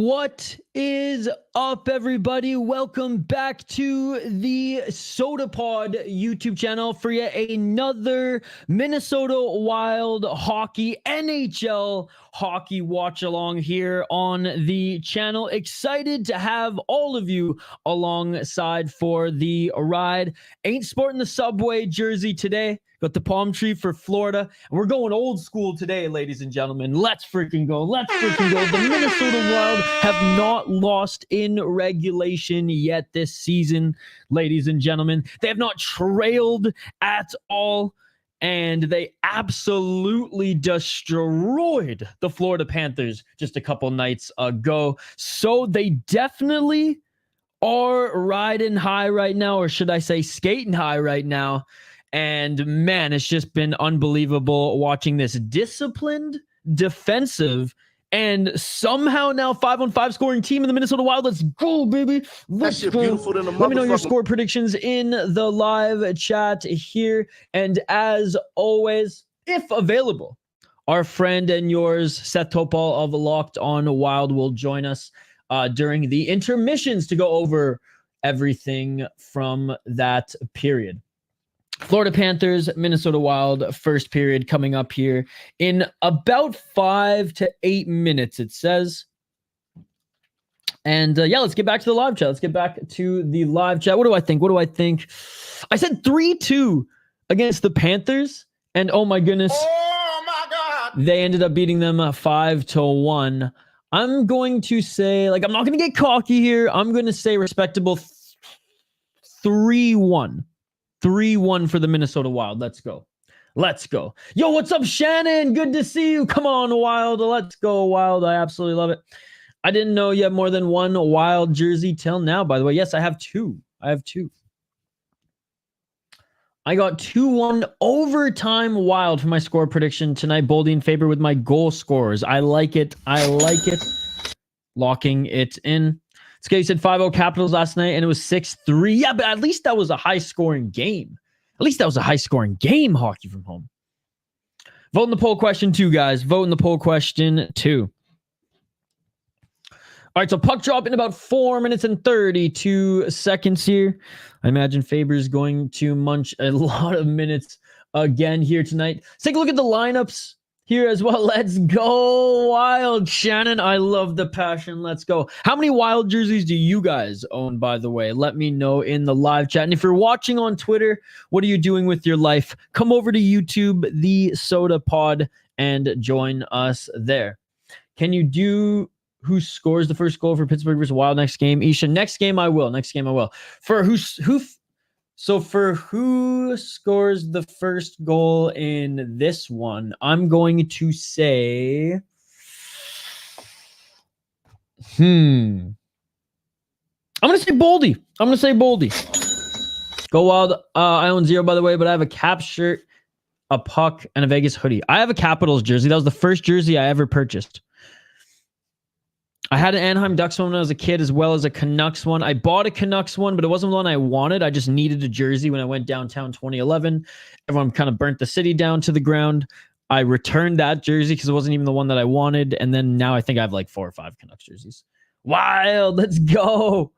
What is up, everybody? Welcome back to the Sota Pod YouTube channel for yet another Minnesota Wild hockey, NHL hockey watch along here on the channel. Excited to have all of you alongside for the ride. Ain't sporting the Subway jersey today. Got the palm tree for Florida. And we're going old school today, ladies and gentlemen. Let's freaking go. Let's freaking go. The Minnesota Wild have not lost in regulation yet this season, ladies and gentlemen. They have not trailed at all. And they absolutely destroyed the Florida Panthers just a couple nights ago. So they definitely are riding high right now, or should I say skating high right now. And man, it's just been unbelievable watching this disciplined, defensive, and somehow now 5-on-5 scoring team in the Minnesota Wild. Let's go, baby. Let's go. Beautiful than a Let me know your score predictions in the live chat here. And as always, if available, our friend and yours, Seth Toal of Locked On Wild, will join us during the intermissions to go over everything from that period. Florida Panthers, Minnesota Wild, first period coming up here in about 5 to 8 minutes, it says. And yeah, let's get back to the live chat. What do I think? I said 3-2 against the Panthers. And oh my goodness. Oh my God. They ended up beating them 5-1. I'm going to say, I'm not going to get cocky here. I'm going to say respectable 3-1. 3-1 for the Minnesota Wild. Let's go. Yo, what's up, Shannon? Good to see you. Come on, Wild. Let's go, Wild. I absolutely love it. I didn't know you have more than one Wild jersey till now, by the way. Yes, I have two. I got 2-1 overtime Wild for my score prediction tonight. Boldy in favor with my goal scorers. I like it. Locking it in. Okay, you said 5-0 Capitals last night, and it was 6-3. Yeah, but at least that was a high-scoring game. Hockey from home. Vote in the poll question 2, guys. Vote in the poll question 2. All right, so puck drop in about 4 minutes and 32 seconds here. I imagine Faber's going to munch a lot of minutes again here tonight. Let's take a look at the lineups here as well. Let's go, Wild. Shannon, I love the passion. Let's go. How many Wild jerseys do you guys own, by the way? Let me know in the live chat. And if you're watching on Twitter, what are you doing with your life? Come over to YouTube, the Sota Pod, and join us there. Can you do who scores the first goal for Pittsburgh versus Wild next game? Isha, next game I will. For who scores the first goal in this one? I'm going to say, I'm going to say Boldy. Go Wild. I own 0, by the way, but I have a Cap shirt, a puck, and a Vegas hoodie. I have a Capitals jersey. That was the first jersey I ever purchased. I had an Anaheim Ducks one when I was a kid, as well as a Canucks one. I bought a Canucks one, but it wasn't the one I wanted. I just needed a jersey when I went downtown 2011. Everyone kind of burnt the city down to the ground. I returned that jersey because it wasn't even the one that I wanted. And then now I think I have 4 or 5 Canucks jerseys. Wild, let's go.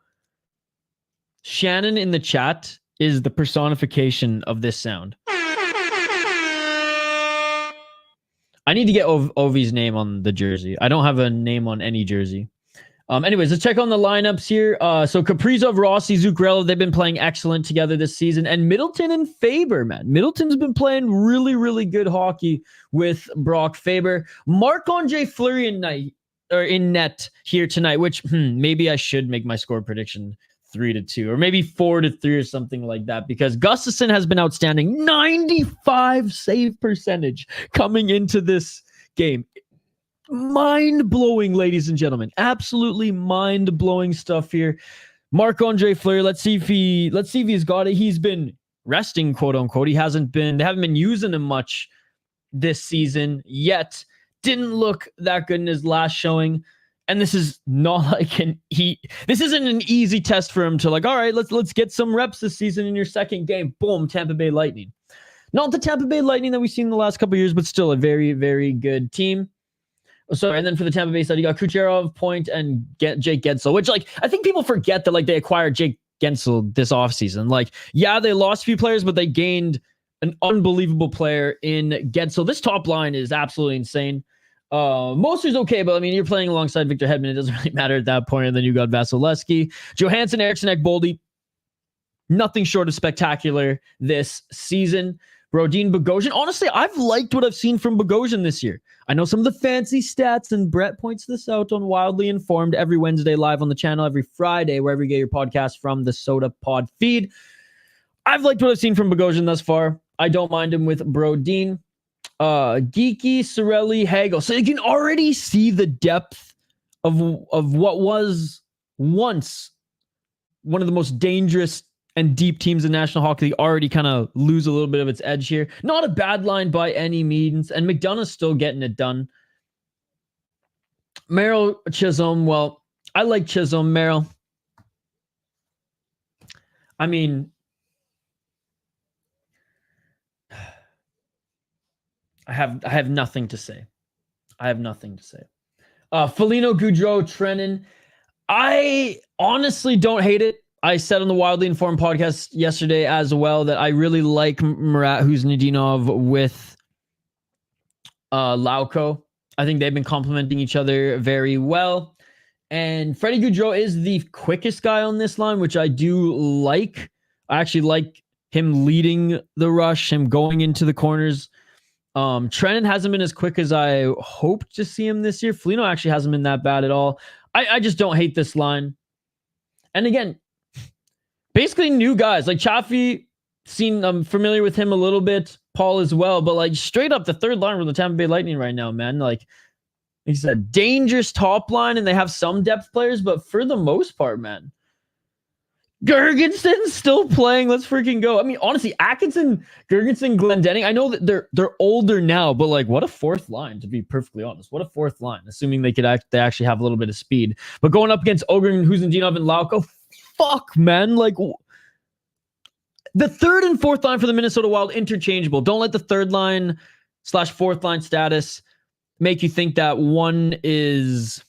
Shannon in the chat is the personification of this sound. I need to get Ovi's name on the jersey. I don't have a name on any jersey. Anyways, let's check on the lineups here. So Kaprizov, Rossi, Zuccarello, they've been playing excellent together this season. And Middleton and Faber, man. Middleton's been playing really, really good hockey with Brock Faber. Marc-Andre Fleury in net here tonight, which maybe I should make my score prediction 3-2 or maybe 4-3 or something like that, because Gustafsson has been outstanding. 95 save percentage coming into this game. Mind-blowing, ladies and gentlemen. Absolutely mind-blowing stuff here. Marc-Andre Fleury, let's see if he's got it. He's been resting, quote unquote. They haven't been using him much this season yet. Didn't look that good in his last showing. And this is not this isn't an easy test for him to all right, let's get some reps this season in your second game. Boom, Tampa Bay Lightning. Not the Tampa Bay Lightning that we've seen in the last couple of years, but still a very, very good team. Sorry, and then for the Tampa Bay side, you got Kucherov, Point, and Jake Gensel, which, like, I think people forget that, like, they acquired Jake Gensel this offseason. Like, yeah, they lost a few players, but they gained an unbelievable player in Gensel. This top line is absolutely insane. Moster's okay, but I mean, you're playing alongside Victor Hedman. It doesn't really matter at that point. And then you got Vasilevsky, Johansson, Eriksson, Boldy. Nothing short of spectacular this season. Brodin, Bogosian. Honestly, I've liked what I've seen from Bogosian this year. I know some of the fancy stats, and Brett points this out on Wildly Informed every Wednesday live on the channel, every Friday, wherever you get your podcast from, the Sota pod feed. I've liked what I've seen from Bogosian thus far. I don't mind him with Brodin. Geeky, Cirelli, Hagel. So you can already see the depth of what was once one of the most dangerous and deep teams in National Hockey League already kind of lose a little bit of its edge here. Not a bad line by any means, and McDonough's still getting it done. Merrill, Chisholm. Well, I like Chisholm. Merrill, I mean, I have nothing to say. I have nothing to say. Foligno, Goudreau, Trennan. I honestly don't hate it. I said on the Wildly Informed podcast yesterday as well that I really like Murat Huznadinov with Lauko. I think they've been complementing each other very well. And Freddie Goudreau is the quickest guy on this line, which I do like. I actually like him leading the rush, him going into the corners. Trennan hasn't been as quick as I hoped to see him this year. Foligno actually hasn't been that bad at all. I just don't hate this line. And again, basically new guys. Like Chaffee, I'm familiar with him a little bit. Paul as well. But like straight up the third line with the Tampa Bay Lightning right now, man. Like it's a dangerous top line and they have some depth players, but for the most part, man, Gergensen's still playing. Let's freaking go. I mean, honestly, Atkinson, Gergensen, Glendening, I know that they're older now, but like what a fourth line, to be perfectly honest. What a fourth line, assuming they actually have a little bit of speed. But going up against Ogren, Huznadinov, and Lauko, fuck, man. Like the third and fourth line for the Minnesota Wild, interchangeable. Don't let the third line / fourth line status make you think that one is,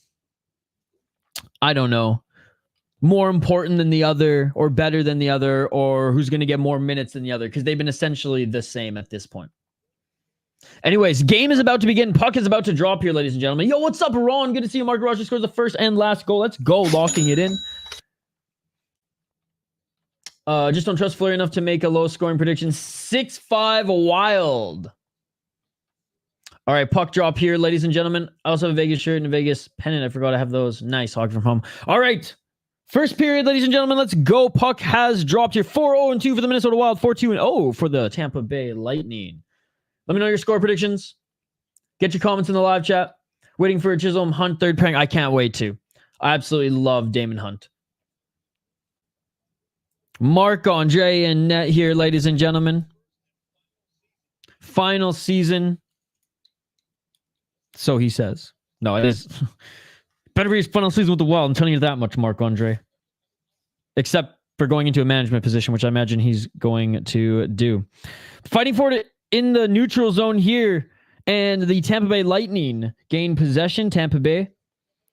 I don't know, more important than the other or better than the other or who's going to get more minutes than the other, because they've been essentially the same at this point. Anyways, game is about to begin. Puck is about to drop here, ladies and gentlemen. Yo, what's up, Ron? Good to see you. Mark Roger scores the first and last goal. Let's go, locking it in. Just don't trust Fleury enough to make a low-scoring prediction. 6-5 Wild. All right, puck drop here, ladies and gentlemen. I also have a Vegas shirt and a Vegas pennant. I forgot I have those. Nice, Hockey from Home. All right. First period, ladies and gentlemen, let's go. Puck has dropped here. 4-0-2 for the Minnesota Wild. 4-2-0 for the Tampa Bay Lightning. Let me know your score predictions. Get your comments in the live chat. Waiting for a Chisholm Hunt third pairing. I can't wait to. I absolutely love Damon Hunt. Marc-Andre in net here, ladies and gentlemen. Final season. So he says. No, it is. Better be his final season with the Wild. I'm telling you that much, Marc-Andre. Except for going into a management position, which I imagine he's going to do. Fighting for it in the neutral zone here. And the Tampa Bay Lightning gain possession. Tampa Bay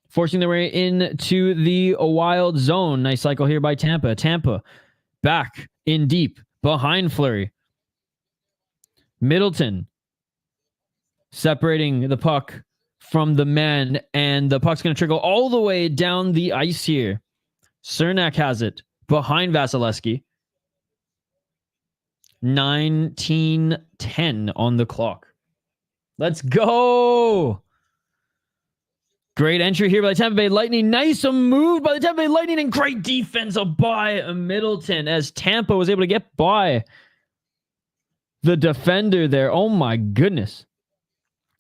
forcing their way into the Wild zone. Nice cycle here by Tampa. Tampa back in deep behind Fleury. Middleton separating the puck from the man, and the puck's going to trickle all the way down the ice here. Cernak has it behind Vasilevsky. 19:10 on the clock. Let's go. Great entry here by the Tampa Bay Lightning. Nice move by the Tampa Bay Lightning, and great defense by Middleton as Tampa was able to get by the defender there. Oh my goodness.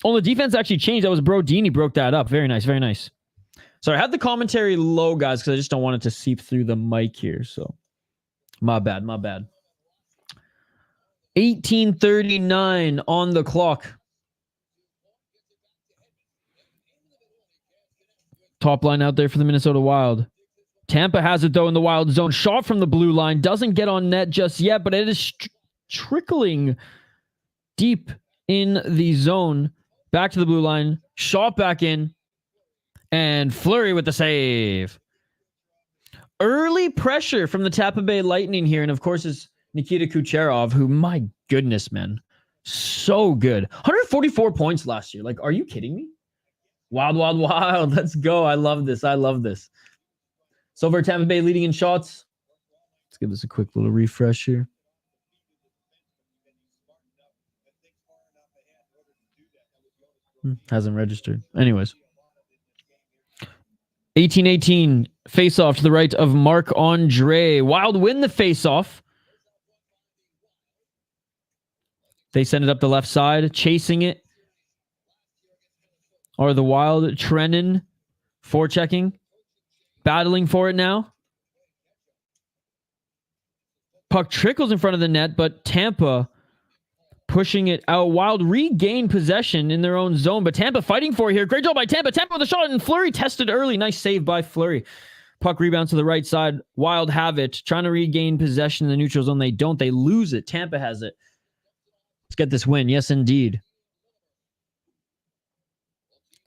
Oh, the defense actually changed. That was Brodini broke that up. Very nice, very nice. Sorry, I had the commentary low, guys, because I just don't want it to seep through the mic here. So, my bad, my bad. 18:39 on the clock. Top line out there for the Minnesota Wild. Tampa has it, though, in the Wild zone. Shot from the blue line. Doesn't get on net just yet, but it is trickling deep in the zone. Back to the blue line. Shot back in. And Fleury with the save. Early pressure from the Tampa Bay Lightning here. And of course, it's Nikita Kucherov, who, my goodness, man, so good. 144 points last year. Like, are you kidding me? Wild, wild, wild. Let's go. I love this. I love this. So far, Tampa Bay leading in shots. Let's give this a quick little refresh here. Hasn't registered. Anyways. 18-18 face-off to the right of Marc-Andre. Wild win the face-off. They send it up the left side. Chasing it are the Wild. Trenin forechecking. Battling for it now. Puck trickles in front of the net, but Tampa pushing it out. Wild regain possession in their own zone, but Tampa fighting for it here. Great job by Tampa. Tampa with a shot, and Fleury tested early. Nice save by Fleury. Puck rebounds to the right side. Wild have it. Trying to regain possession in the neutral zone. They don't. They lose it. Tampa has it. Let's get this win. Yes, indeed.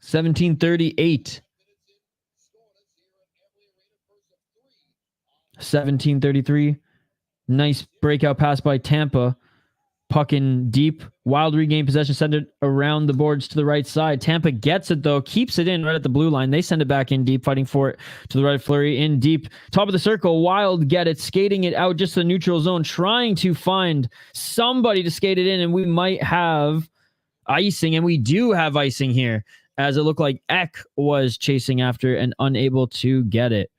17-38. 17-33. Nice breakout pass by Tampa. Puck in deep. Wild regain possession. Send it around the boards to the right side. Tampa gets it, though. Keeps it in right at the blue line. They send it back in deep. Fighting for it to the right. Fleury in deep. Top of the circle. Wild get it. Skating it out just to the neutral zone. Trying to find somebody to skate it in. And we might have icing. And we do have icing here. As it looked like Eck was chasing after and unable to get it.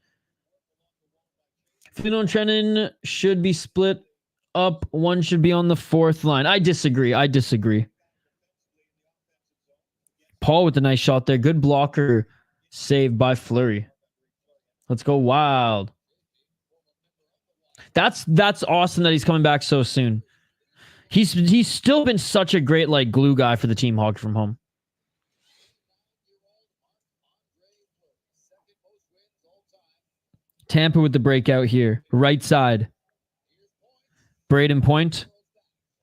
Fino and Trenin should be split up. One should be on the fourth line. I disagree. Paul with a nice shot there. Good blocker save by Fleury. Let's go Wild. That's awesome that he's coming back so soon. He's still been such a great like glue guy for the team. Hockey from home. Tampa with the breakout here. Right side. Braden Point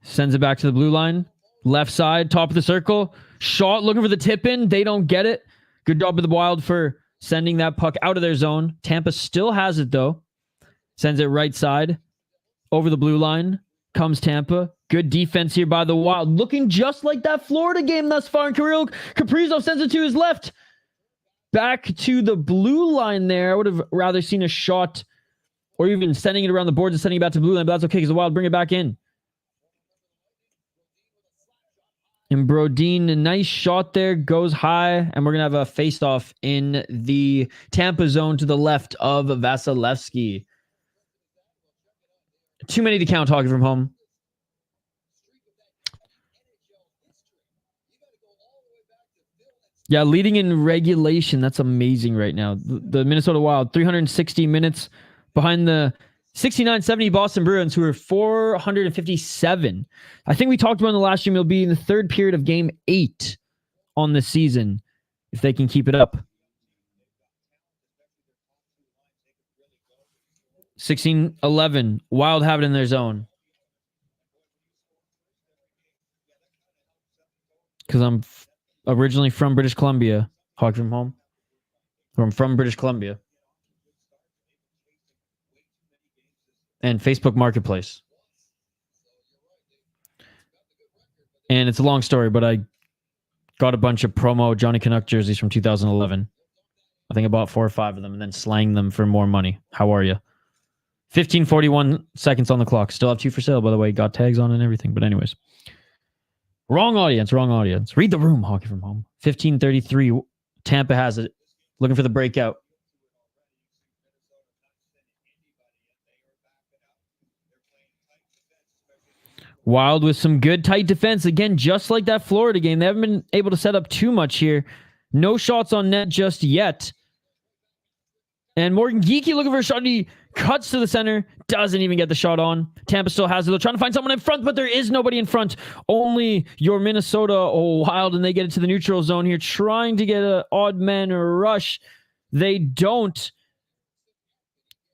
sends it back to the blue line. Left side, top of the circle. Shot looking for the tip in. They don't get it. Good job of the Wild for sending that puck out of their zone. Tampa still has it, though. Sends it right side. Over the blue line. Comes Tampa. Good defense here by the Wild. Looking just like that Florida game thus far. And Kirill Kaprizov sends it to his left. Back to the blue line there. I would have rather seen a shot or even sending it around the boards and sending it back to the blue line, but that's okay because the Wild bring it back in. And Brodin, a nice shot there, goes high, and we're going to have a face-off in the Tampa zone to the left of Vasilevsky. Too many to count, Hockey from home. Yeah, leading in regulation. That's amazing right now. The Minnesota Wild, 360 minutes behind the 69-70 Boston Bruins, who are 457. I think we talked about in the last stream, it'll be in the third period of game 8 on the season, if they can keep it up. 16-11. Wild have it in their zone. Because I'm originally from British Columbia. Hockey from home. Or I'm from British Columbia. And Facebook Marketplace. And it's a long story, but I got a bunch of promo Johnny Canuck jerseys from 2011. I think I bought 4 or 5 of them and then slang them for more money. How are you? 15:41 seconds on the clock. Still have 2 for sale, by the way. Got tags on and everything. But anyways. Wrong audience. Read the room, Hockey from home. 15:33. Tampa has it. Looking for the breakout. Wild with some good tight defense. Again, just like that Florida game. They haven't been able to set up too much here. No shots on net just yet. And Morgan Geekie looking for a shot. He cuts to the center. Doesn't even get the shot on. Tampa still has it. They're trying to find someone in front, but there is nobody in front. Only your Minnesota Wild, and they get it to the neutral zone here. Trying to get an odd man rush. They don't.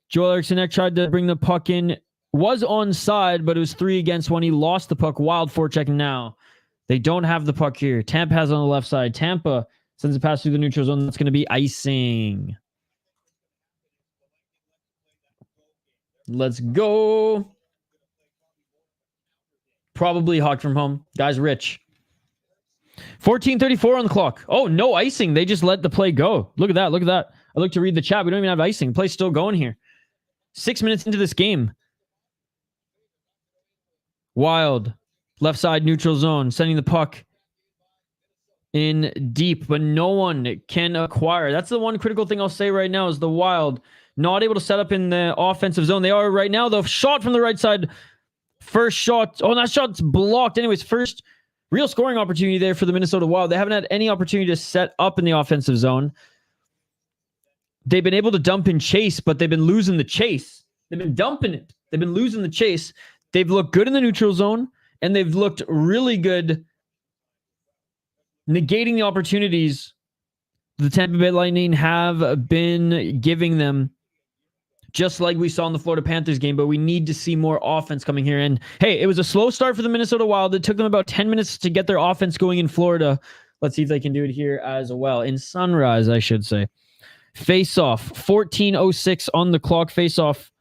Joel Eriksson tried to bring the puck in. Was onside, but it was 3 against 1. He lost the puck. Wild forechecking now. They don't have the puck here. Tampa has it on the left side. Tampa Sends it past through the neutral zone. That's going to be icing. Let's go. Probably Hawk from home. Guy's rich. 14:34 on the clock. Oh, no icing. They just let the play go. Look at that. Look at that. I look to read the chat. We don't even have icing. Play's still going here. 6 minutes into this game. Wild. Left side neutral zone. Sending the puck in deep, but no one can acquire. That's the one critical thing I'll say right now is the Wild not able to set up in the offensive zone. They are right now. The shot from the right side. First shot. Oh, that shot's blocked. Anyways, first real scoring opportunity there for the Minnesota Wild. They haven't had any opportunity to set up in the offensive zone. They've been able to dump and chase, but they've been losing the chase. They've been dumping it. They've been losing the chase. They've looked good in the neutral zone, and they've looked really good negating the opportunities the Tampa Bay Lightning have been giving them, just like we saw in the Florida Panthers game, but we need to see more offense coming here. And hey, it was a slow start for the Minnesota Wild. It took them about 10 minutes to get their offense going in Florida. Let's see if they can do it here as well. In Sunrise, I should say. Face-off, 14:06 on the clock. Face-off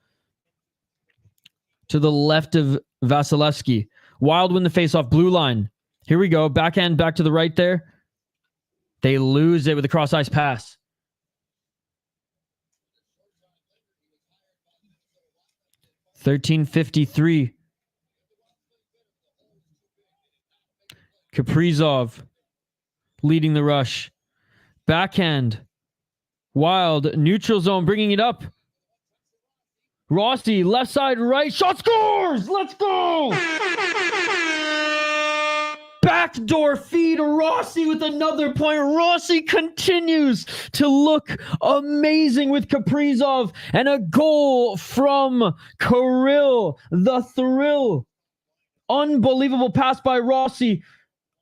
to the left of Vasilevsky. Wild win the face-off, blue line. Here we go. Backhand back to the right there. They lose it with a cross-ice pass. $13.53. Kaprizov leading the rush. Backhand. Wild. Neutral zone bringing it up. Rossi, left side, right. Shot scores! Let's go! Backdoor feed. Rossi with another point. Rossi continues to look amazing with Kaprizov. And a goal from Kirill. The thrill. Unbelievable pass by Rossi.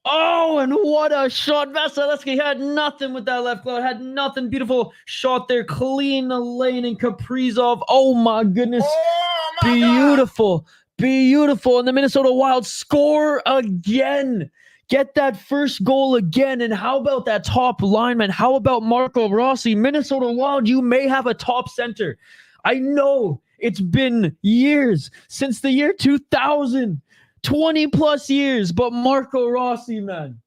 Oh, and what a shot. Vasilevsky had nothing with that left glove. Had nothing. Beautiful shot there. Clean the lane. And Kaprizov. Oh, my goodness. Oh, my Beautiful. God. Beautiful. And the Minnesota Wild score again. Get that first goal again. And how about that top lineman? How about Marco Rossi? Minnesota Wild, you may have a top center. I know it's been years since the year 2000. 20 plus years, but Marco Rossi, man,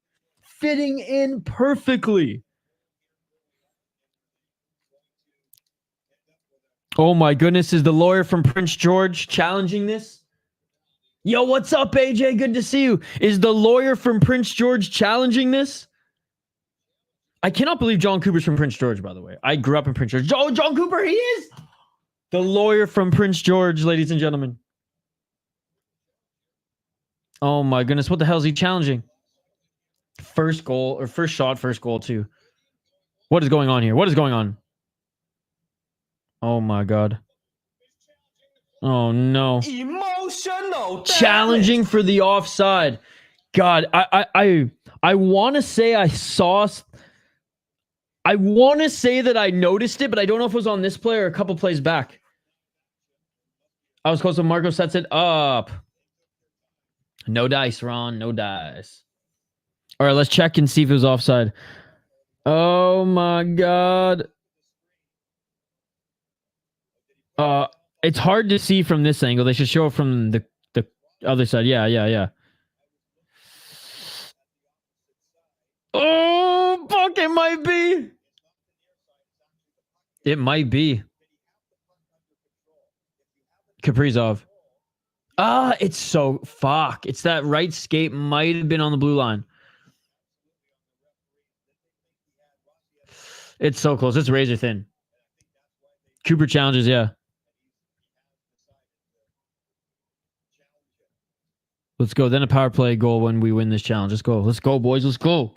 fitting in perfectly. Oh my goodness, is the lawyer from Prince George challenging this? Yo, what's up, AJ? Good to see you. Is the lawyer from Prince George challenging this? I cannot believe John Cooper's from Prince George, by the way. I grew up in Prince George. Oh, John Cooper, he is? The lawyer from Prince George, ladies and gentlemen. Oh my goodness, what the hell is he challenging? First goal, or first shot, first goal too. What is going on here? What is going on? Oh my God. Oh no. Emotional challenging for the offside. God, I want to say I want to say that I noticed it, but I don't know if it was on this play or a couple plays back. I was close, so Marco sets it up. No dice, Ron. No dice. All right, let's check and see if it was offside. Oh my God. It's hard to see from this angle. They should show it from the other side. Yeah. Oh, fuck, it might be. It might be. Kaprizov. It's so fuck. It's that right skate might have been on the blue line. It's so close. It's razor thin. Cooper challenges, yeah. Let's go. Then a power play goal when we win this challenge. Let's go. Let's go, boys. Let's go.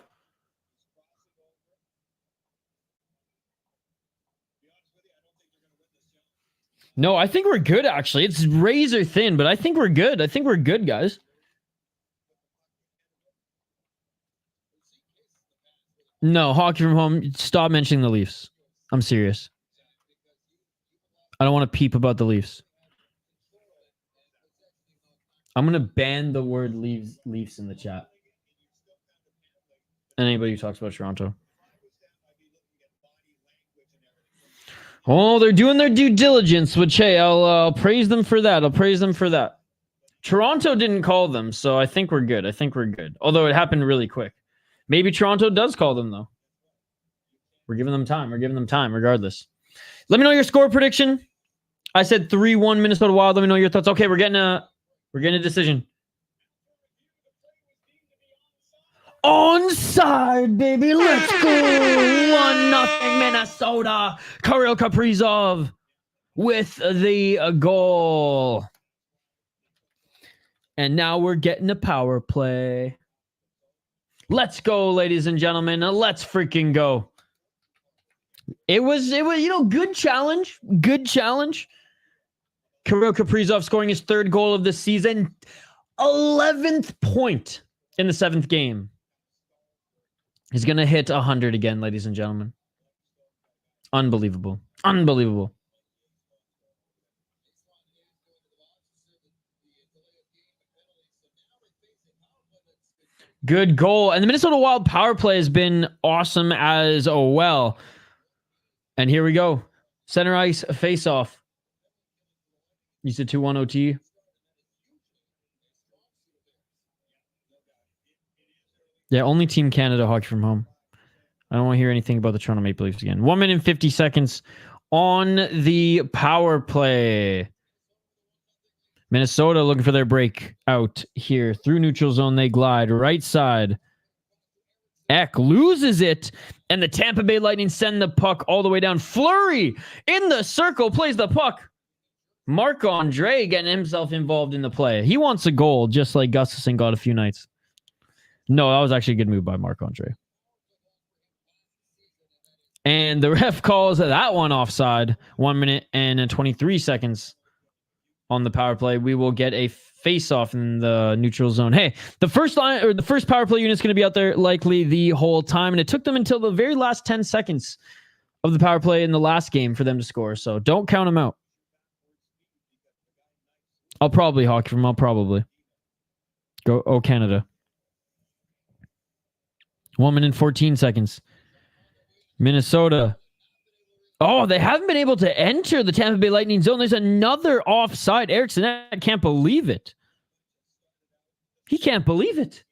No, I think we're good, actually. It's razor thin, but I think we're good. I think we're good, guys. No, hockey from home. Stop mentioning the Leafs. I'm serious. I don't want to peep about the Leafs. I'm going to ban the word Leafs in the chat. And anybody who talks about Toronto. Oh, they're doing their due diligence, which, hey, I'll praise them for that. I'll praise them for that. Toronto didn't call them, so I think we're good. I think we're good. Although it happened really quick. Maybe Toronto does call them, though. We're giving them time. We're giving them time, regardless. Let me know your score prediction. I said 3-1 Minnesota Wild. Let me know your thoughts. Okay, we're getting a decision. Onside, baby. Let's go. 1-0 Minnesota. Kirill Kaprizov with the goal. And now we're getting a power play. Let's go, ladies and gentlemen. Let's freaking go. It was, good challenge. Good challenge. Kirill Kaprizov scoring his 3rd goal of the season. 11th point in the 7th game. He's going to hit 100 again, ladies and gentlemen. Unbelievable. Unbelievable. Good goal. And the Minnesota Wild power play has been awesome as well. And here we go. Center ice face-off. You said 2-1 OT. Yeah, only Team Canada hockey from home. I don't want to hear anything about the Toronto Maple Leafs again. 1 minute and 50 seconds on the power play. Minnesota looking for their break out here. Through neutral zone, they glide. Right side. Eck loses it. And the Tampa Bay Lightning send the puck all the way down. Fleury in the circle plays the puck. Marc-Andre getting himself involved in the play. He wants a goal, just like Gustafsson got a few nights. No, that was actually a good move by Marc-Andre. And the ref calls that one offside. 1 minute and 23 seconds on the power play. We will get a face-off in the neutral zone. Hey, the first power play unit is going to be out there likely the whole time, and it took them until the very last 10 seconds of the power play in the last game for them to score. So don't count them out. I'll probably hockey from. I'll probably go. Oh, Canada. 1 minute and 14 seconds. Minnesota. Oh, they haven't been able to enter the Tampa Bay Lightning zone. There's another offside. Eriksson can't believe it. He can't believe it.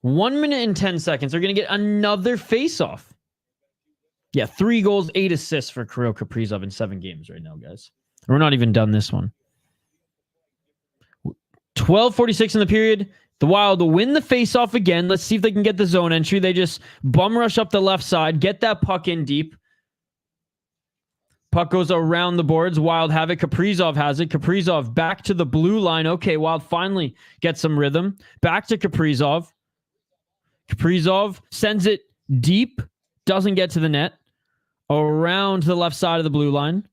One minute and 10 seconds. They're going to get another face-off. Yeah, 3 goals, 8 assists for Kirill Kaprizov in 7 games right now, guys. We're not even done this one. 12:46 in the period. The Wild will win the face-off again. Let's see if they can get the zone entry. They just bum rush up the left side, get that puck in deep. Puck goes around the boards. Wild have it. Kaprizov has it. Kaprizov back to the blue line. Okay, Wild finally gets some rhythm. Back to Kaprizov. Kaprizov sends it deep. Doesn't get to the net. Around to the left side of the blue line.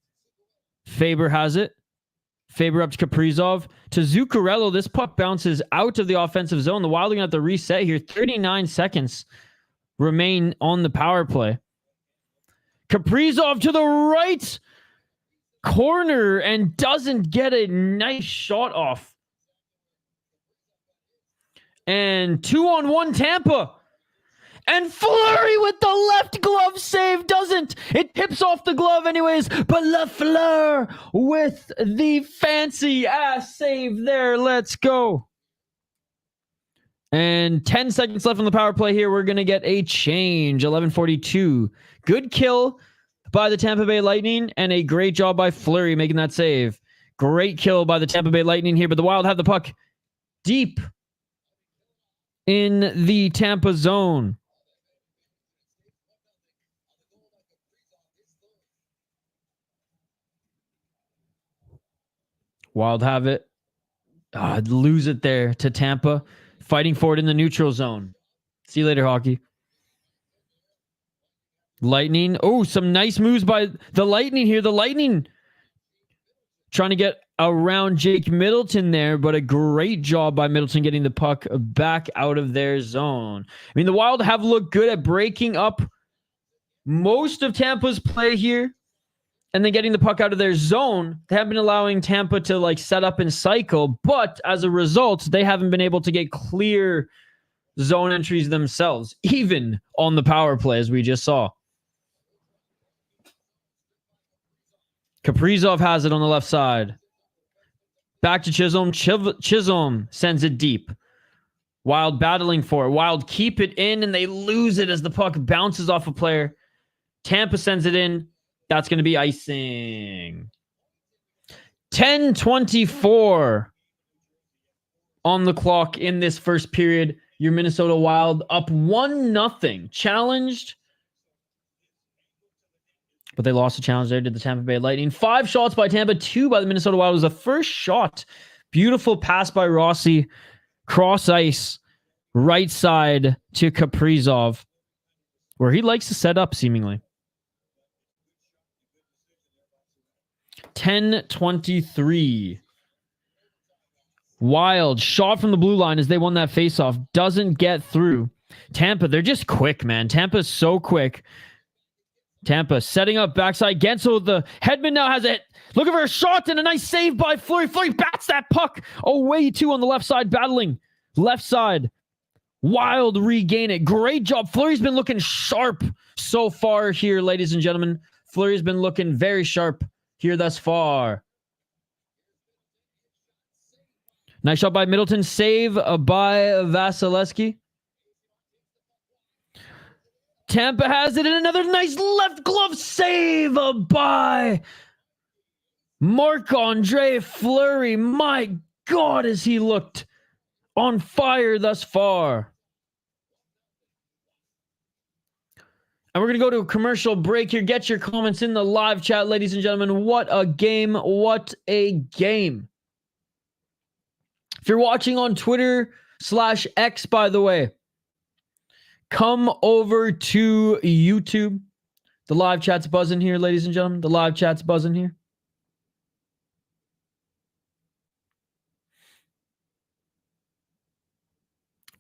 Faber has it. Faber up to Kaprizov. To Zuccarello. This puck bounces out of the offensive zone. The Wild are going to have to reset here. 39 seconds remain on the power play. Kaprizov to the right corner and doesn't get a nice shot off. And 2-on-1 Tampa. And Fleury with the left glove save doesn't. It tips off the glove anyways. But Lafleur with the fancy ass save there. Let's go. And 10 seconds left on the power play here. We're going to get a change. 11:42. Good kill by the Tampa Bay Lightning. And a great job by Fleury making that save. Great kill by the Tampa Bay Lightning here. But the Wild have the puck deep in the Tampa zone. Wild have it. Lose it there to Tampa. Fighting for it in the neutral zone. See you later, hockey. Lightning. Oh, some nice moves by the Lightning here. The Lightning trying to get around Jake Middleton there, but a great job by Middleton getting the puck back out of their zone. I mean, the Wild have looked good at breaking up most of Tampa's play here. And then getting the puck out of their zone. They haven't been allowing Tampa to set up and cycle. But as a result, they haven't been able to get clear zone entries themselves, even on the power play, as we just saw. Kaprizov has it on the left side. Back to Chisholm. Chisholm sends it deep. Wild battling for it. Wild keep it in, and they lose it as the puck bounces off a player. Tampa sends it in. That's going to be icing. 10:24 on the clock in this first period. Your Minnesota Wild up 1-0. Challenged. But they lost the challenge there, did the Tampa Bay Lightning. 5 shots by Tampa, 2 by the Minnesota Wild. It was the first shot. Beautiful pass by Rossi. Cross ice. Right side to Kaprizov, where he likes to set up, seemingly. 10:23. Wild shot from the blue line as they won that faceoff. Doesn't get through. Tampa, they're just quick, man. Tampa's so quick. Tampa setting up backside. Gensel, the headman now has it. Looking for a shot and a nice save by Fleury. Fleury bats that puck away too on the left side, battling. Left side. Wild regain it. Great job. Fleury's been looking sharp so far here, ladies and gentlemen. Fleury's been looking very sharp here thus far. Nice shot by Middleton. Save by Vasilevsky. Tampa has it, and another nice left glove save by Marc-Andre Fleury. My God, has he looked on fire thus far. And we're going to go to a commercial break here. Get your comments in the live chat, ladies and gentlemen. What a game. What a game. If you're watching on Twitter/X, by the way, come over to YouTube. The live chat's buzzing here, ladies and gentlemen. The live chat's buzzing here.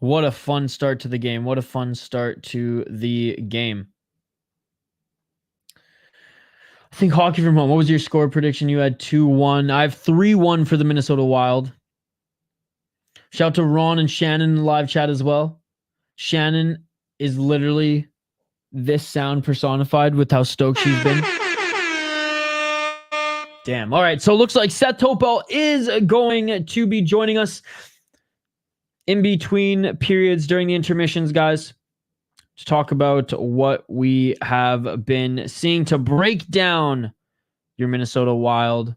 What a fun start to the game. What a fun start to the game. I think Hockey from Home. What was your score prediction? You had 2-1. I have 3-1 for the Minnesota Wild. Shout out to Ron and Shannon in the live chat as well. Shannon is literally this sound personified with how stoked she's been. Damn. All right. So it looks like Seth Toal is going to be joining us in between periods during the intermissions, guys, to talk about what we have been seeing, to break down your Minnesota Wild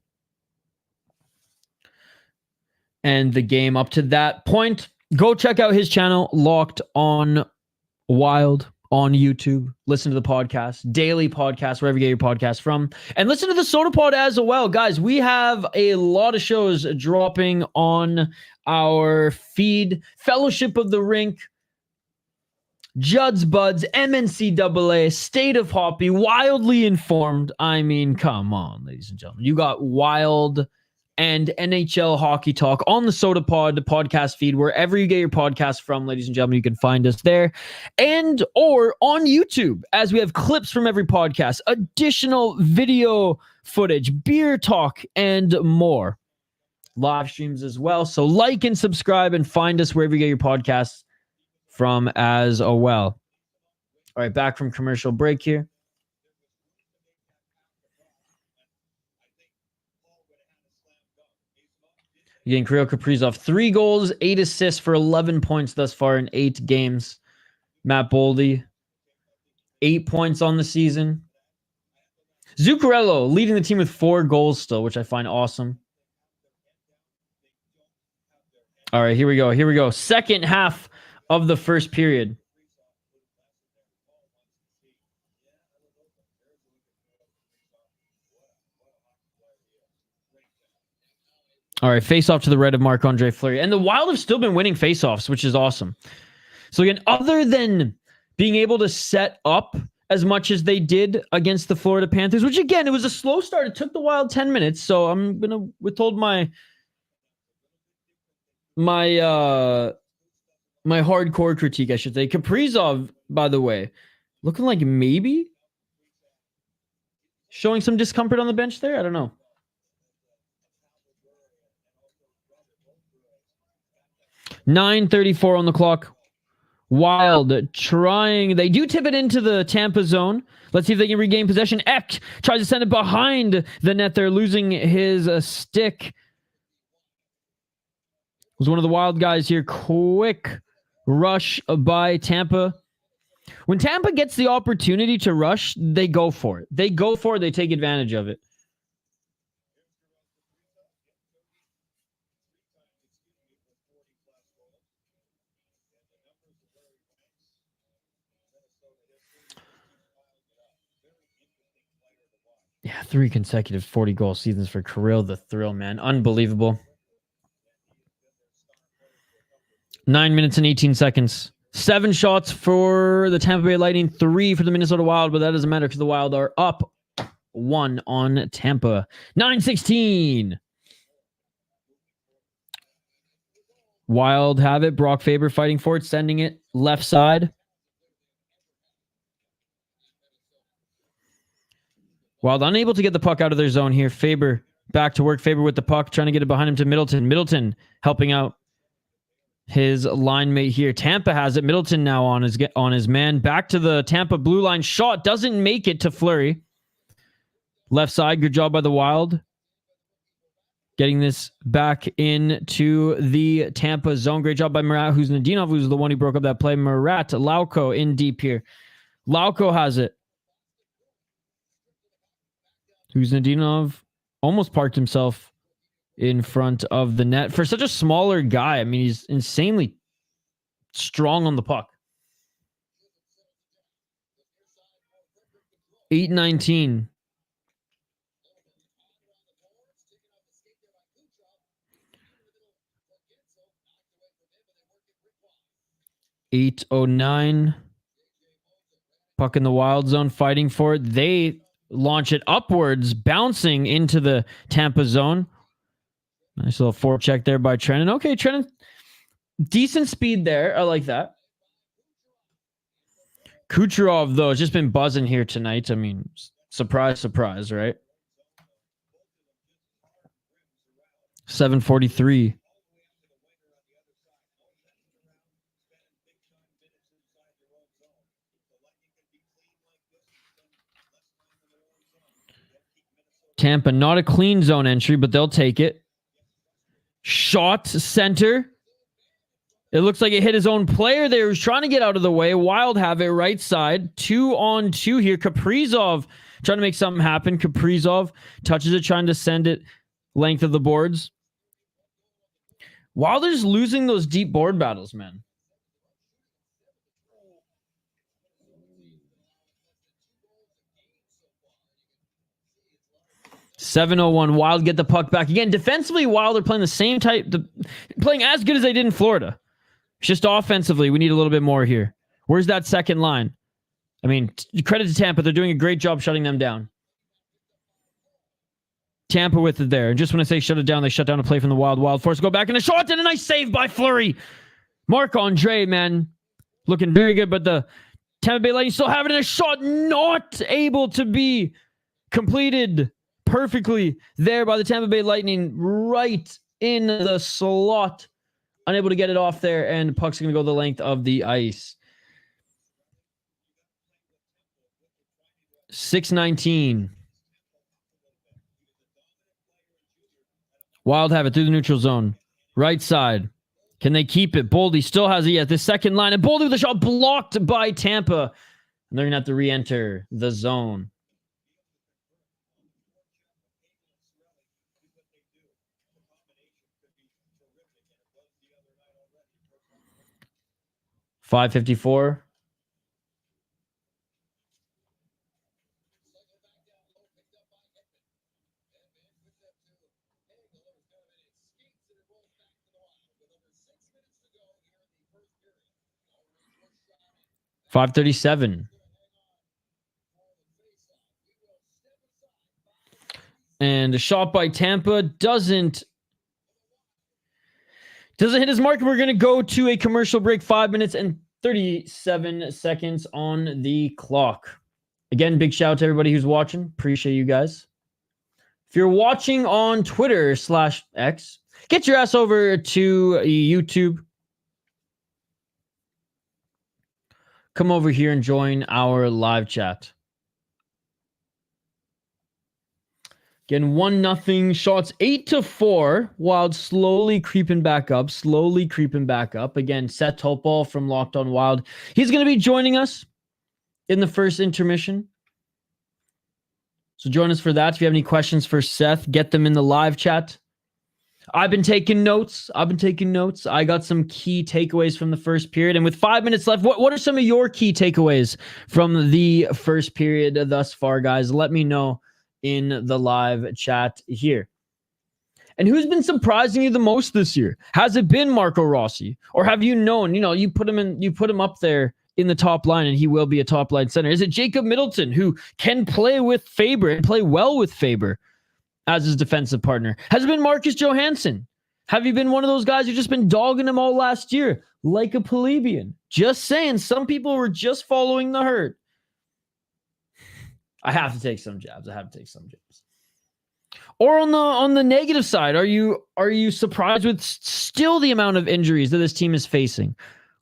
and the game up to that point. Go check out his channel, Locked On Wild, on YouTube. Listen to the podcast, daily podcast, wherever you get your podcast from. And listen to the Sota Pod as well. Guys, we have a lot of shows dropping on our feed. Fellowship of the Rink, Judd's Buds, MNCAA, State of Hoppy, Wildly Informed. I mean, come on, ladies and gentlemen. You got Wild and NHL Hockey Talk on the Sota Pod podcast feed, wherever you get your podcast from, ladies and gentlemen. You can find us there and or on YouTube, as we have clips from every podcast, additional video footage, beer talk, and more. Live streams as well. So like and subscribe and find us wherever you get your podcasts from as well. All right, back from commercial break here. Again, Kirill Kaprizov, 3 goals, 8 assists for 11 points thus far in 8 games. Matt Boldy, 8 points on the season. Zuccarello leading the team with 4 goals still, which I find awesome. All right, here we go. Here we go. Second half of the first period. All right, face-off to the right of Marc-Andre Fleury. And the Wild have still been winning face-offs, which is awesome. So again, other than being able to set up as much as they did against the Florida Panthers, which again, it was a slow start. It took the Wild 10 minutes, so I'm going to withhold my hardcore critique, I should say. Kaprizov, by the way, looking like maybe showing some discomfort on the bench there. I don't know. .9:34 on the clock. Wild trying. They do tip it into the Tampa zone. Let's see if they can regain possession. Eck tries to send it behind the net. They're losing his stick. Was one of the Wild guys here. Quick rush by Tampa. When Tampa gets the opportunity to rush, they go for it. They go for it. They take advantage of it. Yeah, 3 consecutive 40-goal seasons for Kirill the Thrill, man. Unbelievable. 9 minutes and 18 seconds. 7 shots for the Tampa Bay Lightning, 3 for the Minnesota Wild, but that doesn't matter because the Wild are up 1 on Tampa. 9-16. Wild have it. Brock Faber fighting for it, sending it left side. Wild unable to get the puck out of their zone here. Faber back to work. Faber with the puck, trying to get it behind him to Middleton. Middleton helping out his line mate here. Tampa has it. Middleton now on his man. Back to the Tampa blue line. Shot doesn't make it to Fleury. Left side. Good job by the Wild. Getting this back into the Tampa zone. Great job by Murat, who's Nadinov, who's the one who broke up that play. Murat, Lauko in deep here. Lauko has it. Who's Nadinov almost parked himself in front of the net. For such a smaller guy, I mean, he's insanely strong on the puck. 8-19. $8:09. Puck in the Wild zone, fighting for it. They launch it upwards, bouncing into the Tampa zone. Nice little forecheck there by Trennan. Okay, Trennan, decent speed there. I like that. Kucherov, though, has just been buzzing here tonight. I mean, surprise, surprise, right? 7:43. Tampa, not a clean zone entry, but they'll take it. Shot center. It looks like it hit his own player there. He was trying to get out of the way. Wild have it right side. 2-on-2 here. Kaprizov trying to make something happen. Kaprizov touches it, trying to send it length of the boards. Wild is losing those deep board battles, man. $7:01. Wild get the puck back again. Defensively, Wild are playing the same type, playing as good as they did in Florida. It's just offensively, we need a little bit more here. Where's that second line? I mean, credit to Tampa. They're doing a great job shutting them down. Tampa with it there. And just when I say shut it down, they shut down a play from the Wild. Wild force go back in a shot and a nice save by Fleury. Marc-Andre, man, looking very good, but the Tampa Bay Lightning still have it in a shot, not able to be completed perfectly there by the Tampa Bay Lightning, right in the slot. Unable to get it off there, and the puck's going to go the length of the ice. 6:19. Wild have it through the neutral zone. Right side. Can they keep it? Boldy still has it at the second line, and Boldy with the shot blocked by Tampa. And they're going to have to re-enter the zone. $5:54. $5:37. And a shot by Tampa doesn't hit his mark. We're going to go to a commercial break. 5 minutes and 37 seconds on the clock. Again, big shout out to everybody who's watching. Appreciate you guys. If you're watching on Twitter/X, get your ass over to YouTube. come over here and join our live chat. Again, 1-0 shots, 8-4. Wild slowly creeping back up. Again, Seth Toal from Locked On Wild. He's going to be joining us in the first intermission. So join us for that. If you have any questions for Seth, get them in the live chat. I've been taking notes. I got some key takeaways from the first period. And with 5 minutes left, what are some of your key takeaways from the first period thus far, guys? Let me know in the live chat here. And who's been surprising you the most this year? Has it been Marco Rossi? Or have you known, you put him up there in the top line and he will be a top line center? Is it Jacob Middleton, who can play with Faber and play well with Faber as his defensive partner? Has it been Marcus Johansson? Have you been one of those guys who've just been dogging him all last year like a plebeian? Just saying, some people were just following the herd. I have to take some jabs. Or on the negative side, are you surprised with still the amount of injuries that this team is facing?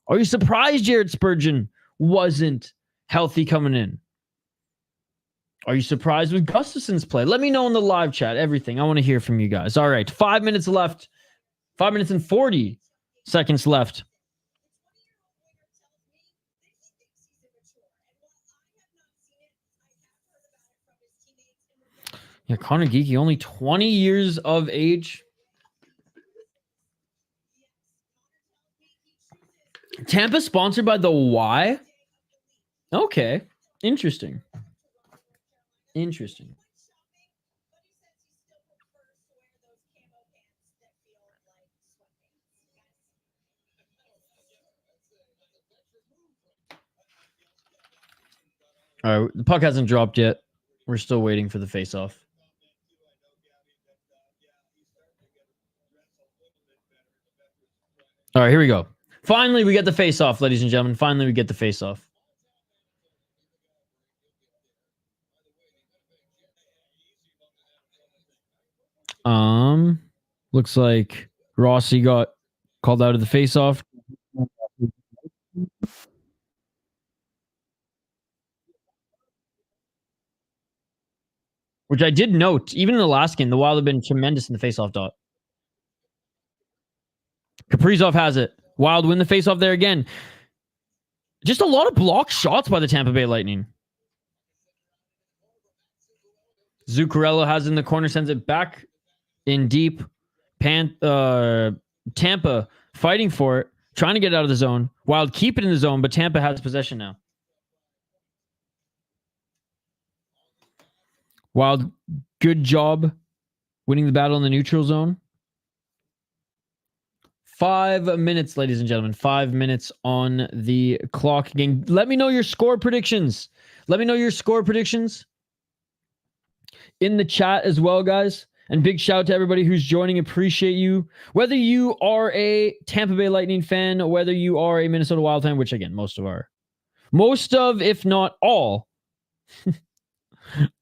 Are you surprised Jared Spurgeon wasn't healthy coming in? Are you surprised with Gustafson's play? Let me know in the live chat everything. I want to hear from you guys. All right, 5 minutes left. 5 minutes and 40 seconds left. Yeah, Connor Geekie, only 20 years of age. Tampa sponsored by the Y? Okay. Interesting. All right, the puck hasn't dropped yet. We're still waiting for the face-off. All right, here we go. Finally, we get the face-off, ladies and gentlemen. Looks like Rossi got called out of the face-off. Which I did note, even in the last game, the Wild have been tremendous in the face-off dot. Kaprizov has it. Wild win the face-off there again. Just a lot of blocked shots by the Tampa Bay Lightning. Zuccarello has it in the corner, sends it back in deep. Tampa fighting for it, trying to get it out of the zone. Wild keep it in the zone, but Tampa has possession now. Wild, good job winning the battle in the neutral zone. 5 minutes, ladies and gentlemen. 5 minutes on the clock again. Let me know your score predictions. In the chat as well, guys. And big shout out to everybody who's joining. Appreciate you. Whether you are a Tampa Bay Lightning fan, or whether you are a Minnesota Wild fan, which again, most of, if not all,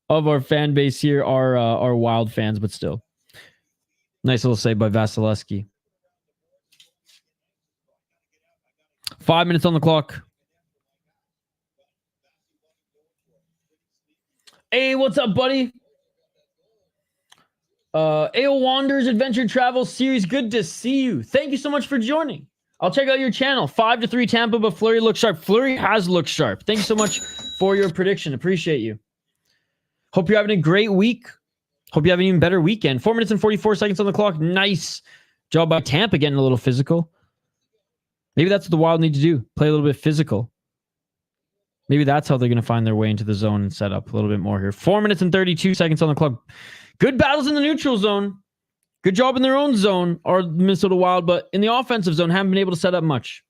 of our fan base here are Wild fans, but still. Nice little save by Vasilevsky. 5 minutes on the clock. Hey, what's up, buddy? AO Wanderers Adventure Travel Series. Good to see you. Thank you so much for joining. I'll check out your channel. 5-3 Tampa, but Fleury looks sharp. Fleury has looked sharp. Thank you so much for your prediction. Appreciate you. Hope you're having a great week. Hope you have an even better weekend. 4 minutes and 44 seconds on the clock. Nice job by Tampa getting a little physical. Maybe that's what the Wild need to do. Play a little bit physical. Maybe that's how they're going to find their way into the zone and set up a little bit more here. 4 minutes and 32 seconds on the clock. Good battles in the neutral zone. Good job in their own zone, or Minnesota Wild, but in the offensive zone, haven't been able to set up much.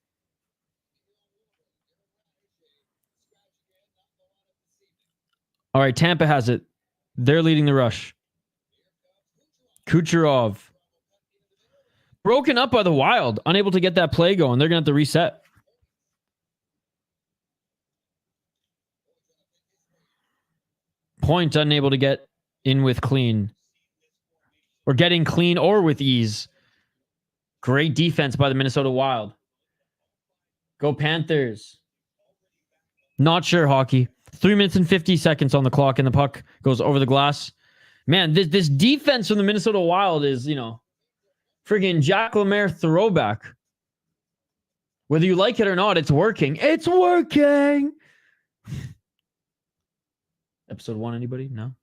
All right, Tampa has it. They're leading the rush. Kucherov. Broken up by the Wild. Unable to get that play going. They're going to have to reset. Point unable to get in with clean. Or getting clean or with ease. Great defense by the Minnesota Wild. Go Panthers. Not sure, Hockey. 3 minutes and 50 seconds on the clock, and the puck goes over the glass. Man, this defense from the Minnesota Wild is, friggin' Jack Lemaire throwback. Whether you like it or not, it's working. It's working! Episode 1, anybody? No?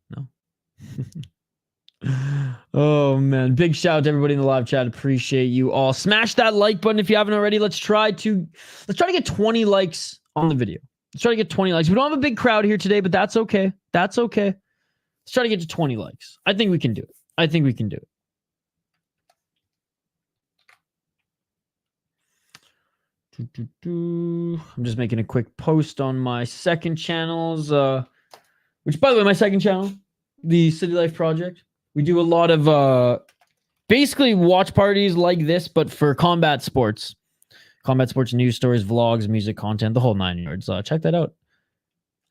Oh, man. Big shout out to everybody in the live chat. Appreciate you all. Smash that like button if you haven't already. Let's try to get 20 likes on the video. Let's try to get 20 likes. We don't have a big crowd here today, but that's okay. Let's try to get to 20 likes. I think we can do it. I'm just making a quick post on my second channels, which, by the way, my second channel, the City Life Project. We do a lot of basically watch parties like this, but for combat sports. Combat sports news stories, vlogs, music content, the whole 9 yards. Check that out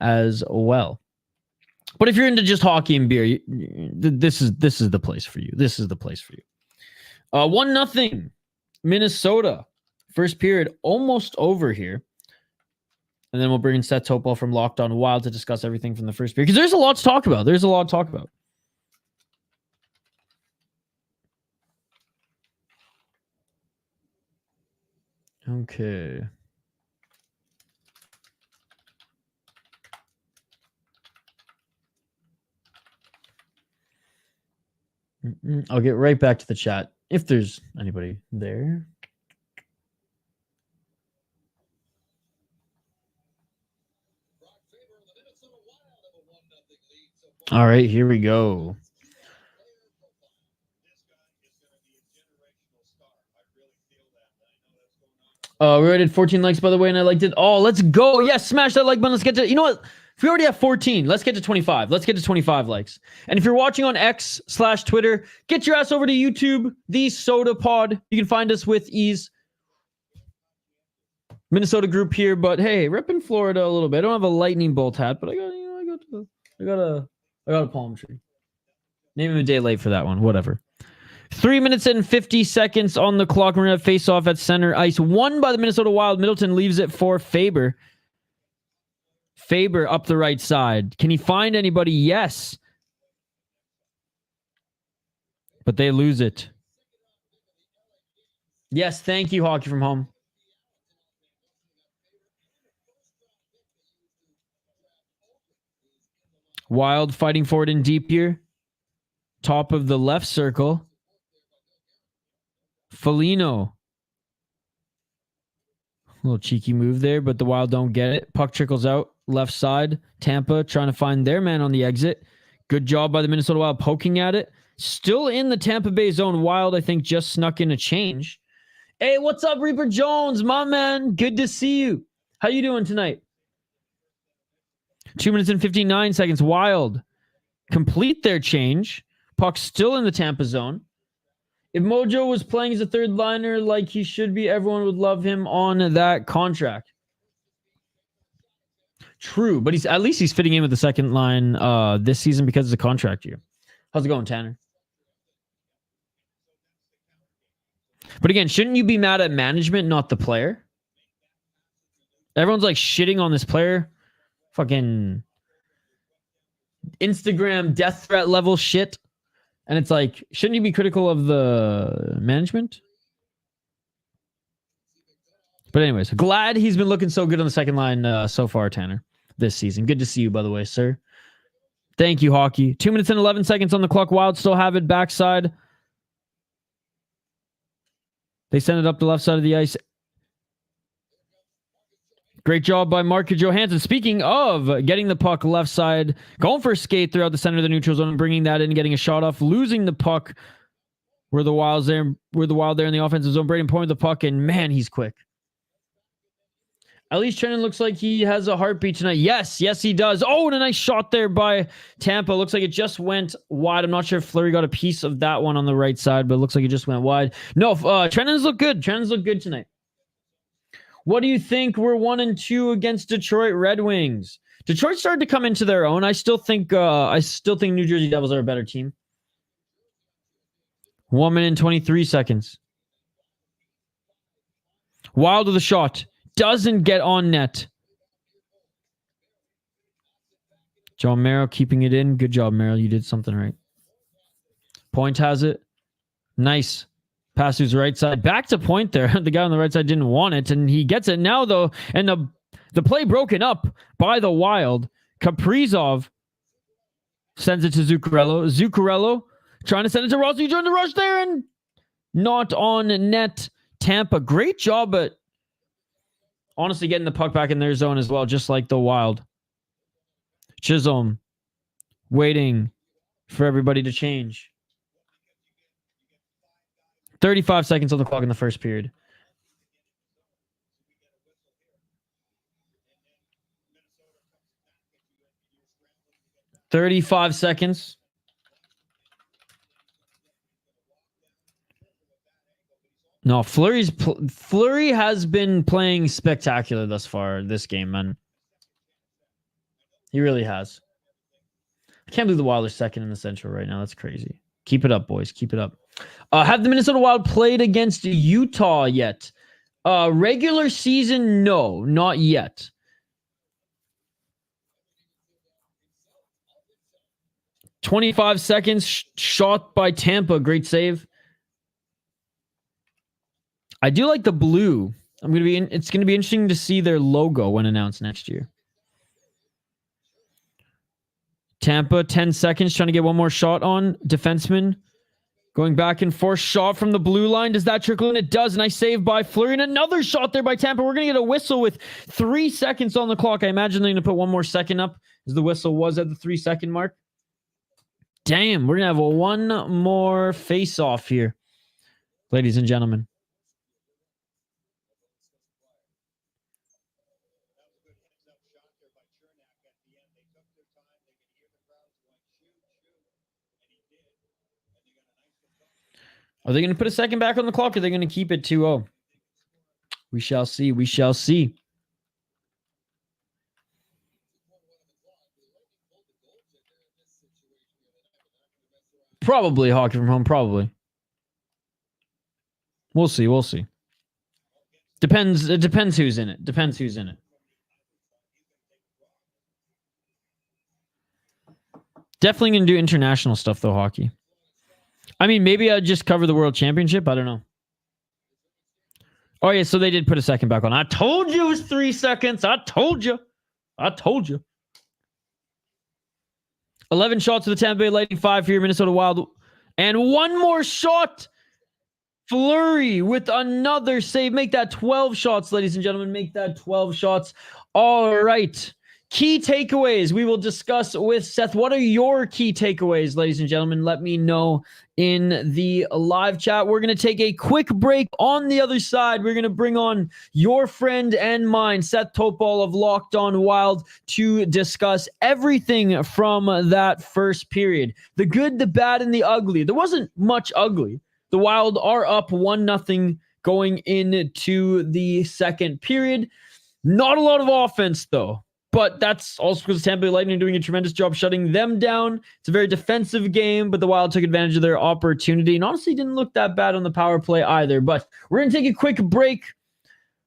as well. But if you're into just hockey and beer, this is the place for you. 1-0 Minnesota. First period almost over here. And then we'll bring in Seth Toal from Locked On Wild to discuss everything from the first period. Because there's a lot to talk about. Okay. I'll get right back to the chat if there's anybody there. All right, here we go. We already had 14 likes, by the way, and I liked it. Oh, let's go. Yes, smash that like button. Let's get to, you know what? If we already have 14, let's get to 25. Let's get to 25 likes. And if you're watching on X/Twitter, get your ass over to YouTube, the Sota Pod. You can find us with ease. Minnesota group here, but hey, repping Florida a little bit. I don't have a lightning bolt hat, but I got a palm tree. Name him a day late for that one. Whatever. 3 minutes and 50 seconds on the clock. We're going to face off at center ice. Won by the Minnesota Wild. Middleton leaves it for Faber. Faber up the right side. Can he find anybody? Yes. But they lose it. Yes, thank you, Hockey from Home. Wild fighting forward in deep here. Top of the left circle. Foligno. A little cheeky move there, but the Wild don't get it. Puck trickles out. Left side. Tampa trying to find their man on the exit. Good job by the Minnesota Wild poking at it. Still in the Tampa Bay zone. Wild, I think, just snuck in a change. Hey, what's up, Reaper Jones? My man. Good to see you. How you doing tonight? 2 minutes and 59 seconds. Wild complete their change. Puck still in the Tampa zone. If Mojo was playing as a third liner like he should be, everyone would love him on that contract. True, but at least he's fitting in with the second line this season because it's a contract year. How's it going, Tanner? But again, shouldn't you be mad at management, not the player? Everyone's like shitting on this player. Fucking Instagram death threat level shit. And it's like, shouldn't you be critical of the management? But anyways, glad he's been looking so good on the second line so far, Tanner, this season. Good to see you, by the way, sir. Thank you, Hockey. 2 minutes and 11 seconds on the clock. Wild still have it backside. They send it up the left side of the ice. Great job by Marcus Johansson. Speaking of getting the puck left side, going for a skate throughout the center of the neutral zone and bringing that in, getting a shot off, losing the puck. We're the Wild there in the offensive zone. Braden pointed the puck, and man, he's quick. At least Trennan looks like he has a heartbeat tonight. Yes, he does. Oh, and a nice shot there by Tampa. Looks like it just went wide. I'm not sure if Fleury got a piece of that one on the right side, but it looks like it just went wide. No, Trennan's look good. Trennan's look good tonight. What do you think? We're 1-2 against Detroit Red Wings. Detroit started to come into their own. I still think New Jersey Devils are a better team. 1 minute and 23 seconds. Wild with a shot. Doesn't get on net. John Merrill keeping it in. Good job, Merrill. You did something right. Point has it. Nice. Pass to his right side. Back to Point there. The guy on the right side didn't want it, and he gets it now, though. And the play broken up by the Wild. Kaprizov sends it to Zuccarello. Zuccarello trying to send it to Ross. He joined the rush there, and not on net. Tampa, great job at honestly getting the puck back in their zone as well, just like the Wild. Chisholm waiting for everybody to change. 35 seconds on the clock in the first period. $35 seconds. No, Fleury has been playing spectacular thus far this game, man. He really has. I can't believe the Wild are second in the Central right now. That's crazy. Keep it up, boys. Keep it up. Have the Minnesota Wild played against Utah yet? Regular season, no, not yet. $25 seconds. Shot by Tampa. Great save. I do like the blue. It's going to be interesting to see their logo when announced next year. Tampa, 10 seconds, trying to get one more shot on. Defenseman going back and forth. Shot from the blue line. Does that trickle in? It does. Nice save by Fleury. And another shot there by Tampa. We're going to get a whistle with 3 seconds on the clock. I imagine they're going to put one more second up as the whistle was at the 3-second mark. Damn, we're going to have one more face-off here, ladies and gentlemen. Are they going to put a second back on the clock, or are they going to keep it 2-0? We shall see. We shall see. Probably hockey from home. Probably. We'll see. We'll see. Depends. It depends who's in it. Depends who's in it. Definitely going to do international stuff, though, hockey. I mean, maybe I'd just cover the World Championship. I don't know. Oh, yeah, so they did put a second back on. I told you it was 3 seconds. I told you. I told you. 11 shots for the Tampa Bay Lightning, 5 for your Minnesota Wild. And one more shot. Fleury with another save. Make that 12 shots, ladies and gentlemen. Make that 12 shots. All right. Key takeaways we will discuss with Seth. What are your key takeaways, ladies and gentlemen? Let me know in the live chat. We're going to take a quick break. On the other side, we're going to bring on your friend and mine, Seth Toal of Locked On Wild, to discuss everything from that first period. The good, the bad, and the ugly. There wasn't much ugly. The Wild are up 1-0 going into the second period. Not a lot of offense, though. But that's also because Tampa Bay Lightning are doing a tremendous job shutting them down. It's a very defensive game, but the Wild took advantage of their opportunity and honestly didn't look that bad on the power play either. But we're going to take a quick break.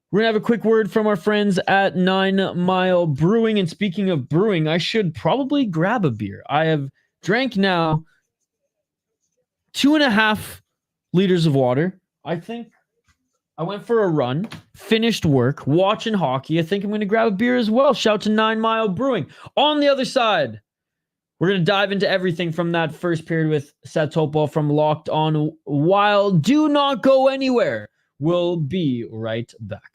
We're going to have a quick word from our friends at 9 Mile Brewing. And speaking of brewing, I should probably grab a beer. I have drank now 2.5 liters of water. I think I went for a run, finished work, watching hockey. I think I'm going to grab a beer as well. Shout to 9 Mile Brewing. On the other side, we're going to dive into everything from that first period with Seth Toal from Locked On Wild. Do not go anywhere. We'll be right back.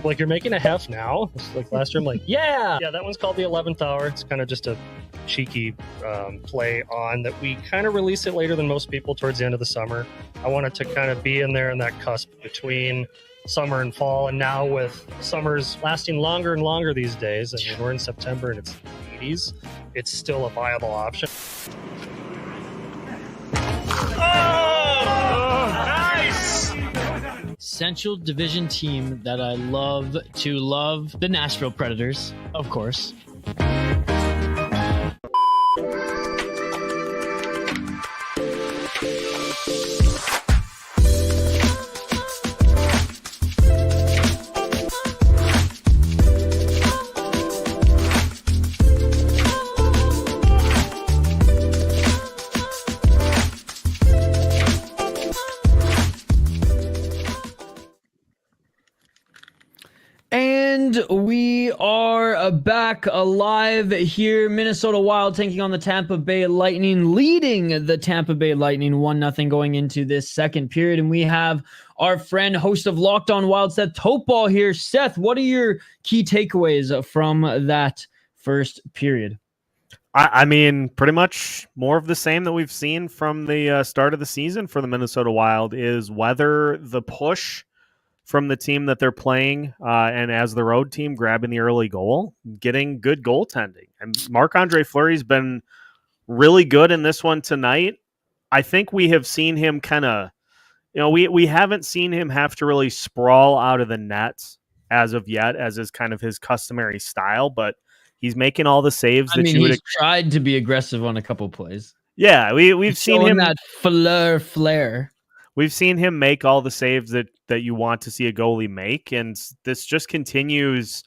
like, you're making a hef now? It's like last year, I'm like, yeah, that one's called the 11th hour. It's kind of just a cheeky play on that. We kind of release it later than most people towards the end of the summer. I wanted to kind of be in there in that cusp between summer and fall. And now with summers lasting longer and longer these days, I mean, we're in September and it's 80s, it's still a viable option. Central Division team that I love to love, the Nashville Predators, of course. And we are back alive here. Minnesota Wild taking on the Tampa Bay Lightning, leading the Tampa Bay Lightning 1-0 going into this second period. And we have our friend, host of Locked On Wild, Seth Toal here. Seth, what are your key takeaways from that first period? I mean, pretty much more of the same that we've seen from the start of the season for the Minnesota Wild is whether the push from the team that they're playing and as the road team grabbing the early goal, getting good goaltending. And Marc-Andre Fleury's been really good in this one tonight. I think we have seen him kind of, we haven't seen him have to really sprawl out of the net as of yet, as is kind of his customary style, but he's making all the saves he's tried to be aggressive on a couple plays. Yeah, we've seen him that flair. We've seen him make all the saves that you want to see a goalie make, and this just continues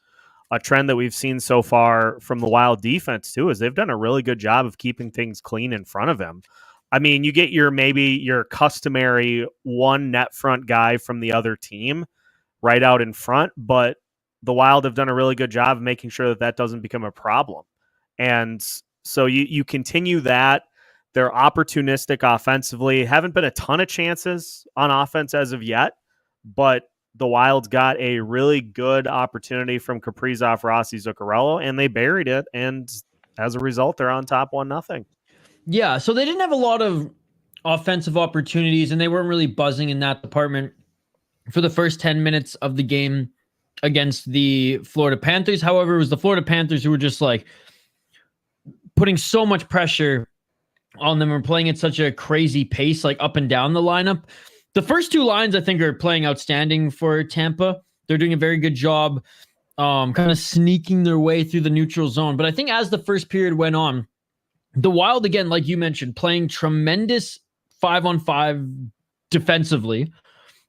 a trend that we've seen so far from the Wild defense too, is they've done a really good job of keeping things clean in front of him. I mean, you get your customary one net front guy from the other team right out in front, but the Wild have done a really good job of making sure that doesn't become a problem. And so you continue that. They're opportunistic offensively. Haven't been a ton of chances on offense as of yet, but the Wild's got a really good opportunity from Kaprizov, Rossi, Zuccarello, and they buried it. And as a result, they're on top 1-0. Yeah, so they didn't have a lot of offensive opportunities, and they weren't really buzzing in that department for the first 10 minutes of the game against the Florida Panthers. However, it was the Florida Panthers who were just like putting so much pressure on them and playing at such a crazy pace, like up and down the lineup. The first two lines, I think, are playing outstanding for Tampa. They're doing a very good job kind of sneaking their way through the neutral zone. But I think as the first period went on, the Wild, again, like you mentioned, playing tremendous 5-on-5 defensively.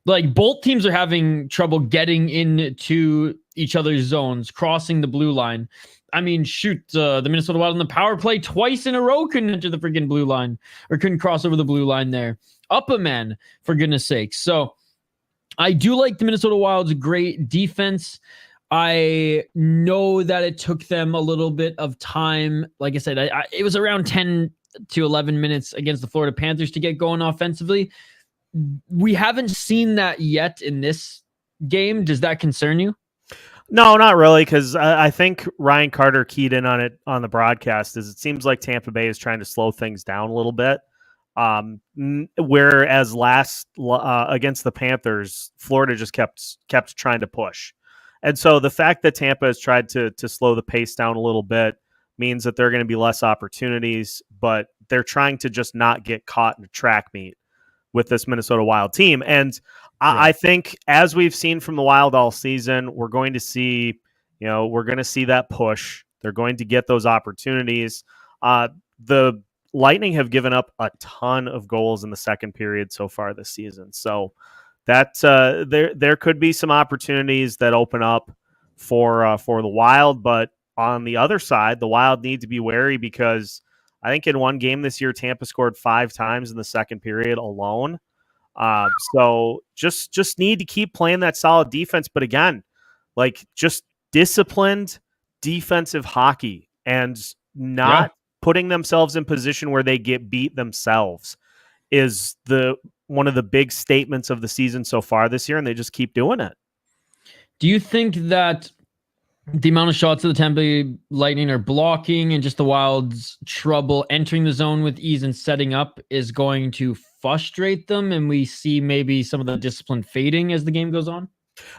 Like, both teams are having trouble getting into each other's zones, crossing the blue line. I mean, shoot, the Minnesota Wild on the power play twice in a row couldn't enter the freaking blue line, or couldn't cross over the blue line there. Up a man, for goodness sakes. So I do like the Minnesota Wild's great defense. I know that it took them a little bit of time. Like I said, it was around 10 to 11 minutes against the Florida Panthers to get going offensively. We haven't seen that yet in this game. Does that concern you? No, not really, because I think Ryan Carter keyed in on it on the broadcast. Is it seems like Tampa Bay is trying to slow things down a little bit. Whereas against the Panthers, Florida just kept trying to push. And so the fact that Tampa has tried to slow the pace down a little bit means that there are going to be less opportunities, but they're trying to just not get caught in a track meet with this Minnesota Wild team. And I think, as we've seen from the Wild all season, we're going to see that push. They're going to get those opportunities. The Lightning have given up a ton of goals in the second period so far this season. So that there could be some opportunities that open up for the Wild. But on the other side, the Wild need to be wary, because I think in one game this year, Tampa scored 5 times in the second period alone. So just need to keep playing that solid defense. But again, like, just disciplined defensive hockey and not putting themselves in position where they get beat themselves is one of the big statements of the season so far this year, and they just keep doing it. Do you think that the amount of shots that the Tampa Bay Lightning are blocking and just the Wild's trouble entering the zone with ease and setting up is going to frustrate them, and we see maybe some of the discipline fading as the game goes on?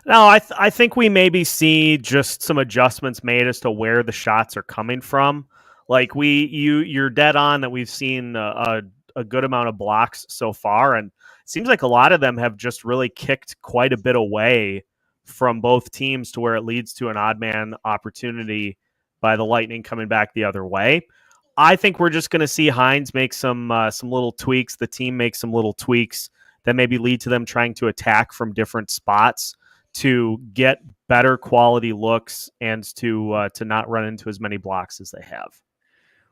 No, I think we maybe see just some adjustments made as to where the shots are coming from. Like you're dead on that we've seen a good amount of blocks so far, and it seems like a lot of them have just really kicked quite a bit away from both teams to where it leads to an odd man opportunity by the Lightning coming back the other way. I think we're just going to see Hines make some little tweaks. The team makes some little tweaks that maybe lead to them trying to attack from different spots to get better quality looks and to not run into as many blocks as they have.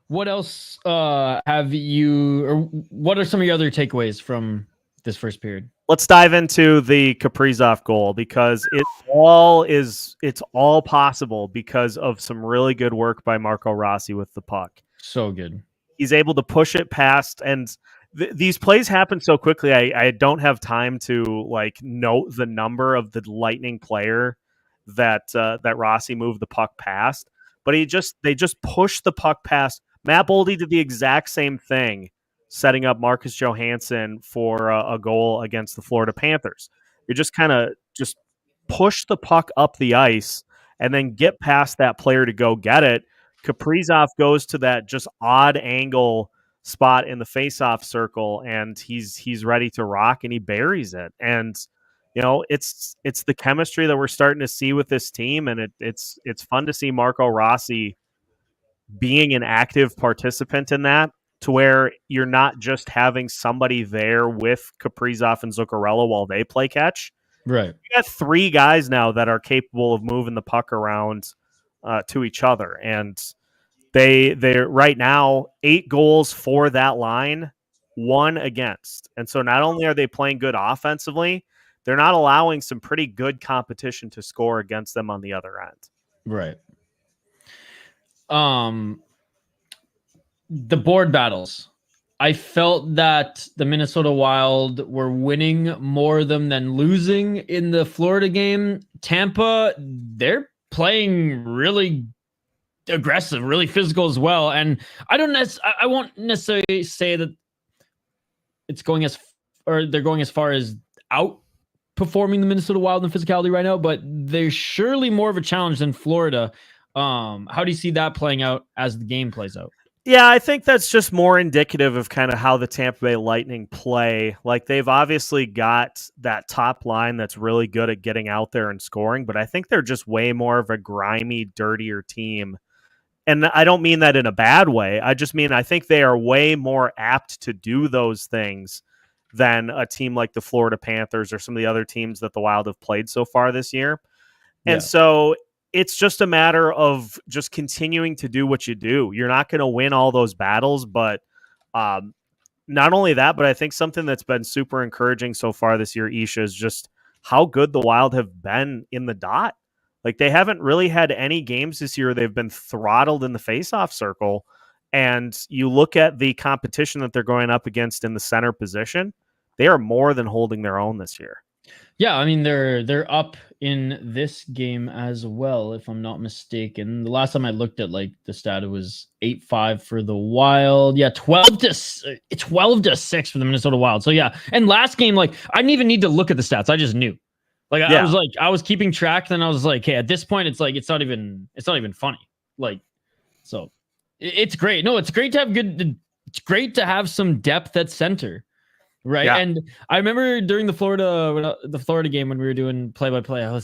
What else have you, or what are some of your other takeaways from this first period? Let's dive into the Kaprizov goal because it's all possible because of some really good work by Marco Rossi with the puck. So good. He's able to push it past, and these plays happen so quickly. I don't have time to note the number of the Lightning player that Rossi moved the puck past, but they just pushed the puck past. Matt Boldy did the exact same thing, setting up Marcus Johansson for a goal against the Florida Panthers. You just kind of just push the puck up the ice and then get past that player to go get it. Kaprizov goes to that just odd angle spot in the face-off circle, and he's ready to rock, and he buries it. And it's the chemistry that we're starting to see with this team, and it's fun to see Marco Rossi being an active participant in that, to where you're not just having somebody there with Kaprizov and Zuccarello while they play catch. Right. You got three guys now that are capable of moving the puck around to each other, and they're right now 8 goals for that line, 1 against. And so not only are they playing good offensively, they're not allowing some pretty good competition to score against them on the other end. Right. The board battles. I felt that the Minnesota Wild were winning more of them than losing in the Florida game. Tampa, they're playing really aggressive, really physical as well. And I won't necessarily say that it's going they're going as far as outperforming the Minnesota Wild in physicality right now, but they're surely more of a challenge than Florida. How do you see that playing out as the game plays out? Yeah, I think that's just more indicative of kind of how the Tampa Bay Lightning play. Like, they've obviously got that top line that's really good at getting out there and scoring, but I think they're just way more of a grimy, dirtier team. And I don't mean that in a bad way. I just mean I think they are way more apt to do those things than a team like the Florida Panthers or some of the other teams that the Wild have played so far this year. And so it's just a matter of just continuing to do what you do. You're not going to win all those battles, but not only that, but I think something that's been super encouraging so far this year, Isha, is just how good the Wild have been in the dot. Like, they haven't really had any games this year. They've been throttled in the faceoff circle. And you look at the competition that they're going up against in the center position, they are more than holding their own this year. Yeah, I mean, they're up in this game as well, if I'm not mistaken. The last time I looked at the stat, it was 8-5 for the Wild. Yeah, 12-6 for the Minnesota Wild. So yeah, and last game, I didn't even need to look at the stats. I just knew. I was keeping track. Then I was like, hey, at this point, it's not even funny. So it's great. No, it's great to have it's great to have some depth at center. Right. Yeah. And I remember during the Florida game when we were doing play-by-play,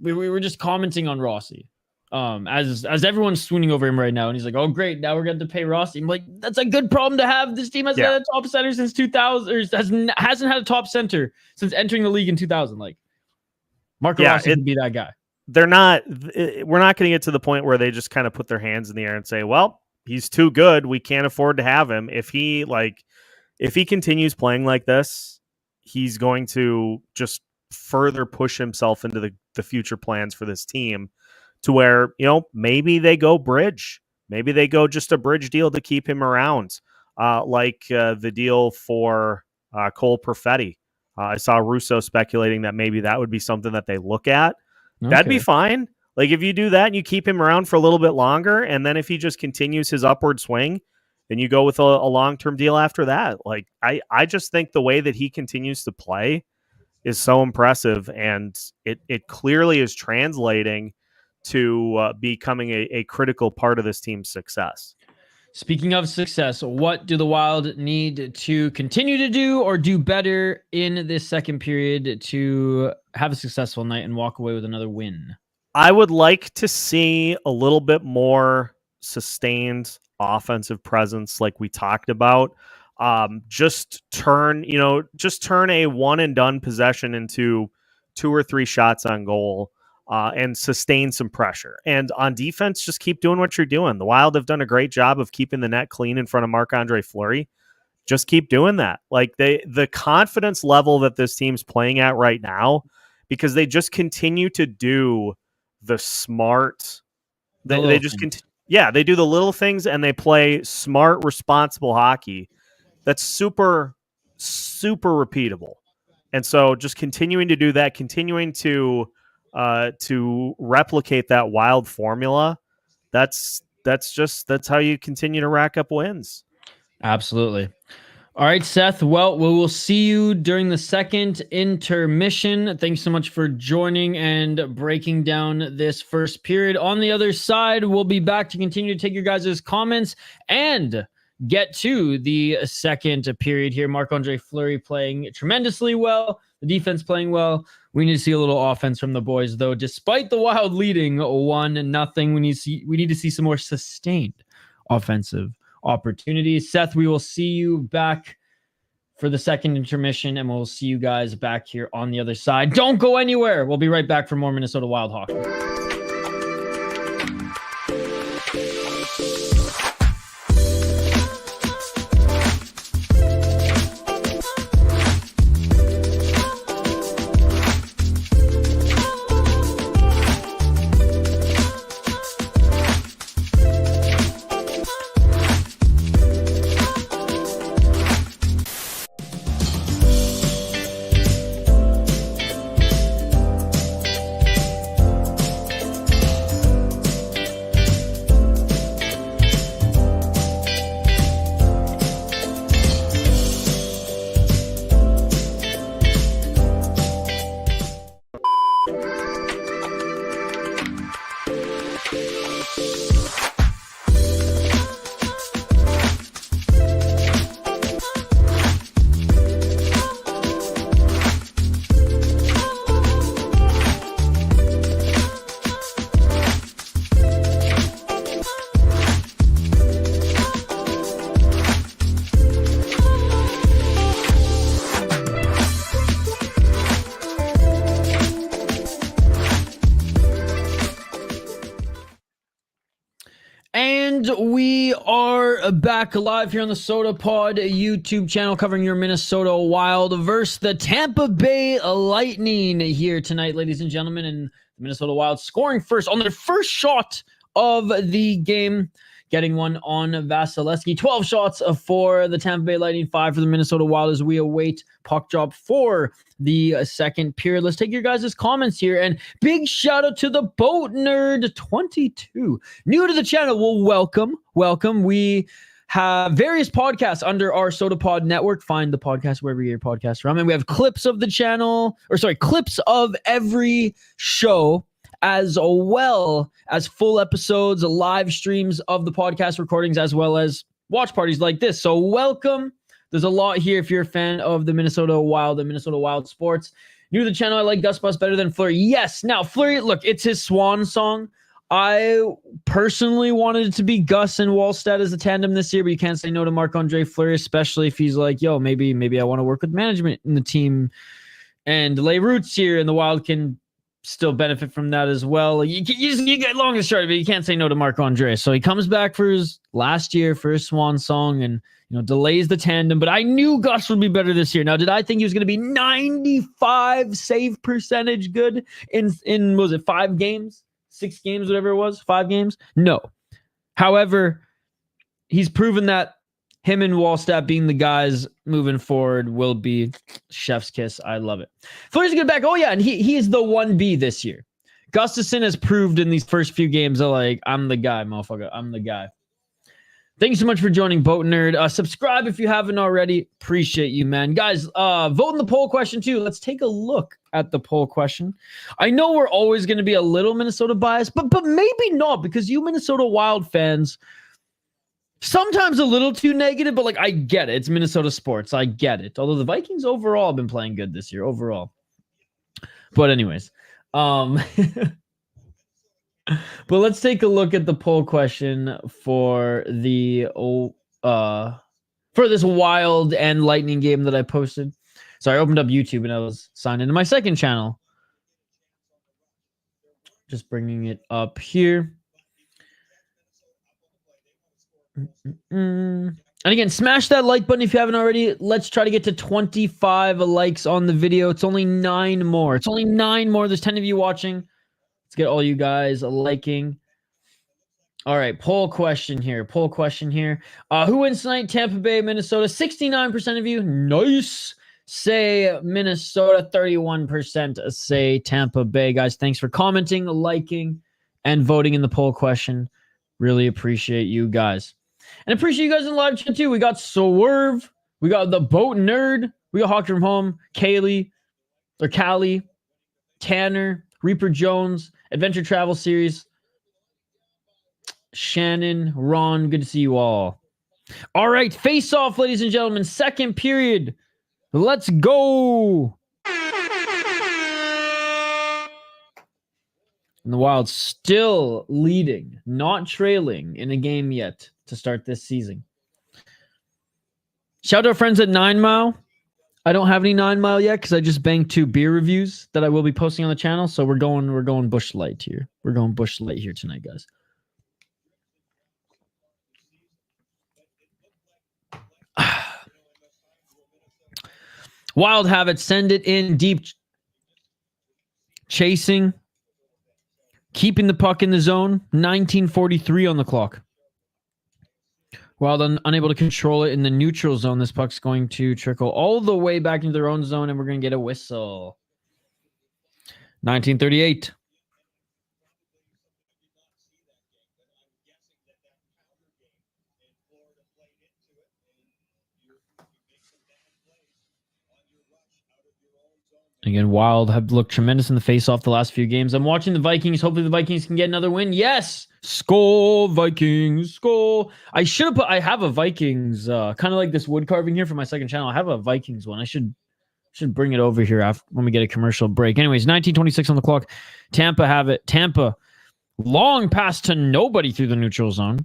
we were just commenting on Rossi. As everyone's swooning over him right now, and he's like, "Oh, great! Now we're going to pay Rossi." I'm like, "That's a good problem to have. This team hasn't had a top center since 2000, or hasn't had a top center since entering the league in 2000." Marco Rossi could be that guy. We're not going to get to the point where they just kind of put their hands in the air and say, "Well, he's too good. We can't afford to have him." If he continues playing like this, he's going to just further push himself into the future plans for this team, to where, maybe they go bridge. Maybe they go just a bridge deal to keep him around, the deal for Cole Perfetti I saw Russo speculating that maybe that would be something that they look at. That'd be fine. Like if you do that and you keep him around for a little bit longer, and then if he just continues his upward swing, then you go with a long-term deal after that. Like I just think the way that he continues to play is so impressive, and it clearly is translating to becoming a critical part of this team's success. Speaking of success, what do the Wild need to continue to do or do better in this second period to have a successful night and walk away with another win? I would like to see a little bit more sustained offensive presence like we talked about. Just turn a one and done possession into 2 or 3 shots on goal. And sustain some pressure. And on defense, just keep doing what you're doing. The Wild have done a great job of keeping the net clean in front of Marc-Andre Fleury. Just keep doing that. Like the confidence level that this team's playing at right now, because they just continue to do the smart. They just they do the little things and they play smart, responsible hockey. That's super, super repeatable. And so just continuing to do that, continuing to replicate that Wild formula, that's how you continue to rack up wins. Absolutely. All right, Seth. Well, we will see you during the second intermission. Thanks so much for joining and breaking down this first period. On the other side, we'll be back to continue to take your guys' comments and get to the second period here. Marc-Andre Fleury playing tremendously well. The defense playing well. We need to see a little offense from the boys, though. Despite the Wild leading 1-0, we need to see some more sustained offensive opportunities. Seth, we will see you back for the second intermission, and we'll see you guys back here on the other side. Don't go anywhere. We'll be right back for more Minnesota Wild hockey. And we are back live here on the Sota Pod YouTube channel covering your Minnesota Wild versus the Tampa Bay Lightning here tonight, ladies and gentlemen. And the Minnesota Wild scoring first on their first shot of the game, getting one on Vasilevsky. 12 shots for the Tampa Bay Lightning, 5 for the Minnesota Wild as we await puck drop for the second period. Let's take your guys' comments here. And big shout out to the Boat Nerd 22. New to the channel, well, welcome. We have various podcasts under our Sota Pod network. Find the podcast wherever your podcasts from. And we have clips of the channel, clips of every show, as well as full episodes, live streams of the podcast recordings, as well as watch parties like this. So welcome. There's a lot here if you're a fan of the Minnesota Wild and Minnesota Wild sports. New to the channel, I like Gus Bus better than Fleury. Yes. Now, Fleury, look, it's his swan song. I personally wanted it to be Gus and Wallstedt as a tandem this year, but you can't say no to Marc-Andre Fleury, especially if he's like, yo, maybe I want to work with management in the team and lay roots here, and the Wild can still benefit from that as well. You get long and short, but you can't say no to Marc-Andre. So he comes back for his last year for his swan song and delays the tandem. But I knew Gus would be better this year. Now, did I think he was going to be 95 save percentage good in was it 5 games, 6 games, whatever it was, 5 games? No. However, he's proven that him and Wallstat being the guys moving forward will be chef's kiss. I love it. Fleury's a good back. Oh, yeah, and he is the 1B this year. Gustafson has proved in these first few games that, like, I'm the guy, motherfucker. I'm the guy. Thank you so much for joining, Boat Nerd. Subscribe if you haven't already. Appreciate you, man. Guys, vote in the poll question, too. Let's take a look at the poll question. I know we're always going to be a little Minnesota biased, but maybe not, because you Minnesota Wild fans, sometimes a little too negative, but, like, I get it. It's Minnesota sports. I get it. Although the Vikings overall have been playing good this year, overall. But anyways, but let's take a look at the poll question for the for this Wild and Lightning game that I posted. So I opened up YouTube and I was signed into my second channel. Just bringing it up here. And again, smash that like button if you haven't already. Let's try to get to 25 likes on the video. It's only 9 more. It's only 9 more. There's 10 of you watching. Let's get all you guys liking. All right, poll question here. Who wins tonight? Tampa Bay, Minnesota. 69% of you, nice, say Minnesota. 31% say Tampa Bay. Guys, thanks for commenting, liking, and voting in the poll question. Really appreciate you guys. And appreciate you guys in the live chat too. We got Swerve. We got the Boat Nerd. We got Hockey from Home. Callie, Tanner, Reaper Jones, Adventure Travel Series, Shannon, Ron. Good to see you all. All right, face off, ladies and gentlemen. Second period. Let's go. And the Wild still leading, not trailing in a game yet to start this season. Shout out to our friends at 9 Mile. I don't have any 9 Mile yet because I just banked 2 beer reviews that I will be posting on the channel. So we're going Busch Light here. We're going Busch Light here tonight, guys. Wild have it. Send it in deep. Chasing. Keeping the puck in the zone. 19:43 on the clock. Wild unable to control it in the neutral zone. This puck's going to trickle all the way back into their own zone, and we're going to get a whistle. 1938. Again, Wild have looked tremendous in the face-off the last few games. I'm watching the Vikings. Hopefully the Vikings can get another win. Yes! Skull, Vikings, skull. I have a Vikings, kind of like this wood carving here for my second channel. I have a Vikings one. I should bring it over here when we get a commercial break. Anyways, 19:26 on the clock. Tampa have it. Tampa, long pass to nobody through the neutral zone.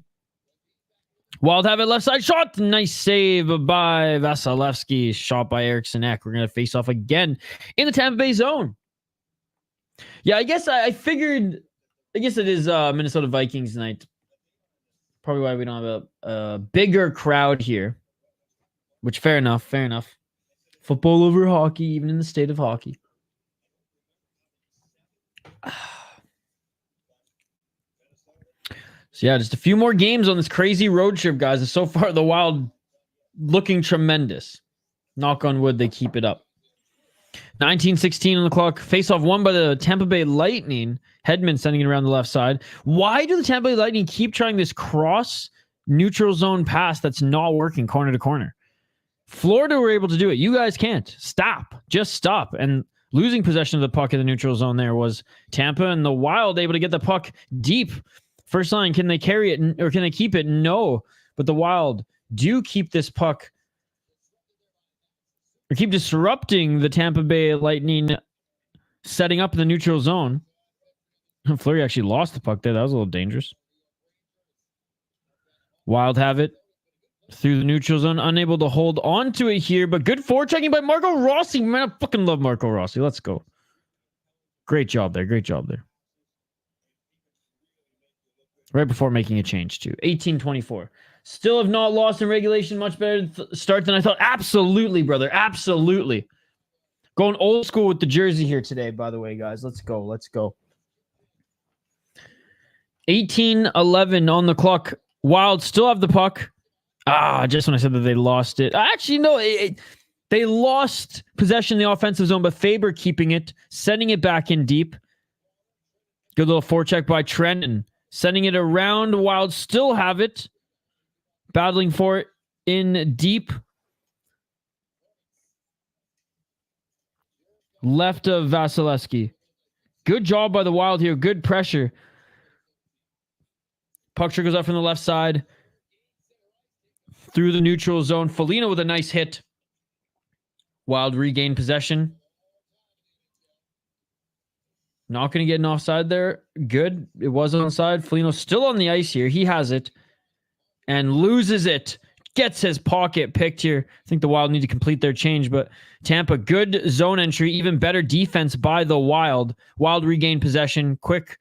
Wild have it, left side shot. Nice save by Vasilevsky. Shot by Eriksson Ek. We're going to face off again in the Tampa Bay zone. Yeah, I guess I figured, I guess it is Minnesota Vikings night. Probably why we don't have a bigger crowd here. Which, fair enough. Football over hockey, even in the state of hockey. So yeah, just a few more games on this crazy road trip, guys. And so far, the Wild looking tremendous. Knock on wood, they keep it up. 19:16 on the clock. Face-off won by the Tampa Bay Lightning. Hedman sending it around the left side. Why do the Tampa Bay Lightning keep trying this cross neutral zone pass that's not working corner to corner? Florida were able to do it. You guys can't. Stop. Just stop. And losing possession of the puck in the neutral zone there was Tampa, and the Wild able to get the puck deep. First line, can they carry it or can they keep it? No. But the Wild do keep this puck or keep disrupting the Tampa Bay Lightning setting up in the neutral zone. Fleury actually lost the puck there. That was a little dangerous. Wild have it through the neutral zone. Unable to hold on to it here, but good forechecking by Marco Rossi. Man, I fucking love Marco Rossi. Let's go. Great job there. Right before making a change too. 18:24. Still have not lost in regulation. Much better start than I thought. Absolutely, brother. Absolutely. Going old school with the jersey here today, by the way, guys. Let's go. 18:11 on the clock. Wild still have the puck. Just when I said that they lost it. Actually, no, they lost possession in the offensive zone, but Faber keeping it, sending it back in deep. Good little forecheck by Trenton. Sending it around. Wild still have it. Battling for it in deep. Left of Vasilevsky. Good job by the Wild here. Good pressure. Puck trickles out from the left side. Through the neutral zone. Foligno with a nice hit. Wild regain possession. Not going to get an offside there. Good. It was onside. Foligno still on the ice here. He has it. And loses it. Gets his pocket picked here. I think the Wild need to complete their change, but Tampa, good zone entry. Even better defense by the Wild. Wild regain possession. Quick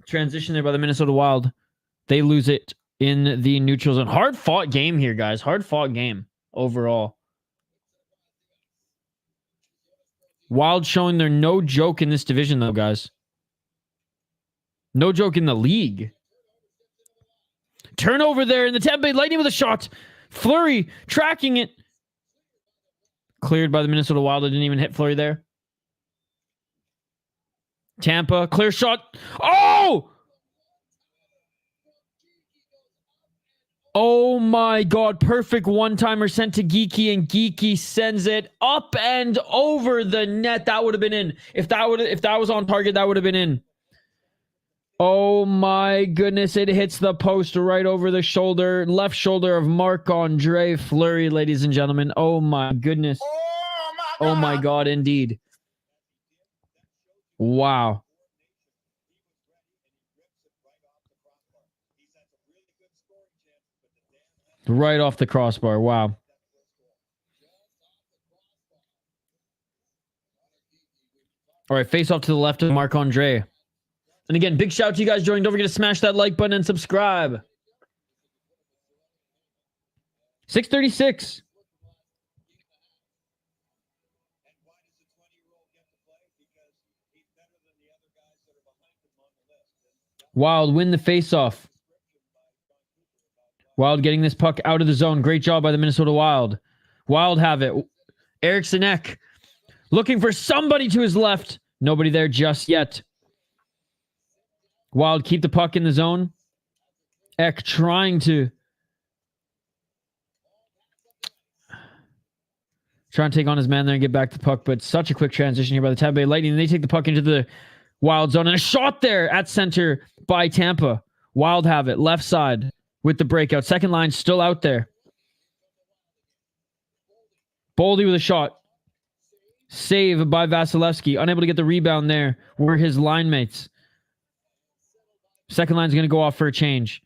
transition there by the Minnesota Wild. They lose it in the neutral zone. Hard fought game here, guys. Hard fought game overall. Wild showing they're no joke in this division, though, guys. No joke in the league. Turnover there in the Tampa Bay Lightning with a shot. Fleury tracking it. Cleared by the Minnesota Wild. It didn't even hit Fleury there. Tampa, clear shot. Oh! Oh my God. Perfect one-timer sent to Geeky, and Geeky sends it up and over the net. That would have been in. If that was on target, that would have been in. Oh my goodness. It hits the post right over the shoulder. Left shoulder of Marc-Andre Fleury, ladies and gentlemen. Oh my goodness. Oh my God, indeed. Wow. Right off the crossbar. Wow. All right, face off to the left of Marc-Andre. And again, big shout out to you guys joining. Don't forget to smash that like button and subscribe. 6:36. Wild win the faceoff. Wild getting this puck out of the zone. Great job by the Minnesota Wild. Wild have it. Eriksson Ek looking for somebody to his left. Nobody there just yet. Wild keep the puck in the zone. Ek trying to take on his man there and get back to the puck, but such a quick transition here by the Tampa Bay Lightning. And they take the puck into the Wild zone, and a shot there at center by Tampa. Wild have it. Left side with the breakout. Second line still out there. Boldy with a shot. Save by Vasilevsky. Unable to get the rebound there. Were his line mates. Second line's going to go off for a change.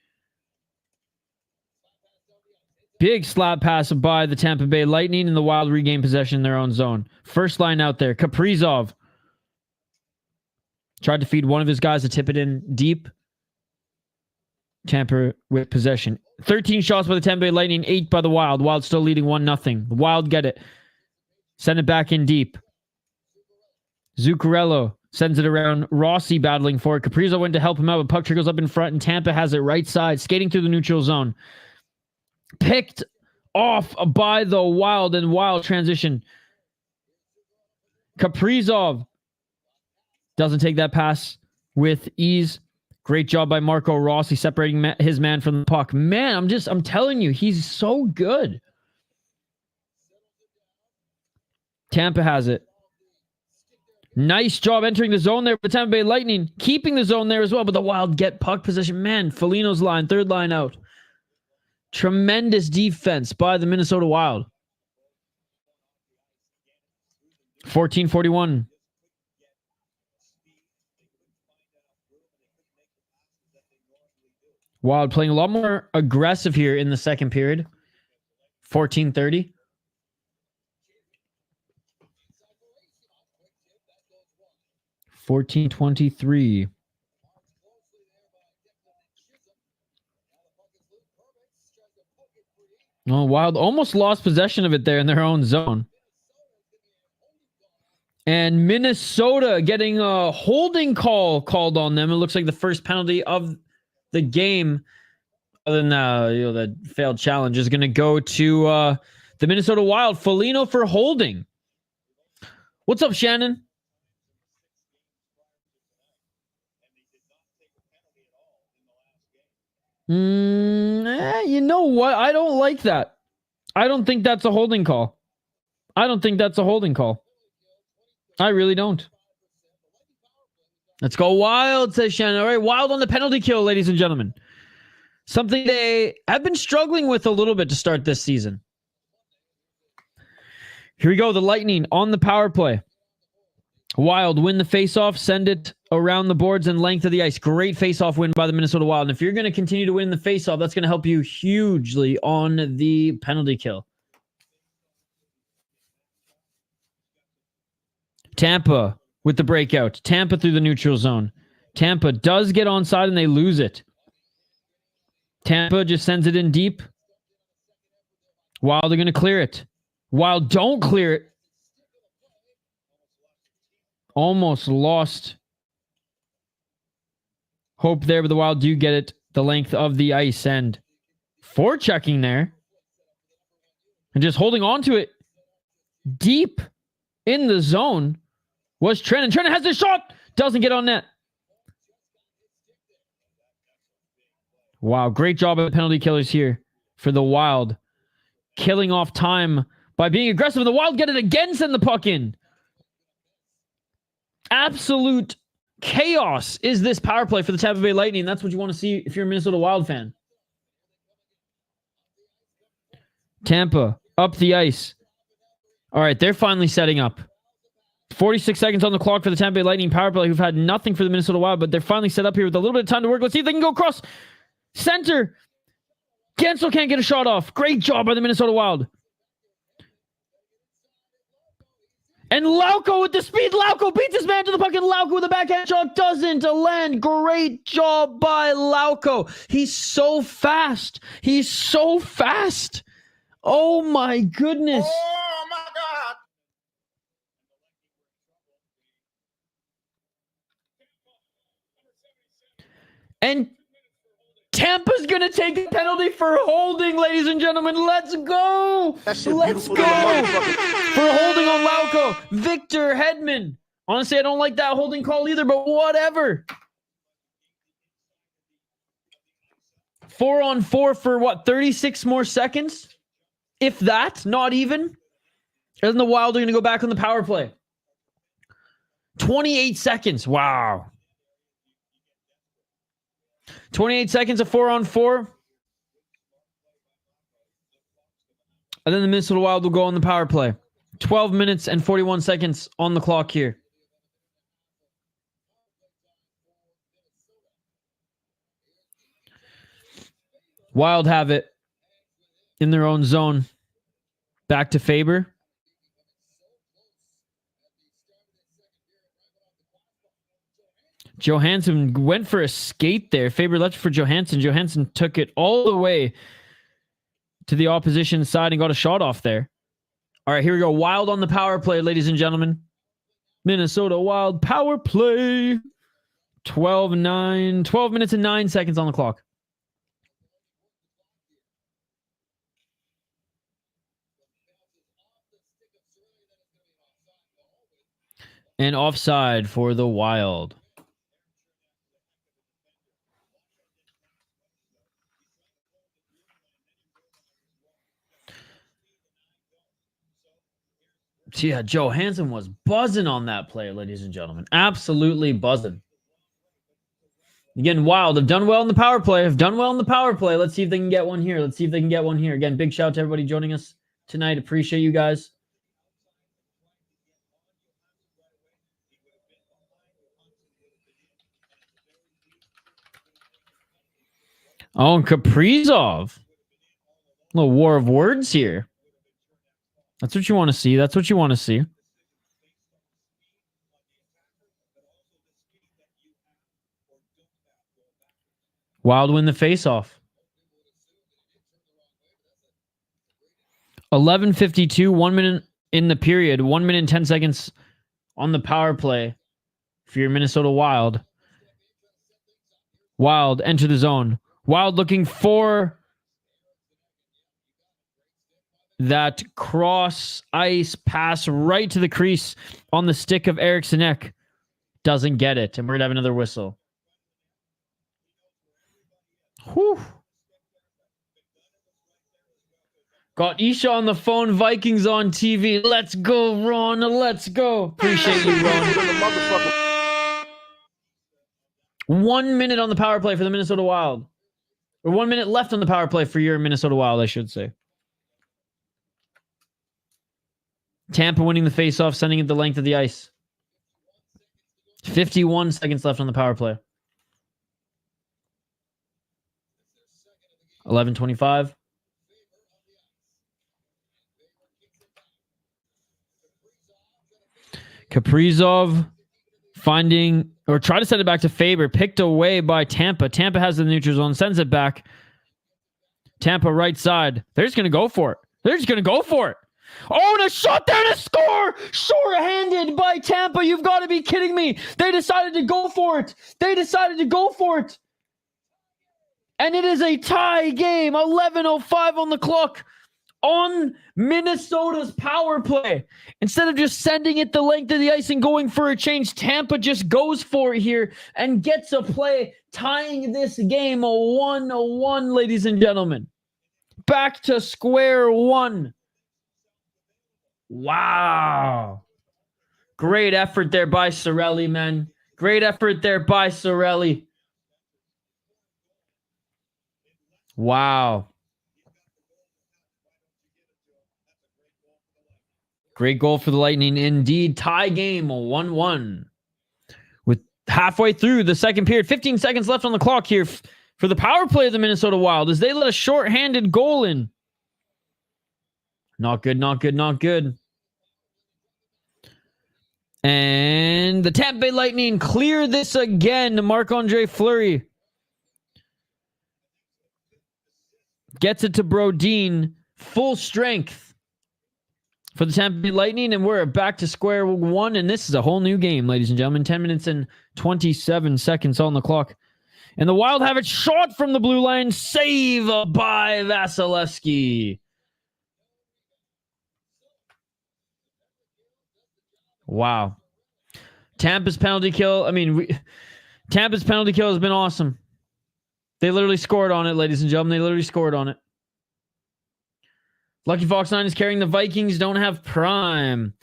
Big slap pass by the Tampa Bay Lightning, and the Wild regain possession in their own zone. First line out there. Kaprizov tried to feed one of his guys to tip it in deep. Tampa with possession. 13 shots by the Tampa Bay Lightning, 8 by the Wild. Wild still leading 1-0. The Wild get it. Send it back in deep. Zuccarello sends it around. Rossi battling for it. Kaprizov went to help him out, but puck trickles up in front, and Tampa has it right side, skating through the neutral zone. Picked off by the Wild, and Wild transition. Kaprizov doesn't take that pass with ease. Great job by Marco Rossi separating his man from the puck. Man, I'm telling you, he's so good. Tampa has it. Nice job entering the zone there for the Tampa Bay Lightning. Keeping the zone there as well, but the Wild get puck possession. Man, Foligno's line, third line out. Tremendous defense by the Minnesota Wild. 14:41. Wild playing a lot more aggressive here in the second period. 14:30. $14.23. Oh, Wild almost lost possession of it there in their own zone. And Minnesota getting a holding call called on them. It looks like the first penalty of the game, other than that failed challenge, is going to go to the Minnesota Wild. Foligno for holding. What's up, Shannon? You know what? I don't like that. I don't think that's a holding call. I really don't. Let's go Wild, says Shannon. All right, Wild on the penalty kill, ladies and gentlemen. Something they have been struggling with a little bit to start this season. Here we go. The Lightning on the power play. Wild win the faceoff, send it around the boards and length of the ice. Great faceoff win by the Minnesota Wild. And if you're going to continue to win the faceoff, that's going to help you hugely on the penalty kill. Tampa with the breakout. Tampa through the neutral zone. Tampa does get onside and they lose it. Tampa just sends it in deep. Wild are going to clear it. Wild don't clear it. Almost lost hope there, but the Wild do get it the length of the ice. And forechecking there. And just holding on to it deep in the zone was Trennan. Trennan has a shot. Doesn't get on net. Wow, great job of the penalty killers here for the Wild. Killing off time by being aggressive. The Wild get it again, send the puck in. Absolute chaos is this power play for the Tampa Bay Lightning. That's what you want to see if you're a Minnesota Wild fan. Tampa up the ice. All right, they're finally setting up. 46 seconds on the clock for the Tampa Bay Lightning power play, who've had nothing for the Minnesota Wild, but they're finally set up here with a little bit of time to work. Let's see if they can go across center. Gensel can't get a shot off. Great job by the Minnesota Wild. And Lauko with the speed. Lauko beats his man to the puck, and Lauko with a backhand shot doesn't land. Great job by Lauko. He's so fast. Oh my goodness. Oh my God. And Tampa's going to take a penalty for holding, ladies and gentlemen. Let's go. Let's go. For holding on Lauko. Victor Hedman. Honestly, I don't like that holding call either, but whatever. 4-on-4 for what, 36 more seconds? If that, not even. And then the Wild are going to go back on the power play. 28 seconds. Wow. 28 seconds of 4-on-4. And then the Minnesota Wild will go on the power play. 12 minutes and 41 seconds on the clock here. Wild have it in their own zone. Back to Faber. Johansson went for a skate there. Faber left for Johansson. Johansson took it all the way to the opposition side and got a shot off there. All right, here we go. Wild on the power play, ladies and gentlemen. Minnesota Wild power play. 12 minutes and 9 seconds on the clock. And offside for the Wild. Yeah, Johansson was buzzing on that play, ladies and gentlemen. Absolutely buzzing. Again, Wild have done well in the power play. Let's see if they can get one here. Again, big shout out to everybody joining us tonight. Appreciate you guys. Oh, and Kaprizov. A little war of words here. That's what you want to see. Wild win the faceoff. 11:52, 1 minute in the period, 1 minute and 10 seconds on the power play for your Minnesota Wild. Wild enter the zone. Wild looking for that cross ice pass right to the crease on the stick of Eriksson Ek. Doesn't get it. And we're going to have another whistle. Whew. Got Isha on the phone. Vikings on TV. Let's go, Ron. Let's go. Appreciate you, Ron. 1 minute on the power play for the Minnesota Wild. Or 1 minute left on the power play for your Minnesota Wild, I should say. Tampa winning the faceoff, sending it the length of the ice. 51 seconds left on the power play. 11:25. Kaprizov finding or try to send it back to Faber. Picked away by Tampa. Tampa has the neutral zone. Sends it back. Tampa right side. They're just going to go for it. They're just going to go for it. Oh, and a shot there to score! Short-handed by Tampa. You've got to be kidding me. They decided to go for it. They decided to go for it. And it is a tie game. 11:05 on the clock on Minnesota's power play. Instead of just sending it the length of the ice and going for a change, Tampa just goes for it here and gets a play, tying this game a 1-1, ladies and gentlemen. Back to square one. Wow. Great effort there by Cirelli, man. Great effort there by Cirelli. Wow. Great goal for the Lightning indeed. Tie game 1-1. With halfway through the second period, 15 seconds left on the clock here for the power play of the Minnesota Wild as they let a shorthanded goal in. Not good, not good, not good. And the Tampa Bay Lightning clear this again. Marc-Andre Fleury gets it to Brodin. Full strength for the Tampa Bay Lightning, and we're back to square one, and this is a whole new game, ladies and gentlemen. 10 minutes and 27 seconds on the clock. And the Wild have it shot from the blue line. Save by Vasilevsky. Wow. Tampa's penalty kill. Tampa's penalty kill has been awesome. They literally scored on it, ladies and gentlemen. They literally scored on it. Lucky Fox 9 is carrying the Vikings. Don't have Prime.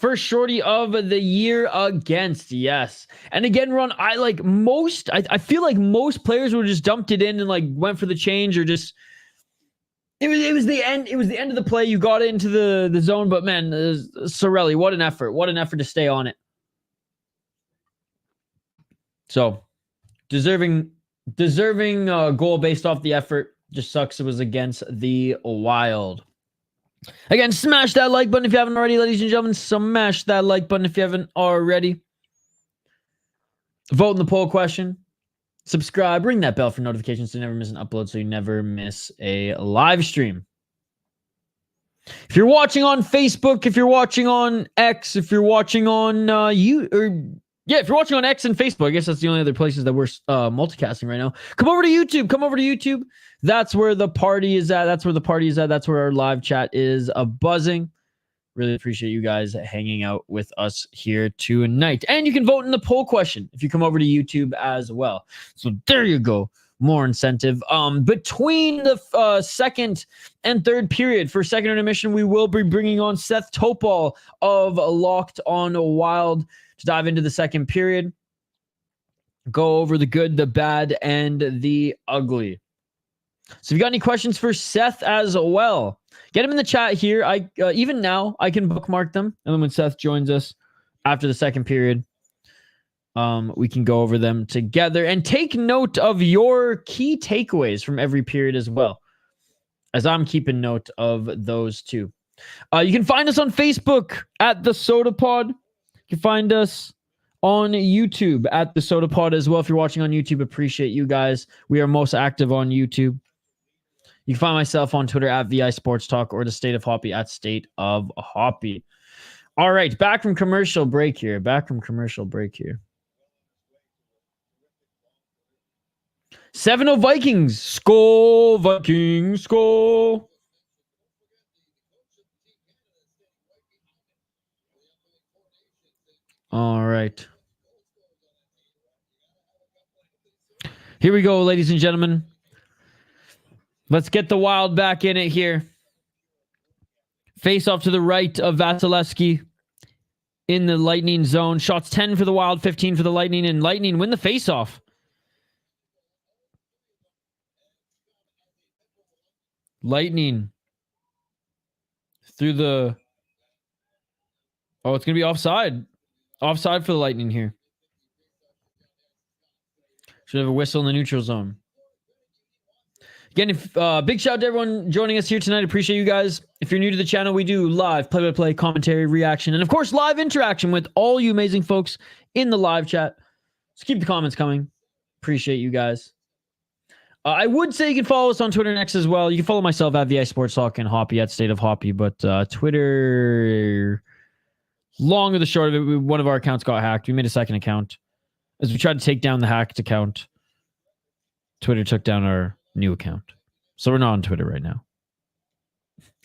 First shorty of the year against. Yes. And again, Ron, I feel like most players would just dumped it in and went for the change or just. It was the end. It was the end of the play. You got into the zone, but man, Cirelli, what an effort! What an effort to stay on it. So, deserving goal based off the effort. Just sucks it was against the Wild. Again, smash that like button if you haven't already, ladies and gentlemen. Smash that like button if you haven't already. Vote in the poll question. Subscribe, ring that bell for notifications to never miss an upload so you never miss a live stream. If you're watching on Facebook, if you're watching on X, if you're watching on if you're watching on X and Facebook, I guess that's the only other places that we're multicasting right now. Come over to YouTube. Come over to YouTube. That's where the party is at. That's where the party is at. That's where our live chat is buzzing. Really appreciate you guys hanging out with us here tonight. And you can vote in the poll question if you come over to YouTube as well. So there you go. More incentive. Between the second and third period for second intermission, we will be bringing on Seth Toal of Locked on Wild to dive into the second period. Go over the good, the bad, and the ugly. So if you got any questions for Seth as well, get him in the chat here. Even now, I can bookmark them. And then when Seth joins us after the second period, we can go over them together and take note of your key takeaways from every period as well, as I'm keeping note of those too. You can find us on Facebook at the Sota Pod. You can find us on YouTube at the Sota Pod as well. If you're watching on YouTube, appreciate you guys. We are most active on YouTube. You can find myself on Twitter at VI Sports Talk or the State of Hoppy at State of Hoppy. All right, back from commercial break here. 7-0 Vikings. Skol, Vikings, skol. All right. Here we go, ladies and gentlemen. Let's get the Wild back in it here. Face off to the right of Vasilevsky in the Lightning zone. Shots 10 for the Wild, 15 for the Lightning, and Lightning win the face-off. Lightning through the... Oh, it's going to be offside. Offside for the Lightning here. Should have a whistle in the neutral zone. Again, big shout out to everyone joining us here tonight. Appreciate you guys. If you're new to the channel, we do live play-by-play commentary, reaction, and of course, live interaction with all you amazing folks in the live chat. So keep the comments coming. Appreciate you guys. I would say you can follow us on Twitter and X as well. You can follow myself at VI Sports Talk and Hoppy at State of Hoppy, but Twitter, long or the short of it, one of our accounts got hacked. We made a second account. As we tried to take down the hacked account, Twitter took down our new account. So we're not on Twitter right now.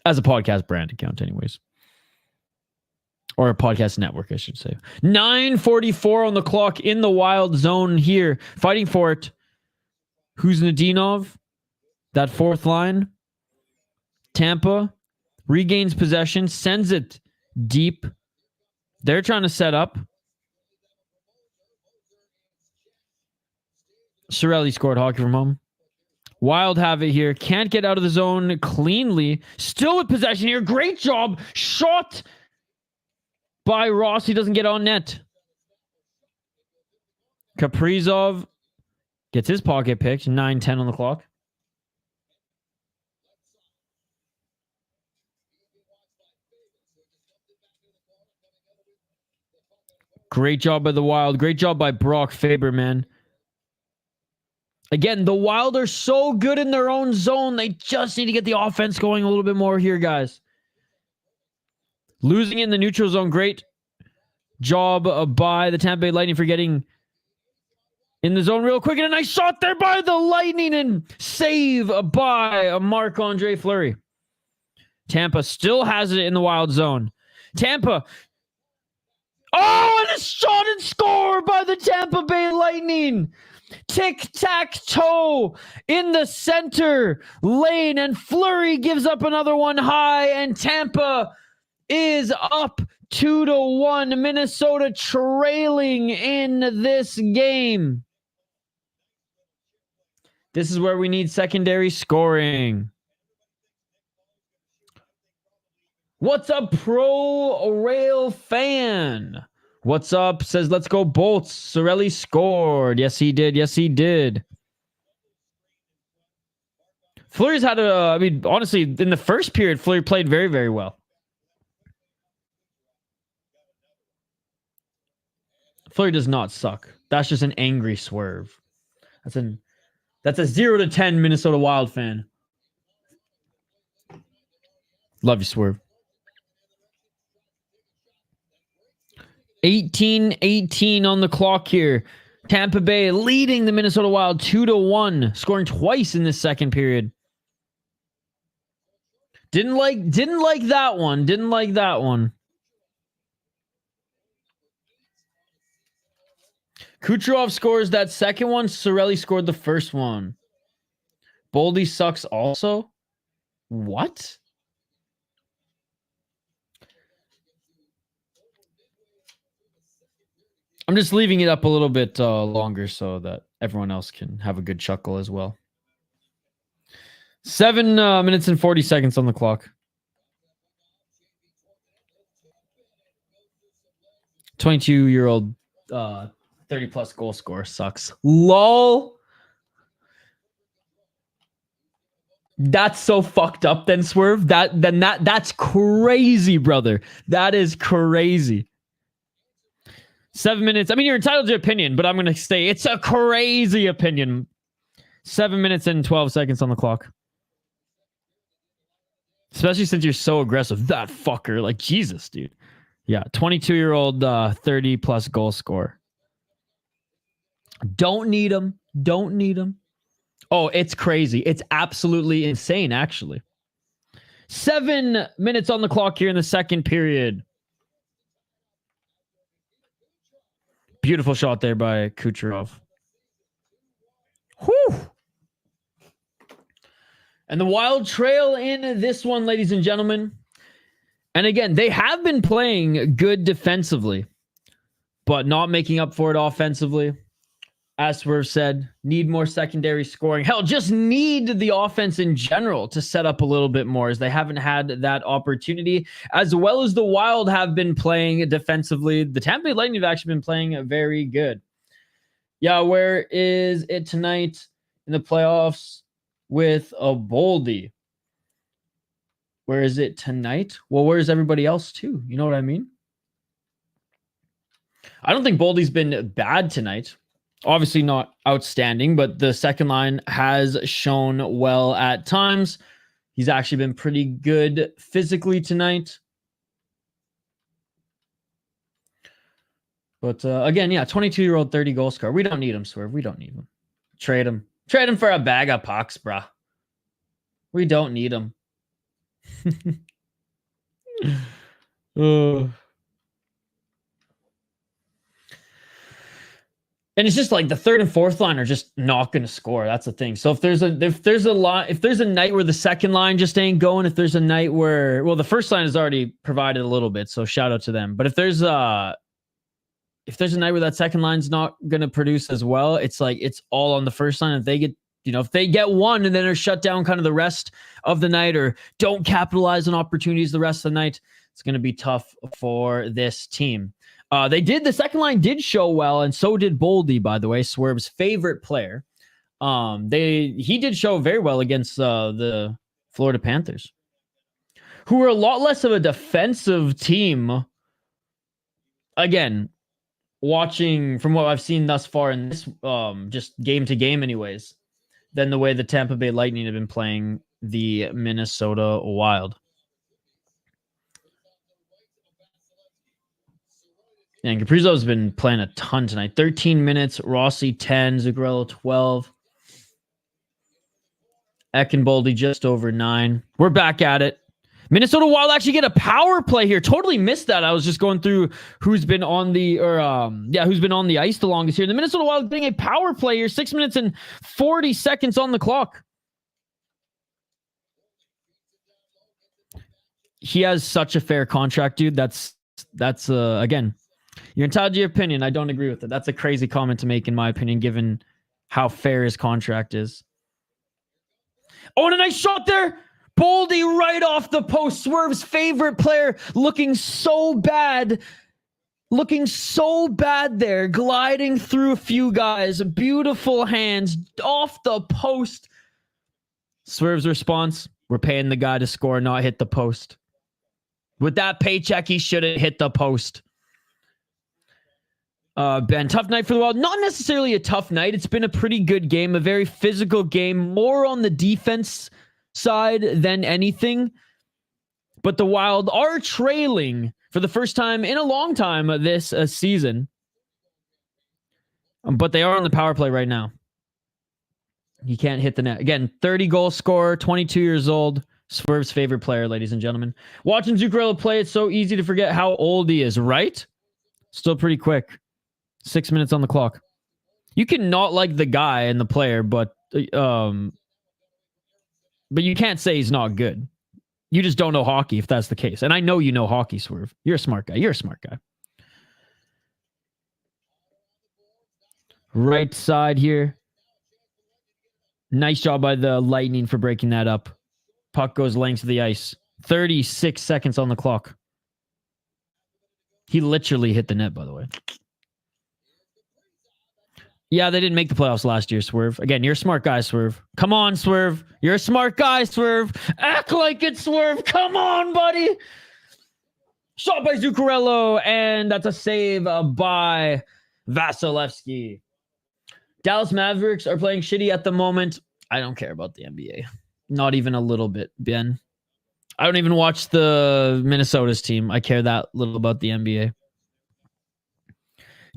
As a podcast brand account, anyways. Or a podcast network, I should say. 9:44 on the clock in the Wild zone here. Fighting for it. Who's Nadinov? That fourth line. Tampa regains possession, sends it deep. They're trying to set up. Cirelli scored hockey from home. Wild have it here. Can't get out of the zone cleanly. Still with possession here. Great job. Shot by Ross. He doesn't get on net. Kaprizov gets his pocket picked. 9:10 on the clock. Great job by the Wild. Great job by Brock Faber, man. Again, the Wild are so good in their own zone. They just need to get the offense going a little bit more here, guys. Losing in the neutral zone. Great job by the Tampa Bay Lightning for getting in the zone real quick. And a nice shot there by the Lightning and save by Marc-Andre Fleury. Tampa still has it in the Wild zone. Tampa. Oh, and a shot and score by the Tampa Bay Lightning. Tic-tac-toe in the center lane, and Fleury gives up another one high, and Tampa is up 2-1. Minnesota trailing in this game. This is where we need secondary scoring. What's up, Pro Rail fan? What's up? Says, let's go Bolts. Cirelli scored. Yes, he did. Yes, he did. Fleury's had honestly, in the first period, Fleury played very, very well. Fleury does not suck. That's just an angry swerve. That's a 0 to 10 Minnesota Wild fan. Love you, Swerve. 18-18 on the clock here. Tampa Bay leading the Minnesota Wild 2-1, scoring twice in this second period. Didn't like that one. Didn't like that one. Kucherov scores that second one. Cirelli scored the first one. Boldy sucks also. What? I'm just leaving it up a little bit longer so that everyone else can have a good chuckle as well. 7 minutes and 40 seconds on the clock. 22-year-old 30-plus goal scorer sucks. LOL. That's so fucked up then, Swerve. That's crazy, brother. That is crazy. 7 minutes. I mean, you're entitled to opinion, but I'm going to say it's a crazy opinion. 7 minutes and 12 seconds on the clock. Especially since you're so aggressive. That fucker. Like, Jesus, dude. Yeah, 22-year-old 30-plus goal scorer. Don't need him. Don't need him. Oh, it's crazy. It's absolutely insane, actually. 7 minutes on the clock here in the second period. Beautiful shot there by Kucherov. Whew. And the Wild trail in this one, ladies and gentlemen. And again, they have been playing good defensively, but not making up for it offensively. As Swerve said, need more secondary scoring. Hell, just need the offense in general to set up a little bit more, as they haven't had that opportunity. As well as the Wild have been playing defensively, the Tampa Bay Lightning have actually been playing very good. Yeah, where is it tonight in the playoffs with a Boldy? Where is it tonight? Well, where's everybody else too? You know what I mean? I don't think Boldy's been bad tonight. Obviously not outstanding, but the second line has shown well at times. He's actually been pretty good physically tonight. But again, yeah, 22-year-old 30-goal scorer. We don't need him, Swerve. We don't need him. Trade him. Trade him for a bag of pucks, bruh. We don't need him. And it's just like the third and fourth line are just not going to score. That's the thing. So if there's a night where the second line just ain't going, if there's a night where, well, the first line has already provided a little bit, so shout out to them. But if there's a night where that second line's not going to produce as well, it's like it's all on the first line. If they get, if they get one and then are shut down kind of the rest of the night, or don't capitalize on opportunities the rest of the night, it's going to be tough for this team. The second line did show well, and so did Boldy, by the way, Swerve's favorite player. He did show very well against the Florida Panthers, who were a lot less of a defensive team. Again, watching from what I've seen thus far in this just game to game anyways, than the way the Tampa Bay Lightning have been playing the Minnesota Wild. And Kaprizov's been playing a ton tonight. 13 minutes, Rossi 10, Zuccarello 12. Ekenboldy just over 9. We're back at it. Minnesota Wild actually get a power play here. Totally missed that. I was just going through who's been on the ice the longest here. The Minnesota Wild getting a power play here. 6 minutes and 40 seconds on the clock. He has such a fair contract, dude. That's again, you're entitled to your opinion. I don't agree with it. That's a crazy comment to make, in my opinion, given how fair his contract is. Oh, and a nice shot there. Boldy right off the post. Swerve's favorite player looking so bad. Looking so bad there. Gliding through a few guys. Beautiful hands off the post. Swerve's response: we're paying the guy to score, not hit the post. With that paycheck, he should have hit the post. Ben, tough night for the Wild. Not necessarily a tough night. It's been a pretty good game, a very physical game, more on the defense side than anything. But the Wild are trailing for the first time in a long time this season. But they are on the power play right now. He can't hit the net. Again, 30-goal scorer, 22 years old. Swerve's favorite player, ladies and gentlemen. Watching Zuccarello play, it's so easy to forget how old he is, right? Still pretty quick. 6 minutes on the clock. You can not like the guy and the player, but you can't say he's not good. You just don't know hockey if that's the case. And I know you know hockey, Swerve. You're a smart guy. You're a smart guy. Right side here. Nice job by the Lightning for breaking that up. Puck goes length of the ice. 36 seconds on the clock. He literally hit the net, by the way. Yeah, they didn't make the playoffs last year, Swerve. Again, you're a smart guy, Swerve. Come on, Swerve. You're a smart guy, Swerve. Act like it, Swerve. Come on, buddy. Shot by Zuccarello, and that's a save by Vasilevsky. Dallas Mavericks are playing shitty at the moment. I don't care about the NBA. Not even a little bit, Ben. I don't even watch the Minnesota's team. I care that little about the NBA.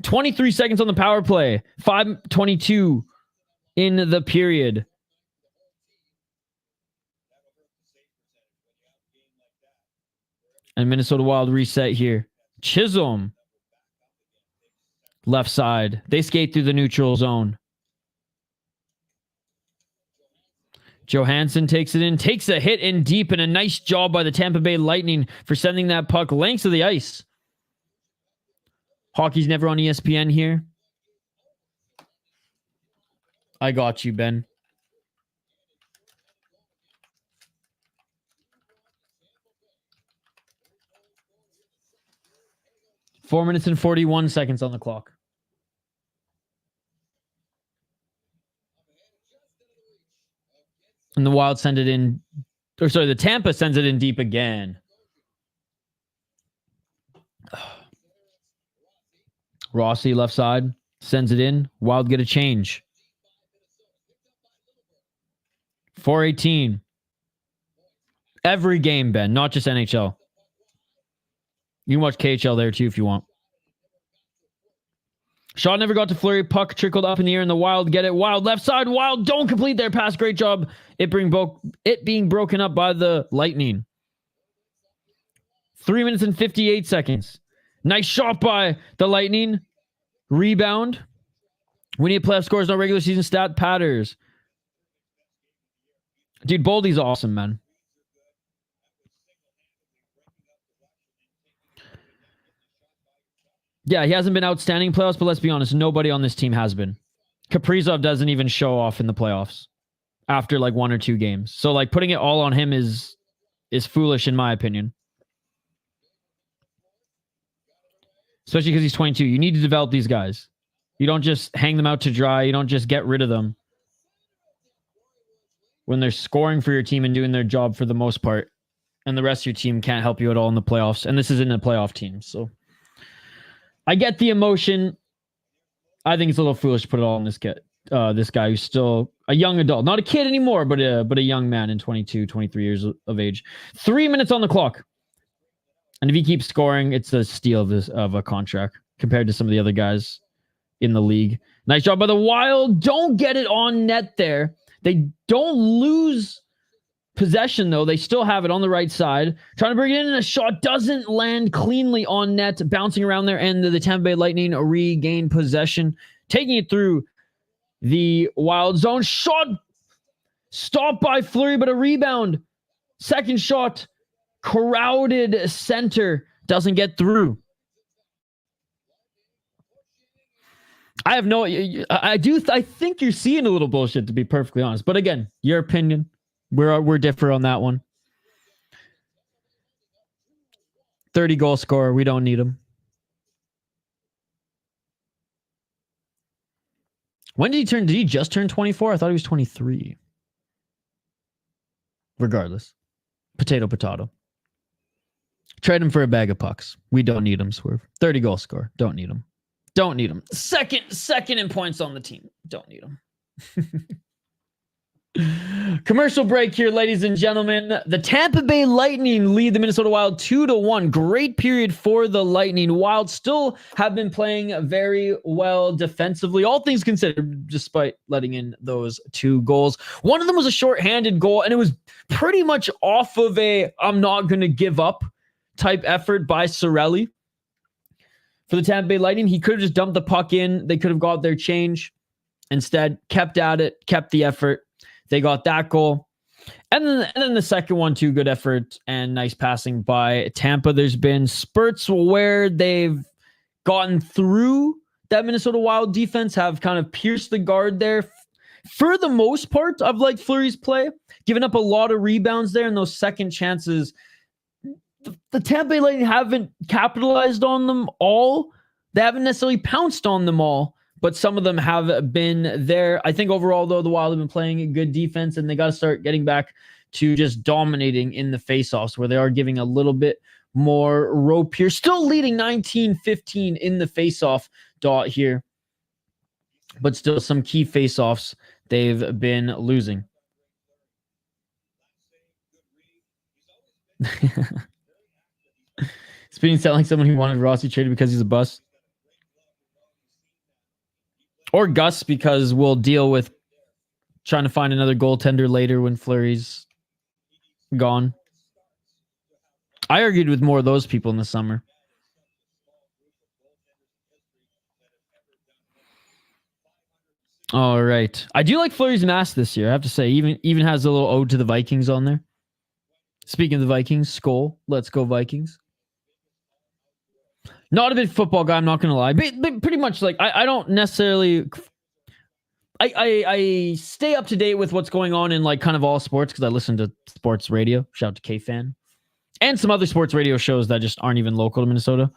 23 seconds on the power play. 5:22 in the period. And Minnesota Wild reset here. Chisholm. Left side. They skate through the neutral zone. Johansson takes it in, takes a hit in deep, and a nice job by the Tampa Bay Lightning for sending that puck lengths of the ice. Hockey's never on ESPN here. I got you, Ben. Four minutes and 41 seconds on the clock. And the Wild send it in, or sorry, the Tampa sends it in deep again. Rossi left side, sends it in. Wild get a change. 4:18. Every game, Ben, not just NHL. You can watch KHL there too if you want. Shot never got to Fleury. Puck trickled up in the air, and the Wild get it. Wild left side. Wild don't complete their pass. Great job. It being broken up by the Lightning. 3 minutes and 58 seconds. Nice shot by the Lightning. Rebound. We need playoff scores, no regular season stat patters. Dude, Boldy's awesome, man. Yeah, he hasn't been outstanding in playoffs, but let's be honest, nobody on this team has been. Kaprizov doesn't even show off in the playoffs after like 1 or 2 games. So like putting it all on him is foolish in my opinion. Especially because he's 22. You need to develop these guys. You don't just hang them out to dry. You don't just get rid of them when they're scoring for your team and doing their job for the most part, and the rest of your team can't help you at all in the playoffs. And this isn't a playoff team, so I get the emotion. I think it's a little foolish to put it all on this guy who's still a young adult, not a kid anymore, but a young man in 22, 23 years of age. 3 minutes on the clock. And if he keeps scoring, it's a steal of a contract compared to some of the other guys in the league. Nice job by the Wild. Don't get it on net there. They don't lose possession, though. They still have it on the right side. Trying to bring it in, and a shot doesn't land cleanly on net. Bouncing around there, and the Tampa Bay Lightning regain possession. Taking it through the Wild zone. Shot stopped by Fleury, but a rebound. Second shot. Crowded center. Doesn't get through. I have no... I think you're seeing a little bullshit, to be perfectly honest. But again, your opinion. We're different on that one. 30 goal scorer. We don't need him. When did he turn? Did he just turn 24? I thought he was 23. Regardless. Potato. Trade him for a bag of pucks. We don't need him, Swerve. 30 goal scorer. Don't need him. Don't need him. Second in points on the team. Don't need him. Commercial break here, ladies and gentlemen. The Tampa Bay Lightning lead the Minnesota Wild 2-1. Great period for the Lightning. Wild still have been playing very well defensively, all things considered, despite letting in those 2 goals. One of them was a shorthanded goal, and it was pretty much off of a I'm not going to give up type effort by Cirelli. For the Tampa Bay Lightning, he could have just dumped the puck in. They could have got their change. Instead, kept at it, kept the effort. They got that goal. And then the second one, too, good effort and nice passing by Tampa. There's been spurts where they've gotten through that Minnesota Wild defense, have kind of pierced the guard there. For the most part, I've liked Fleury's play, giving up a lot of rebounds there and those second chances. The Tampa Bay Lightning haven't capitalized on them all. They haven't necessarily pounced on them all, but some of them have been there. I think overall, though, the Wild have been playing a good defense, and they got to start getting back to just dominating in the faceoffs, where they are giving a little bit more rope here. Still leading 19-15 in the faceoff dot here, but still some key faceoffs they've been losing. Speeding sound like someone who wanted Rossi traded because he's a bust. Or Gus, because we'll deal with trying to find another goaltender later when Fleury's gone. I argued with more of those people in the summer. All right. I do like Fleury's mask this year. I have to say, even has a little ode to the Vikings on there. Speaking of the Vikings, Skol. Let's go Vikings. Not a big football guy, I'm not going to lie. But pretty much, like, I don't necessarily... I stay up to date with what's going on in, like, kind of all sports because I listen to sports radio. Shout out to K-Fan. And some other sports radio shows that just aren't even local to Minnesota.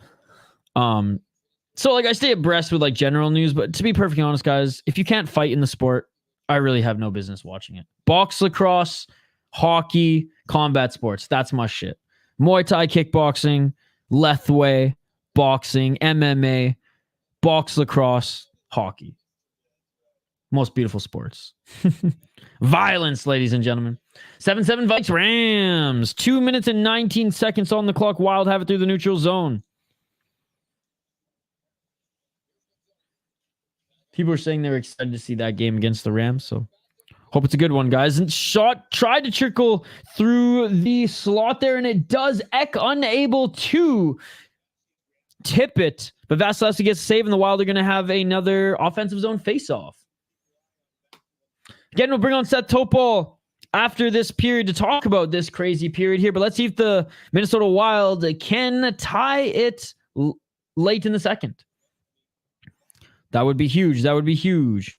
So, like, I stay abreast with, like, general news, but to be perfectly honest, guys, if you can't fight in the sport, I really have no business watching it. Box lacrosse, hockey, combat sports, that's my shit. Muay Thai, kickboxing, Lethwei, boxing, MMA, box lacrosse, hockey. Most beautiful sports. Violence, ladies and gentlemen. 7-7 Vikes Rams. 2 minutes and 19 seconds on the clock. Wild have it through the neutral zone. People are saying they're excited to see that game against the Rams, so hope it's a good one, guys. And shot tried to trickle through the slot there, and it does. Eck unable to tip it, but Vasilevsky gets a save, and the Wild are going to have another offensive zone face-off. Again, we'll bring on Seth Toal after this period to talk about this crazy period here, but let's see if the Minnesota Wild can tie it late in the second. That would be huge. That would be huge.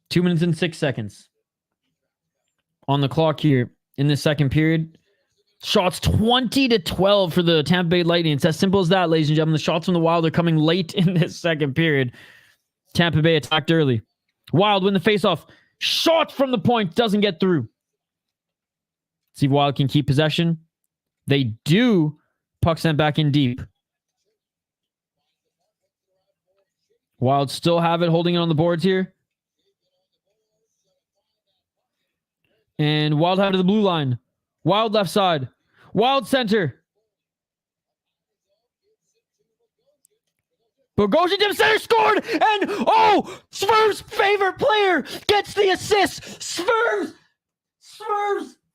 Two minutes and 6 seconds on the clock here in the second period. Shots 20-12 for the Tampa Bay Lightning. It's as simple as that, ladies and gentlemen. The shots from the Wild are coming late in this second period. Tampa Bay attacked early. Wild win the faceoff. Shot from the point. Doesn't get through. See if Wild can keep possession. They do. Puck sent back in deep. Wild still have it, holding it on the boards here. And Wild have to the blue line. Wild left side. Wild center. Bogosian to center, scored! And, oh! Swerve's favorite player gets the assist! Swerve's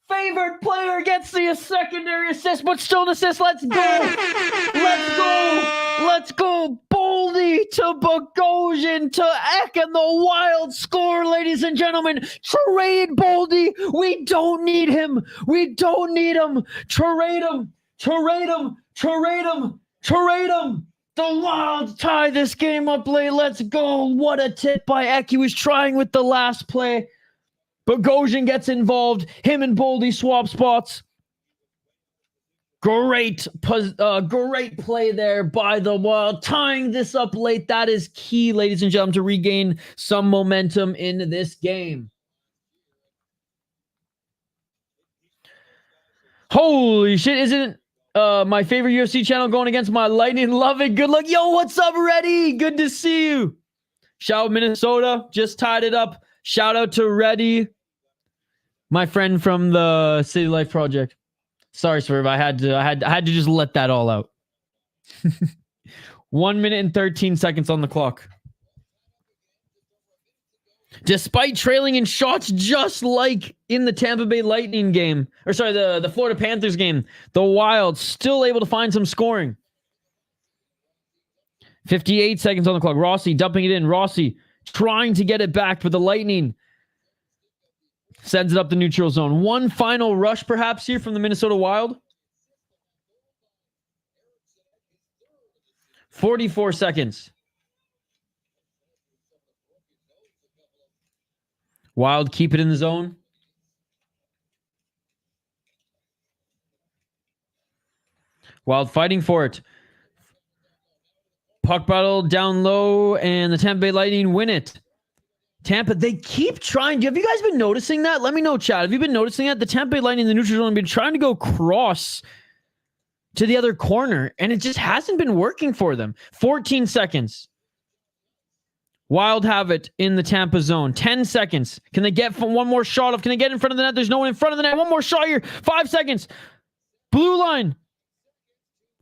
favorite player gets the secondary assist, but still an assist. Let's go! Let's go! Let's go! Boldy to Bogosian to Eck, and the Wild score, ladies and gentlemen. Trade Boldy. We don't need him. We don't need him. Trade him. Trade him. Trade him. Trade him. The Wild tie this game up late. Let's go. What a tip by Eck. He was trying with the last play. Bogosian gets involved. Him and Boldy swap spots. Great play there by the Wild. Tying this up late. That is key, ladies and gentlemen, to regain some momentum in this game. Holy shit, isn't my favorite UFC channel going against my Lightning? Love it. Good luck. Yo, what's up, Reddy? Good to see you. Shout out Minnesota. Just tied it up. Shout out to Reddy, my friend from the City Life Project. Sorry, Swerve. I had to just let that all out. 1 minute and 13 seconds on the clock. Despite trailing in shots, just like in the Tampa Bay Lightning game, or sorry, the Florida Panthers game, the Wild still able to find some scoring. 58 seconds on the clock. Rossi dumping it in. Rossi trying to get it back, but the Lightning sends it up the neutral zone. One final rush, perhaps, here from the Minnesota Wild. 44 seconds. Wild keep it in the zone. Wild fighting for it. Puck battle down low, and the Tampa Bay Lightning win it. Tampa, they keep trying. Have you guys been noticing that? Let me know, chat. Have you been noticing that? The Tampa Bay Lightning in the neutral zone have been trying to go cross to the other corner, and it just hasn't been working for them. 14 seconds. Wild have it in the Tampa zone. 10 seconds. Can they get one more shot off? Can they get in front of the net? There's no one in front of the net. One more shot here. 5 seconds. Blue line.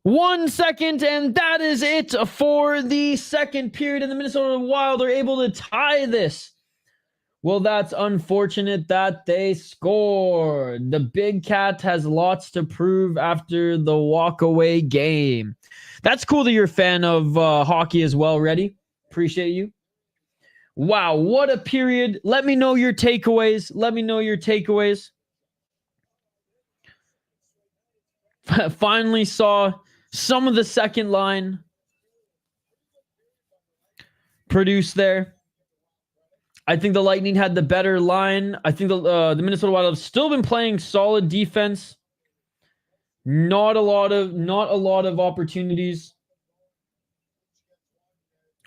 1 second, and that is it for the second period. And the Minnesota Wild are able to tie this Well, that's unfortunate that they scored. The Big Cat has lots to prove after the walkaway game. That's cool that you're a fan of hockey as well, Reddy. Appreciate you. Wow, what a period. Let me know your takeaways. Finally saw some of the second line produce there. I think the Lightning had the better line. I think the Minnesota Wild have still been playing solid defense. Not a lot of opportunities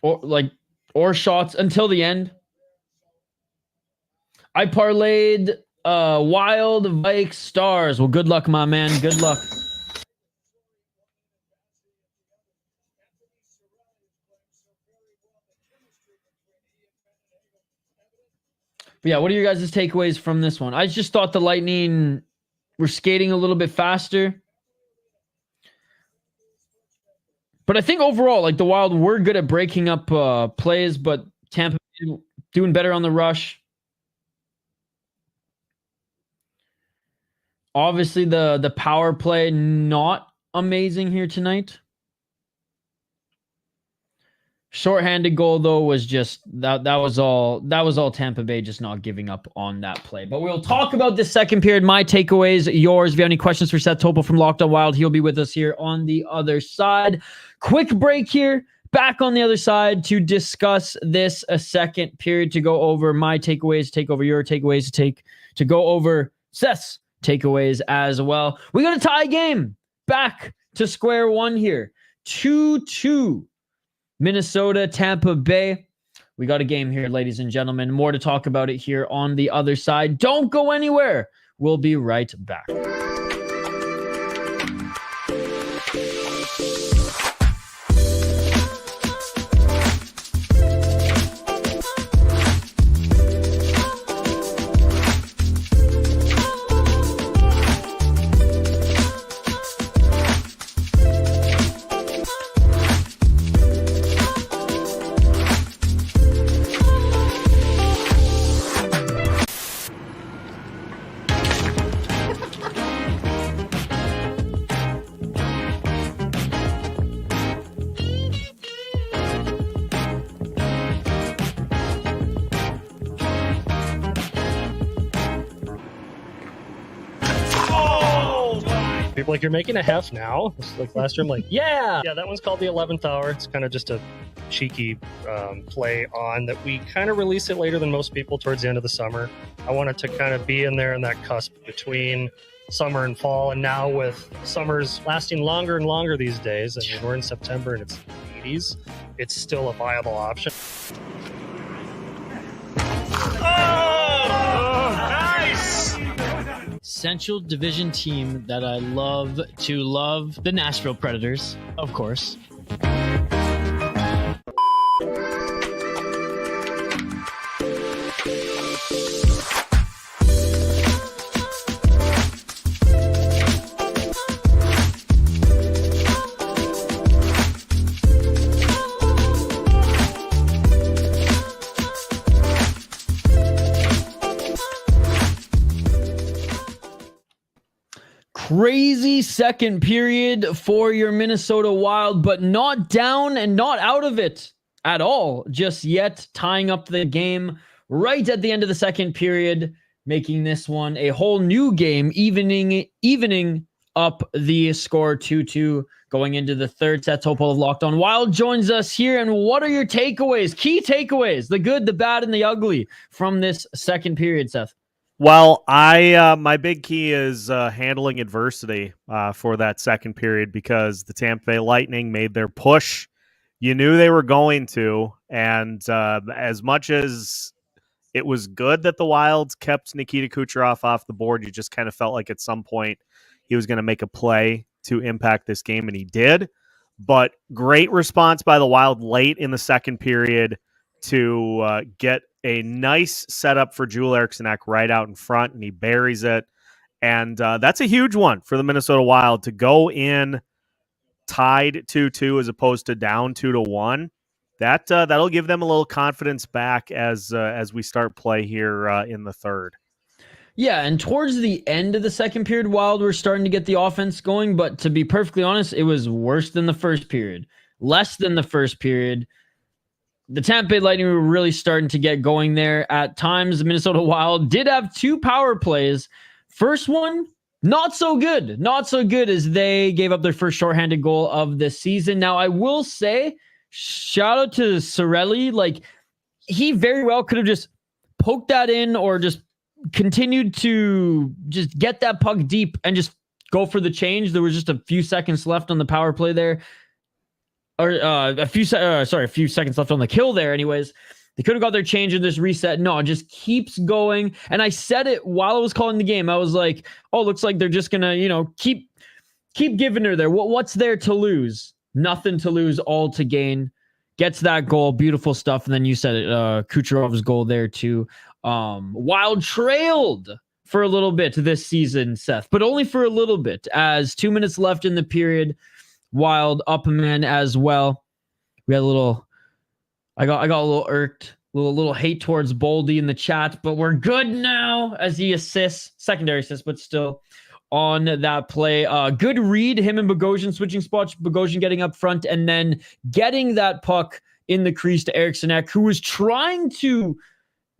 or shots until the end. I parlayed Wild, Vikes, Stars. Well, good luck, my man. Good luck. But yeah, what are your guys' takeaways from this one? I just thought the Lightning were skating a little bit faster. But I think overall, like the Wild were good at breaking up plays, but Tampa doing better on the rush. Obviously, the power play not amazing here tonight. Shorthanded goal though was just that was all Tampa Bay just not giving up on that play. But we'll talk about this second period. My takeaways, yours. If you have any questions for Seth Toal from Locked On Wild, he'll be with us here on the other side. Quick break here. Back on the other side to discuss this a second period, to go over my takeaways, take over your takeaways, to go over Seth's takeaways as well. We got a tie game. Back to square one here. 2-2. Minnesota, Tampa Bay. We got a game here, ladies and gentlemen. More to talk about it here on the other side. Don't go anywhere. We'll be right back. People like, you're making a hef now? It's like last year, I'm like, yeah, that one's called the 11th hour. It's kind of just a cheeky play on that. We kind of release it later than most people towards the end of the summer. I wanted to kind of be in there in that cusp between summer and fall. And now with summers lasting longer and longer these days, I mean, we're in September and it's 80s, it's still a viable option. Central Division team that I love to love, the Nashville Predators, of course. Crazy second period for your Minnesota Wild, but not down and not out of it at all just yet, tying up the game right at the end of the second period, making this one a whole new game, evening up the score 2-2 going into the third. Seth Toal of Locked On Wild joins us here. And what are your takeaways, key takeaways, the good, the bad, and the ugly from this second period, Seth? Well, my big key is handling adversity for that second period, because the Tampa Bay Lightning made their push. You knew they were going to, and as much as it was good that the Wilds kept Nikita Kucherov off the board, you just kind of felt like at some point he was going to make a play to impact this game, and he did. But great response by the Wild late in the second period to get a nice setup for Joel Eriksson right out in front, and he buries it. And that's a huge one for the Minnesota Wild, to go in tied 2-2 as opposed to down 2-1. that'll give them a little confidence back as we start play here in the third. Yeah, and towards the end of the second period, Wild were starting to get the offense going, but to be perfectly honest, it was worse than the first period, less than the first period. The Tampa Bay Lightning were really starting to get going there. At times, the Minnesota Wild did have 2 power plays. First one, not so good. Not so good as they gave up their first shorthanded goal of the season. Now, I will say, shout out to Cirelli. Like, he very well could have just poked that in or just continued to just get that puck deep and just go for the change. There was just a few seconds left on the power play there. Or a few seconds left on the kill there anyways. They could have got their change in this reset. No, it just keeps going. And I said it while I was calling the game. I was like, oh, looks like they're just going to, keep giving her there. What's there to lose? Nothing to lose, all to gain. Gets that goal. Beautiful stuff. And then you said it, Kucherov's goal there too. Wild trailed for a little bit this season, Seth, but only for a little bit, as 2 minutes left in the period. Wild up a man as well. We had a little, I got a little irked, little hate towards Boldy in the chat, but we're good now as he assists, secondary assist, but still on that play. Good read, him and Bogosian switching spots, Bogosian getting up front and then getting that puck in the crease to Eriksson Ek, who was trying to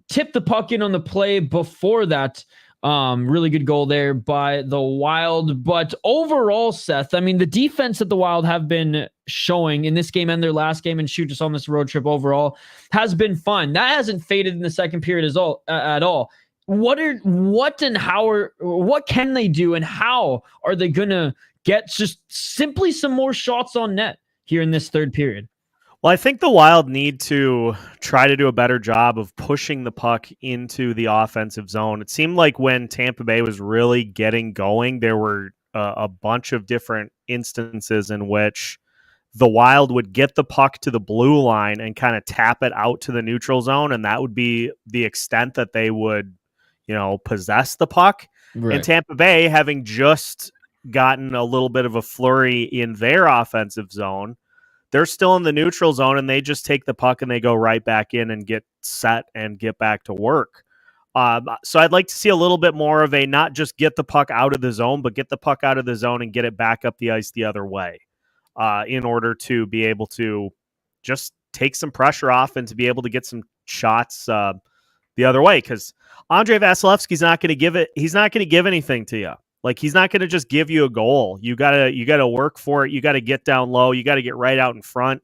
tip the puck in on the play before that. Really good goal there by the Wild. But overall, Seth, I mean, the defense that the Wild have been showing in this game and their last game, and shoot, just on this road trip overall, has been fun. That hasn't faded in the second period at all. What can they do, and how are they gonna get just simply some more shots on net here in this third period? Well, I think the Wild need to try to do a better job of pushing the puck into the offensive zone. It seemed like when Tampa Bay was really getting going, there were a bunch of different instances in which the Wild would get the puck to the blue line and kind of tap it out to the neutral zone, and that would be the extent that they would, possess the puck. Right. And Tampa Bay, having just gotten a little bit of a flurry in their offensive zone, they're still in the neutral zone, and they just take the puck and they go right back in and get set and get back to work. So I'd like to see a little bit more of a not just get the puck out of the zone, but get the puck out of the zone and get it back up the ice the other way in order to be able to just take some pressure off and to be able to get some shots the other way. Because Andrei Vasilevsky's not going to give it. He's not going to give anything to you. Like, he's not going to just give you a goal. You gotta work for it. You got to get down low. You got to get right out in front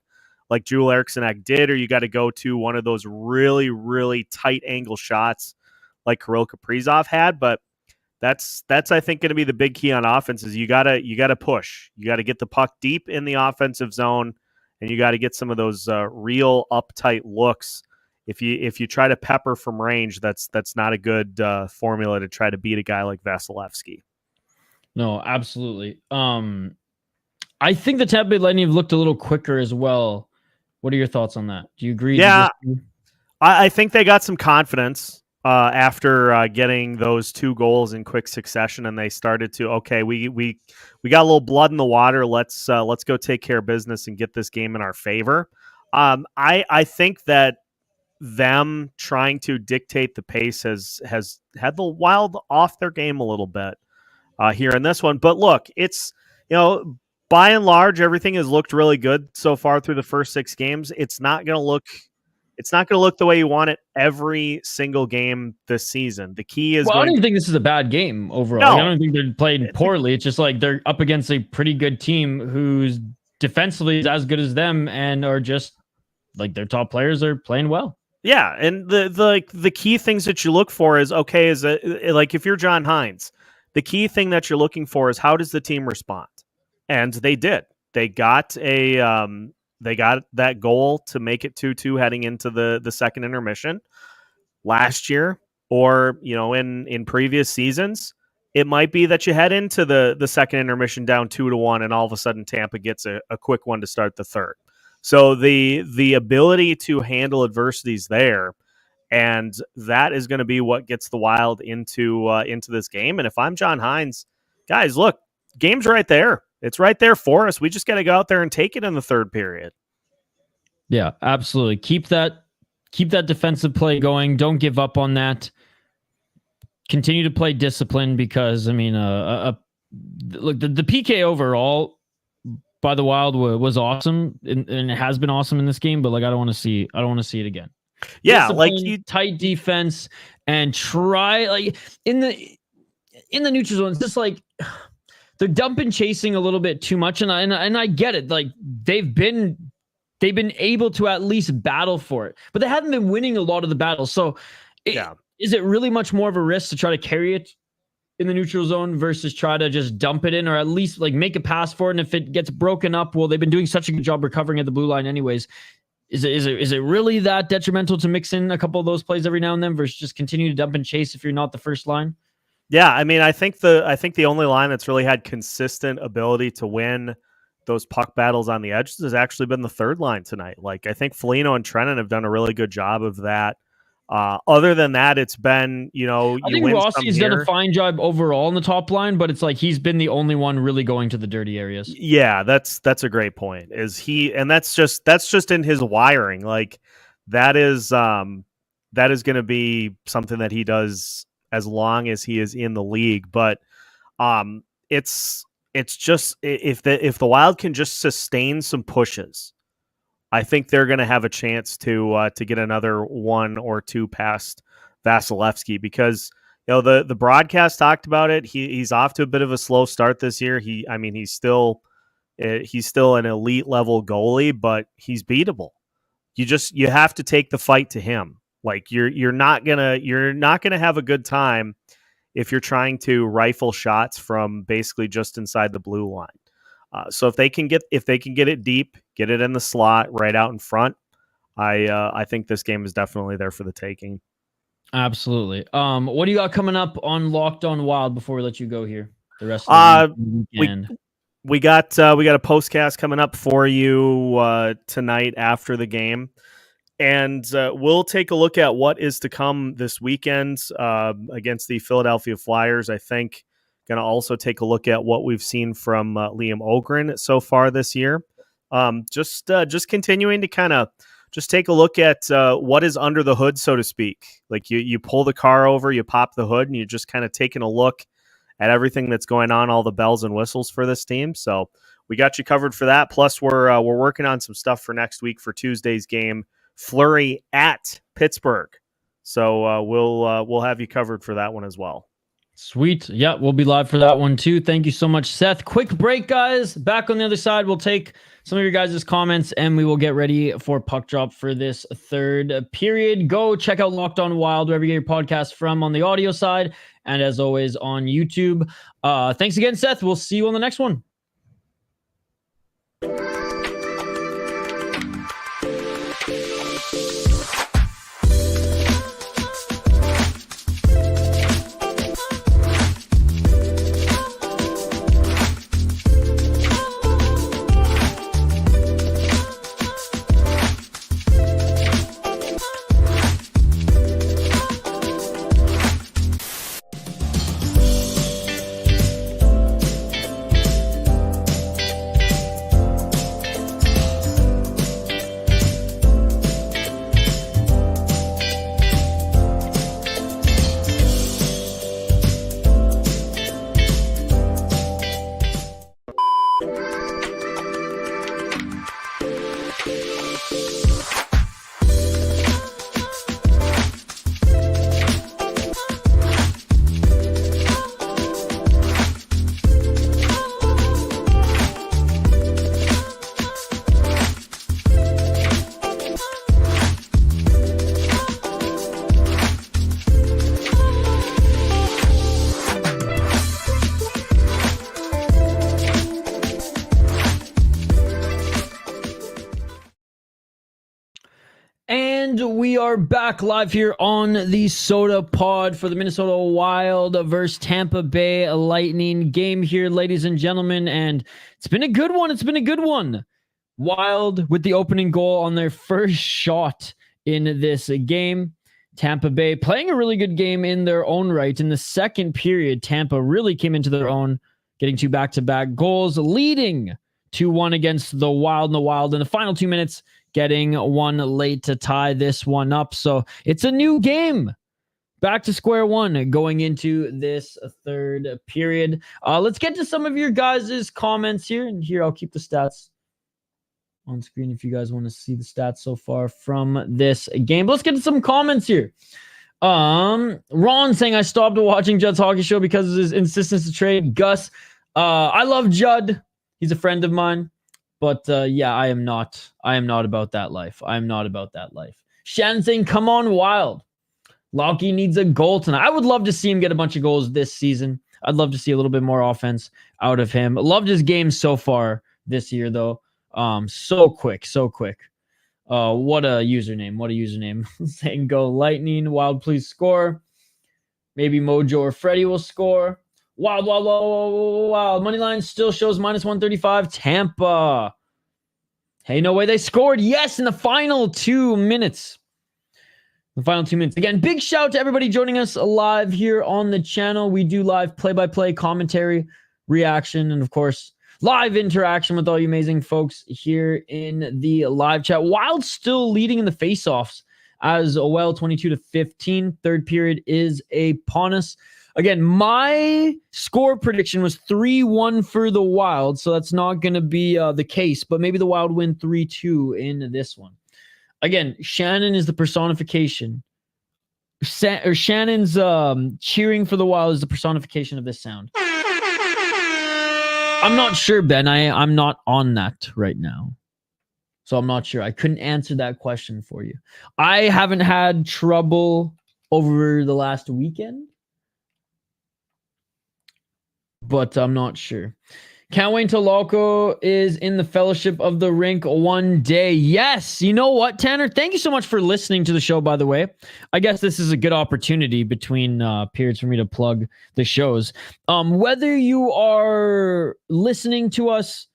like Joel Eriksson Ek did, or you got to go to one of those really, really tight angle shots like Kirill Kaprizov had. But that's I think going to be the big key on offense is you gotta push. You got to get the puck deep in the offensive zone, and you got to get some of those real uptight looks. If you try to pepper from range, that's not a good formula to try to beat a guy like Vasilevsky. No, absolutely. I think the Tampa Bay Lightning have looked a little quicker as well. What are your thoughts on that? Do you agree? Yeah, I think they got some confidence after getting those 2 goals in quick succession, and they started to, okay, we got a little blood in the water. Let's go take care of business and get this game in our favor. I think that them trying to dictate the pace has had the Wild off their game a little bit here in this one. But look, it's, by and large, everything has looked really good so far through the first 6 games. It's not going to look the way you want it every single game this season. The key is, I don't even think this is a bad game overall. No. Like, I don't think they're playing poorly. It's just like they're up against a pretty good team who's defensively is as good as them, and are just like their top players are playing well. Yeah, and the key things that you look for is, okay, like if you're John Hines, the key thing that you're looking for is how does the team respond? And they did. They got that goal to make it 2-2 heading into the second intermission. Last year, or in previous seasons, it might be that you head into the second intermission down 2-1, and all of a sudden Tampa gets a quick one to start the third. So the ability to handle adversities there, and that is going to be what gets the Wild into this game. And if I'm John Hines, guys, look, game's right there. It's right there for us. We just got to go out there and take it in the third period. Yeah, absolutely. Keep that defensive play going. Don't give up on that. Continue to play discipline because, I mean, look, the PK overall by the Wild was awesome, and it has been awesome in this game. But like, I don't want to see it again. Yeah, Discipline, like tight defense, and try like in the neutral zone. It's just like they're dumping chasing a little bit too much, and I get it. Like they've been able to at least battle for it, but they haven't been winning a lot of the battles. So, is it really much more of a risk to try to carry it in the neutral zone versus try to just dump it in, or at least like make a pass for it? And if it gets broken up, well, they've been doing such a good job recovering at the blue line anyways. Is it really that detrimental to mix in a couple of those plays every now and then versus just continue to dump and chase if you're not the first line? Yeah, I mean, I think the only line that's really had consistent ability to win those puck battles on the edges has actually been the third line tonight. Like, I think Foligno and Trennan have done a really good job of that. Other than that, it's been, I think Rossi's done a fine job overall in the top line, but it's like he's been the only one really going to the dirty areas. Yeah, that's a great point. And that's just in his wiring. Like that is going to be something that he does as long as he is in the league. But it's just if the Wild can just sustain some pushes, I think they're going to have a chance to get another one or two past Vasilevsky, because the broadcast talked about it. He's off to a bit of a slow start this year. He's still an elite level goalie, but he's beatable. You have to take the fight to him. Like you're not gonna have a good time if you're trying to rifle shots from basically just inside the blue line. So if they can get it deep, get it in the slot right out in front, I think this game is definitely there for the taking. Absolutely. What do you got coming up on Locked On Wild before we let you go here? The rest of the weekend. We got a postcast coming up for you tonight after the game, and we'll take a look at what is to come this weekend against the Philadelphia Flyers. I think going to also take a look at what we've seen from Liam Ogren so far this year. Just continuing to kind of just take a look at what is under the hood, so to speak. Like you pull the car over, you pop the hood, and you're just kind of taking a look at everything that's going on, all the bells and whistles for this team. So we got you covered for that. Plus, we're working on some stuff for next week for Tuesday's game, Fleury at Pittsburgh. So we'll have you covered for that one as well. Sweet. Yeah, we'll be live for that one too. Thank you so much, Seth. Quick break, guys. Back on the other side, we'll take some of your guys' comments and we will get ready for puck drop for this third period. Go check out Locked On Wild, wherever you get your podcast from on the audio side, and as always on YouTube. Thanks again, Seth. We'll see you on the next one. And we are back live here on the Sota pod for the Minnesota Wild versus Tampa Bay Lightning game here, ladies and gentlemen. And it's been a good one. Wild with the opening goal on their first shot in this game. Tampa Bay playing a really good game in their own right. In the second period, Tampa really came into their own, getting 2 back-to-back goals, leading 2-1 against the Wild. And the Wild in the final 2 minutes getting one late to tie this one up. So it's a new game. Back to square one going into this third period. Let's get to some of your guys' comments here. And here, I'll keep the stats on screen if you guys want to see the stats so far from this game. But let's get to some comments here. Ron saying, I stopped watching Judd's hockey show because of his insistence to trade Gus. I love Judd. He's a friend of mine. But yeah, I am not about that life. I am not about that life. Shannon saying, come on, Wild. Lauke needs a goal tonight. I would love to see him get a bunch of goals this season. I'd love to see a little bit more offense out of him. Loved his game so far this year, though. So quick. What a username. Saying go Lightning. Wild, please score. Maybe Mojo or Freddie will score. Wild. Moneyline still shows minus 135. Tampa. Hey, no way they scored. Yes, in the final 2 minutes. Again, big shout to everybody joining us live here on the channel. We do live play-by-play commentary, reaction, and of course, live interaction with all you amazing folks here in the live chat. Wild still leading in the faceoffs as well, 22-15. Third period is upon us. Again, my score prediction was 3-1 for the Wild, so that's not going to be the case, but maybe the Wild win 3-2 in this one. Again, Shannon is the personification. Shannon's cheering for the Wild is the personification of this sound. I'm not sure, Ben. I'm not on that right now. So I'm not sure. I couldn't answer that question for you. I haven't had trouble over the last weekend, but I'm not sure. Can't wait until Lauke is in the Fellowship of the Rink one day. Yes. You know what, Tanner? Thank you so much for listening to the show, by the way. I guess this is a good opportunity between periods for me to plug the shows. Whether you are listening to us,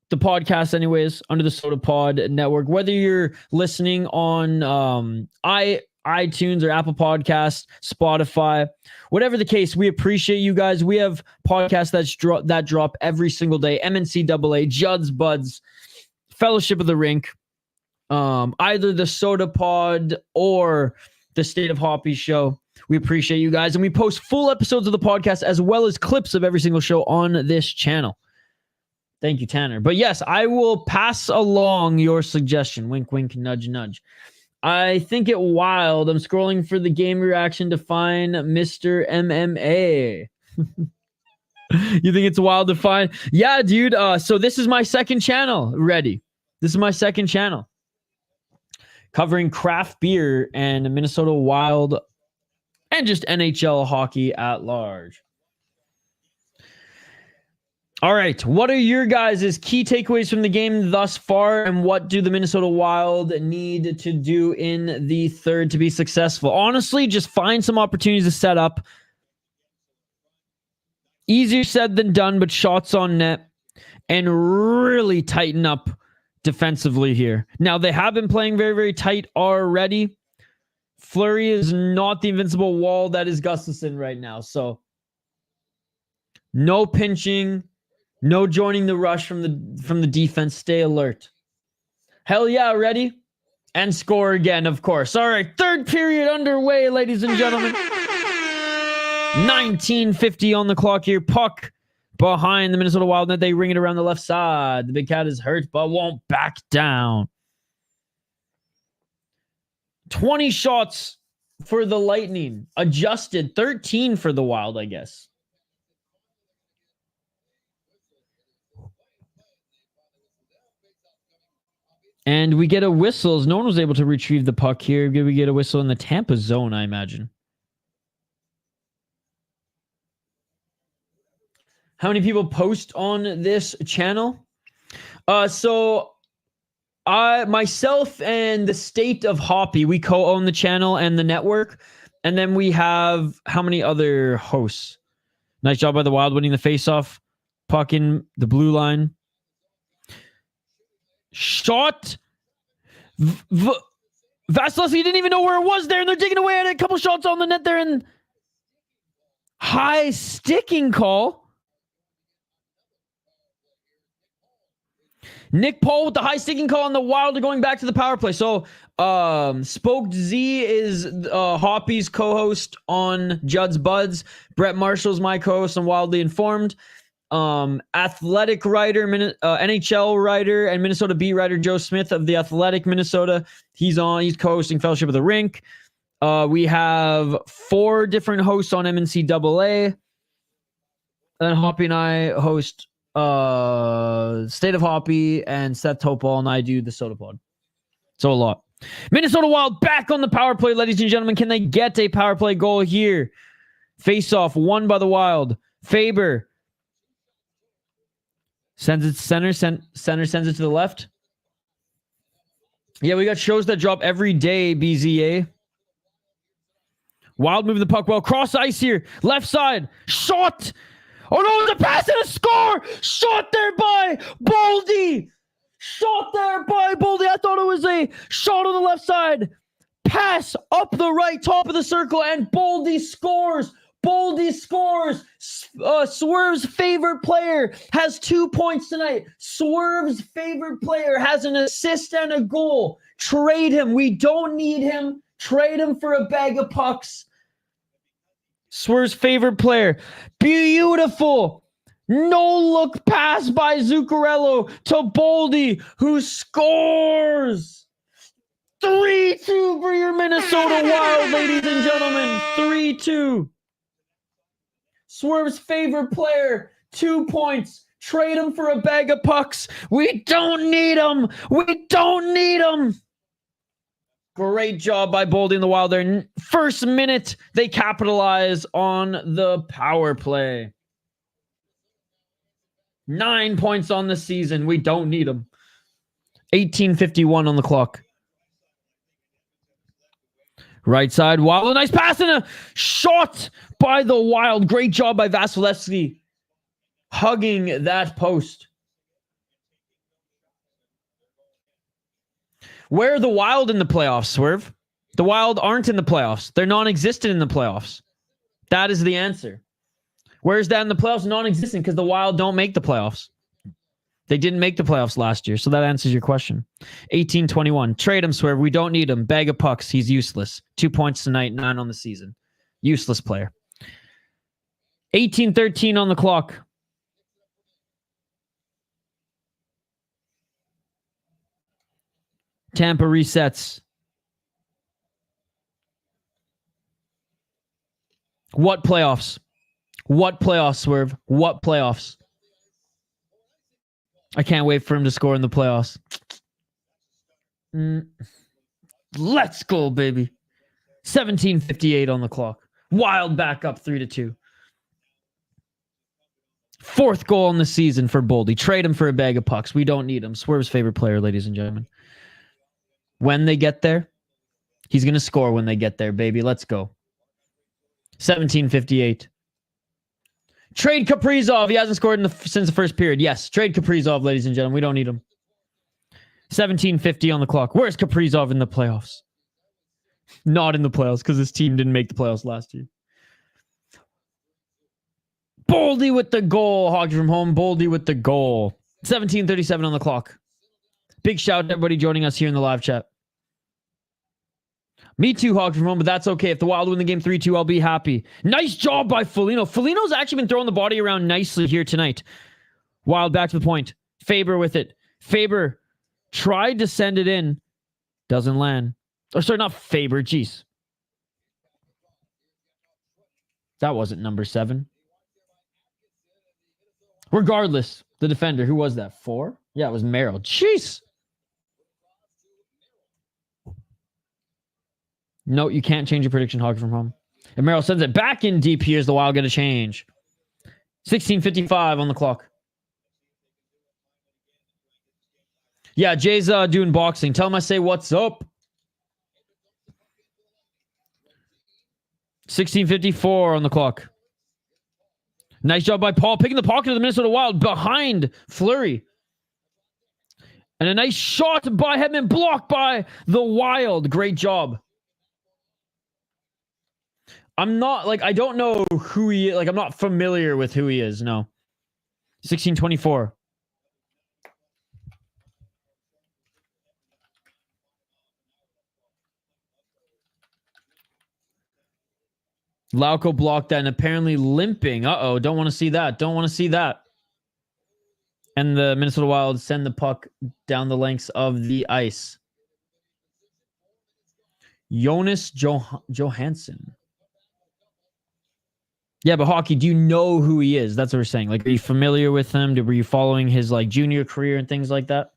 the podcast anyways, under the Sota Pod Network, whether you're listening on iTunes or Apple Podcasts, Spotify, whatever the case, we appreciate you guys. We have podcasts that drop every single day. MNCAA, Judd's Buds, Fellowship of the Rink, either the Sota Pod or the State of Hoppy show. We appreciate you guys. And we post full episodes of the podcast as well as clips of every single show on this channel. Thank you, Tanner. But yes, I will pass along your suggestion. Wink, wink, nudge, nudge. I think it Wild. I'm scrolling for the game reaction to find Mr. MMA. You think it's Wild to find? Yeah, dude. So this is my second channel ready. This is my second channel covering craft beer and Minnesota Wild and just NHL hockey at large. All right, what are your guys' key takeaways from the game thus far, and what do the Minnesota Wild need to do in the third to be successful? Honestly, just find some opportunities to set up. Easier said than done, but shots on net, and really tighten up defensively here. Now, they have been playing very, very tight already. Fleury is not the invincible wall that is Gustafsson right now, so no pinching. No joining the rush from the defense. Stay alert. Hell yeah, ready? And score again, of course. All right, third period underway, ladies and gentlemen. 19:50 on the clock here. Puck behind the Minnesota Wild net. They ring it around the left side. The Big Cat is hurt, but won't back down. 20 shots for the Lightning. Adjusted 13 for the Wild, I guess. And we get a whistle as no one was able to retrieve the puck here. We get a whistle in the Tampa zone, I imagine. How many people post on this channel? So myself and the State of Hoppy, we co-own the channel and the network. And then we have how many other hosts? Nice job by the Wild winning the faceoff. Puck in the blue line. Shot. Vasilevsky didn't even know where it was there, and they're digging away at it. A couple shots on the net there, and high sticking call. Nick Paul with the high sticking call on the Wild are going back to the power play. So, Spoked Z is Hoppy's co-host on Judd's Buds. Brett Marshall's my co-host on Wildly Informed. Athletic writer, NHL writer, and Minnesota beat writer Joe Smith of the Athletic Minnesota. He's co-hosting Fellowship of the Rink. We have 4 different hosts on MNCAA. And Hoppy and I host State of Hoppy, and Seth Toal and I do the Sota Pod. So a lot. Minnesota Wild back on the power play, ladies and gentlemen. Can they get a power play goal here? Face off, won by the Wild. Faber sends it to center. Center sends it to the left. Yeah, we got shows that drop every day, BZA. Wild moving the puck well. Cross ice here. Left side. Shot. Oh no, it's a pass and a score! Shot there by Boldy! Shot there by Boldy. I thought it was a shot on the left side. Pass up the right top of the circle, and Boldy scores. Boldy scores. Swerve's favorite player has 2 points tonight. Swerve's favorite player has an assist and a goal. Trade him. We don't need him. Trade him for a bag of pucks. Swerve's favorite player. Beautiful. No look pass by Zuccarello to Boldy, who scores. 3-2 for your Minnesota Wild, ladies and gentlemen. 3-2. Swerve's favorite player, 2 points. Trade him for a bag of pucks. We don't need him. We don't need him. Great job by Boldy and the Wild there. First minute, they capitalize on the power play. 9 points on the season. We don't need them. 18:51 on the clock. Right side, Wild. A nice pass and a shot by the Wild. Great job by Vasilevsky. Hugging that post. Where are the Wild in the playoffs, Swerve? The Wild aren't in the playoffs. They're non-existent in the playoffs. That is the answer. Where's that in the playoffs? Non-existent because the Wild don't make the playoffs. They didn't make the playoffs last year, so that answers your question. 18-21. Trade him, Swerve. We don't need him. Bag of pucks. He's useless. 2 points tonight, 9 on the season. Useless player. 18-13 on the clock. Tampa resets. What playoffs? What playoffs, Swerve? What playoffs? I can't wait for him to score in the playoffs. Let's go, baby. 17:58 on the clock. Wild back up 3-2. 4th goal in the season for Boldy. Trade him for a bag of pucks. We don't need him. Swerve's favorite player, ladies and gentlemen. When they get there, he's going to score when they get there, baby. Let's go. 17:58. Trade Kaprizov. He hasn't scored since the first period. Yes, trade Kaprizov, ladies and gentlemen. We don't need him. 17:50 on the clock. Where's Kaprizov in the playoffs? Not in the playoffs because his team didn't make the playoffs last year. Boldy with the goal. Hockey from home. Boldy with the goal. 17:37 on the clock. Big shout out to everybody joining us here in the live chat. Me too, Hockey from home, but that's okay. If the Wild win the game 3-2, I'll be happy. Nice job by Foligno. Foligno's actually been throwing the body around nicely here tonight. Wild back to the point. Faber with it. Faber tried to send it in. Doesn't land. Or sorry, not Faber. Jeez. That wasn't number 7. Regardless, the defender. Who was that? 4? Yeah, it was Merrill. Jeez. No, you can't change your prediction, Hockey from home. And Merrill sends it back in deep. Here's the Wild get a change. 16:55 on the clock. Yeah, Jay's doing boxing. Tell him I say what's up. 16:54 on the clock. Nice job by Paul picking the pocket of the Minnesota Wild behind Fleury. And a nice shot by Hedman, blocked by the Wild. Great job. I'm not, I don't know who he is. I'm not familiar with who he is, no. 16:24. Lauko blocked that and apparently limping. Uh-oh, don't want to see that. Don't want to see that. And the Minnesota Wild send the puck down the lengths of the ice. Jonas Johansson. Yeah, but Hockey, do you know who he is? That's what we're saying. Like, are you familiar with him? Were you following his like junior career and things like that?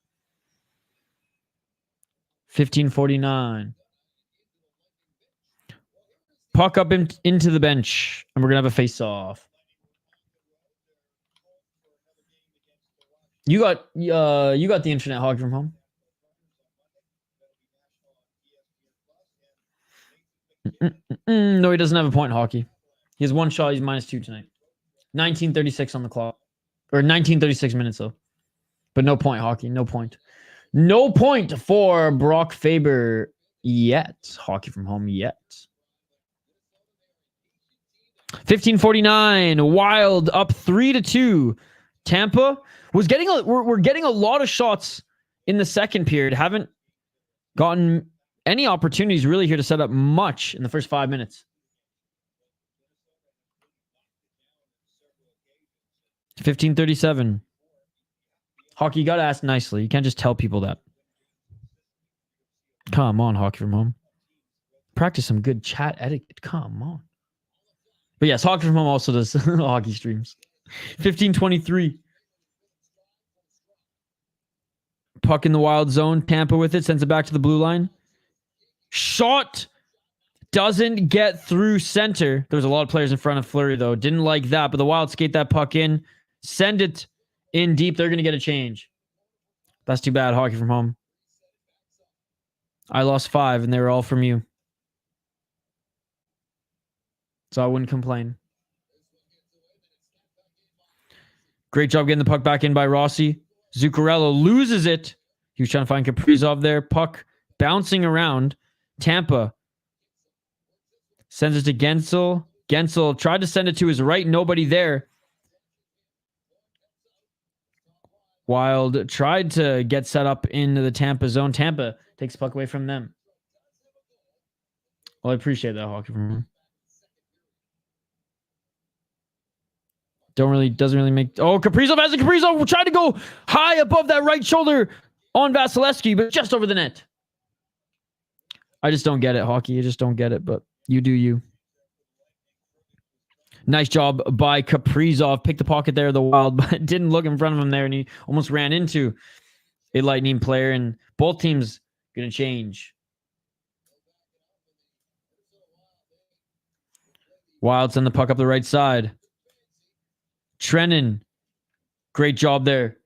1549. Puck up into the bench, and we're gonna have a face-off. You got the internet, Hockey from home. No, he doesn't have a point, Hockey. He has one shot. He's -2 tonight. 19:36 on the clock. Or 19:36 minutes, though. But no point, Hockey. No point. No point for Brock Faber yet. Hockey from home yet. 15:49. Wild up 3-2. Tampa was getting we're getting a lot of shots in the second period. Haven't gotten any opportunities really here to set up much in the first 5 minutes. 15:37. Hockey, you got to ask nicely. You can't just tell people that. Come on, Hockey from home. Practice some good chat etiquette. Come on. But yes, Hockey from home also does hockey streams. 15:23. Puck in the Wild zone. Tampa with it. Sends it back to the blue line. Shot doesn't get through center. There was a lot of players in front of Fleury, though. Didn't like that, but the Wild skate that puck in. Send it in deep. They're going to get a change. That's too bad, Hockey from home. I lost 5, and they were all from you. So I wouldn't complain. Great job getting the puck back in by Rossi. Zuccarello loses it. He was trying to find Kaprizov there. Puck bouncing around. Tampa sends it to Gensel. Gensel tried to send it to his right. Nobody there. Wild tried to get set up into the Tampa zone. Tampa takes the puck away from them. Well, I appreciate that, Hockey from him. Doesn't really make. Oh, Kaprizov has it. Kaprizov tried to go high above that right shoulder on Vasilevsky, but just over the net. I just don't get it, Hockey. I just don't get it, but you do you. Nice job by Kaprizov. Picked the pocket there, the Wild, but didn't look in front of him there, and he almost ran into a Lightning player, and both teams going to change. Wild send the puck up the right side. Trennan, great job there.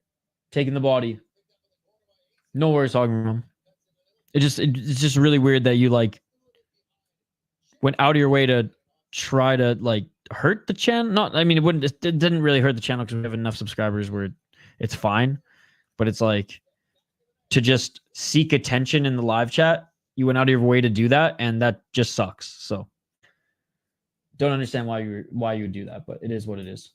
Taking the body. No worries, talking from him. It's just really weird that you like went out of your way to try to like hurt the channel. It didn't really hurt the channel because we have enough subscribers where it's fine. But it's like to just seek attention in the live chat. You went out of your way to do that, and that just sucks. So don't understand why you would do that, but it is what it is.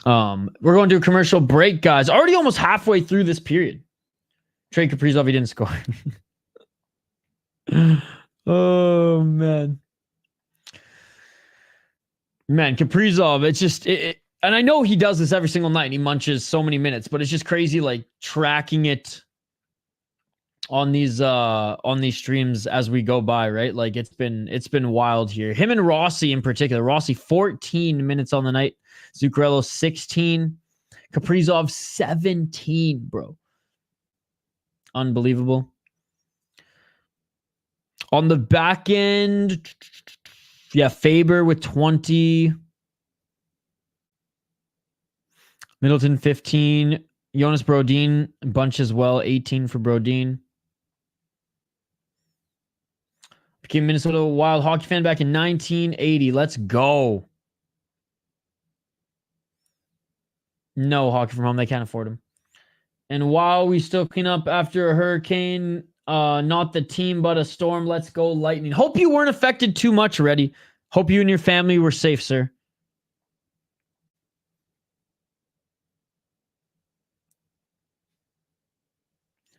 We're going to a commercial break, guys. Already almost halfway through this period. Trade Kaprizov, he didn't score. Oh, man. Man, Kaprizov, it's just... and I know he does this every single night. He munches so many minutes, but it's just crazy, like, tracking it on these streams as we go by, right? Like, it's been wild here. Him and Rossi in particular. Rossi, 14 minutes on the night. Zuccarello, 16. Kaprizov, 17, bro. Unbelievable. On the back end, yeah, Faber with 20. Middleton, 15. Jonas Brodin, a bunch as well. 18 for Brodin. Became Minnesota Wild hockey fan back in 1980. Let's go. No, Hockey from home. They can't afford him. And while we still clean up after a hurricane, not the team, but a storm, let's go Lightning. Hope you weren't affected too much, Reddy. Hope you and your family were safe, sir.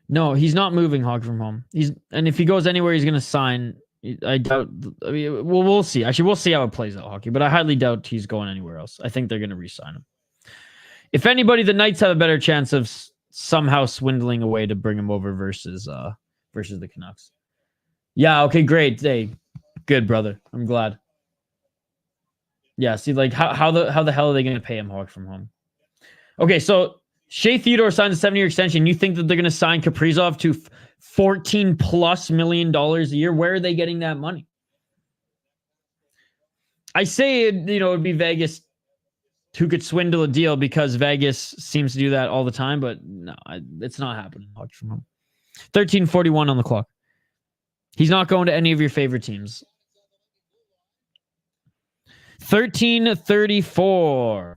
No, he's not moving, Hockey from home. And if he goes anywhere, he's going to sign I doubt. I mean, we'll see. Actually, we'll see how it plays out, hockey. But I highly doubt he's going anywhere else. I think they're going to re-sign him. If anybody, the Knights have a better chance of somehow swindling a way to bring him over versus the Canucks. Yeah. Okay. Great. Hey, good brother. I'm glad. Yeah. See, like how the hell are they going to pay him Hawk from home? Okay. So Shea Theodore signs a 7-year extension. You think that they're going to sign Kaprizov to $14+ million a year? Where are they getting that money? I say it'd be Vegas who could swindle a deal because Vegas seems to do that all the time, but no, it's not happening. Watch from home. 13:41 on the clock. He's not going to any of your favorite teams. 13:34.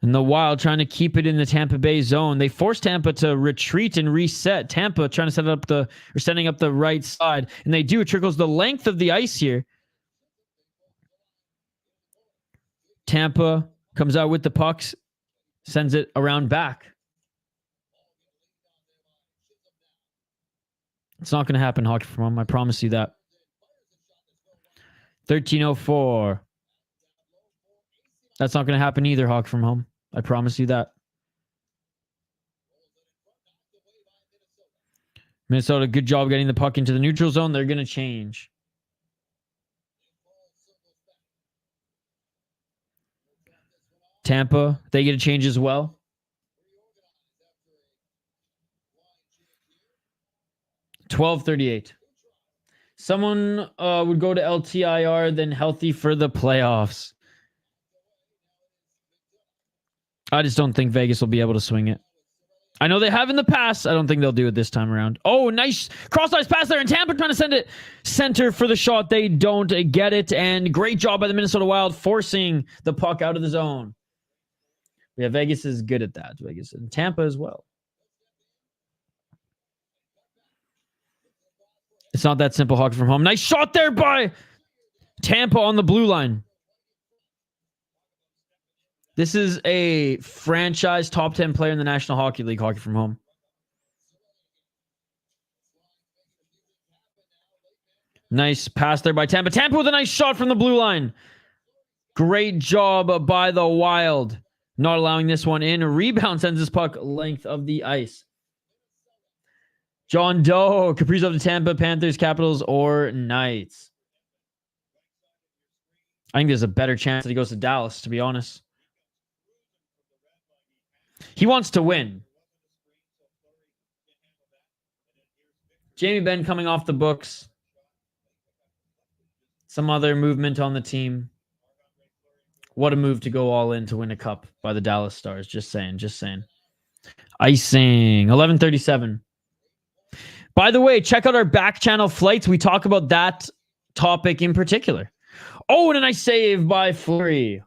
And the Wild trying to keep it in the Tampa Bay zone. They forced Tampa to retreat and reset. Tampa trying to setting up the right side. And they do. It trickles the length of the ice here. Tampa comes out with the pucks, sends it around back. It's not going to happen, hockey from home. I promise you that. 13:04. That's not going to happen either, hockey from home. I promise you that. Minnesota, good job getting the puck into the neutral zone. They're going to change. Tampa, they get a change as well. $12.38. Someone would go to LTIR, then healthy for the playoffs. I just don't think Vegas will be able to swing it. I know they have in the past. I don't think they'll do it this time around. Oh, nice cross-ice pass there. And Tampa trying to send it center for the shot. They don't get it. And great job by the Minnesota Wild forcing the puck out of the zone. Yeah, Vegas is good at that. Vegas and Tampa as well. It's not that simple, hockey from home. Nice shot there by Tampa on the blue line. This is a franchise top 10 player in the National Hockey League, hockey from home. Nice pass there by Tampa. Tampa with a nice shot from the blue line. Great job by the Wild. Not allowing this one in. A rebound sends this puck length of the ice. John Doe, Kaprizov to Tampa, Panthers, Capitals, or Knights. I think there's a better chance that he goes to Dallas, to be honest. He wants to win. Jamie Benn coming off the books. Some other movement on the team. What a move to go all in to win a cup by the Dallas Stars. Just saying. Icing. 11:37. By the way, check out our back channel flights. We talk about that topic in particular. Oh, and a nice save by Fleury.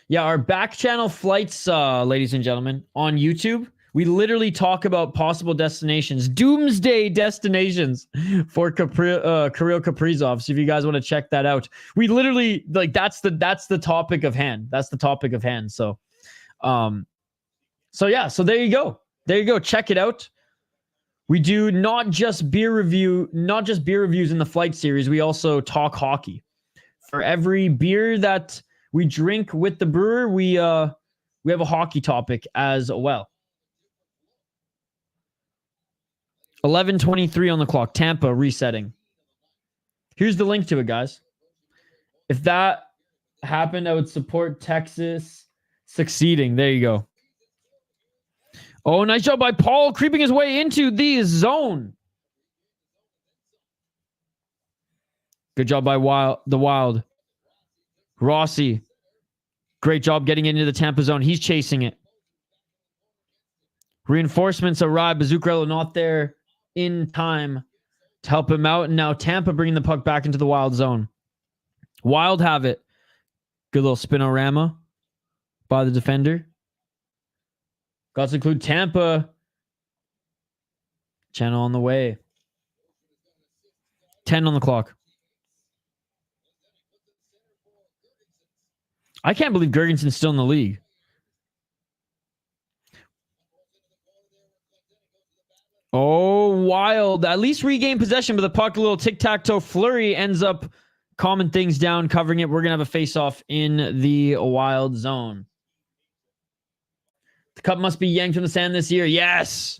Yeah, our back channel flights, ladies and gentlemen, on YouTube, we literally talk about possible destinations, doomsday destinations for Kirill Kaprizov. So if you guys want to check that out, we literally that's the topic of hand. That's the topic of hand. So so there you go. Check it out. We do not just beer reviews in the flight series. We also talk hockey. For every beer that we drink with the brewer, we have a hockey topic as well. 11:23 on the clock. Tampa resetting. Here's the link to it, guys. If that happened, I would support Texas succeeding. There you go. Oh, nice job by Paul creeping his way into the zone. Good job by the Wild. Rossi. Great job getting into the Tampa zone. He's chasing it. Reinforcements arrive. Zuccarello not there in time to help him out. And now Tampa bringing the puck back into the Wild zone. Wild have it. Good little spinorama by the defender. Got to include Tampa. Channel on the way. 10 on the clock. I can't believe Gergensen's still in the league. Oh, Wild. At least regain possession, but the puck, a little tic-tac-toe flurry, ends up calming things down, covering it. We're going to have a face-off in the Wild zone. The cup must be yanked from the sand this year. Yes.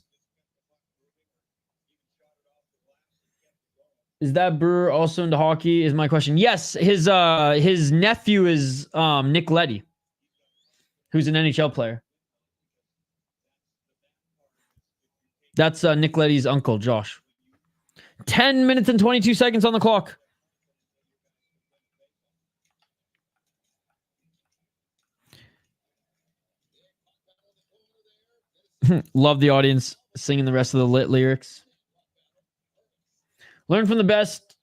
Is that Brewer also into hockey is my question. Yes, his nephew is Nick Leddy, who's an NHL player. That's Nick Leddy's uncle, Josh. 10 minutes and 22 seconds on the clock. Love the audience singing the rest of the lit lyrics. Learn from the best.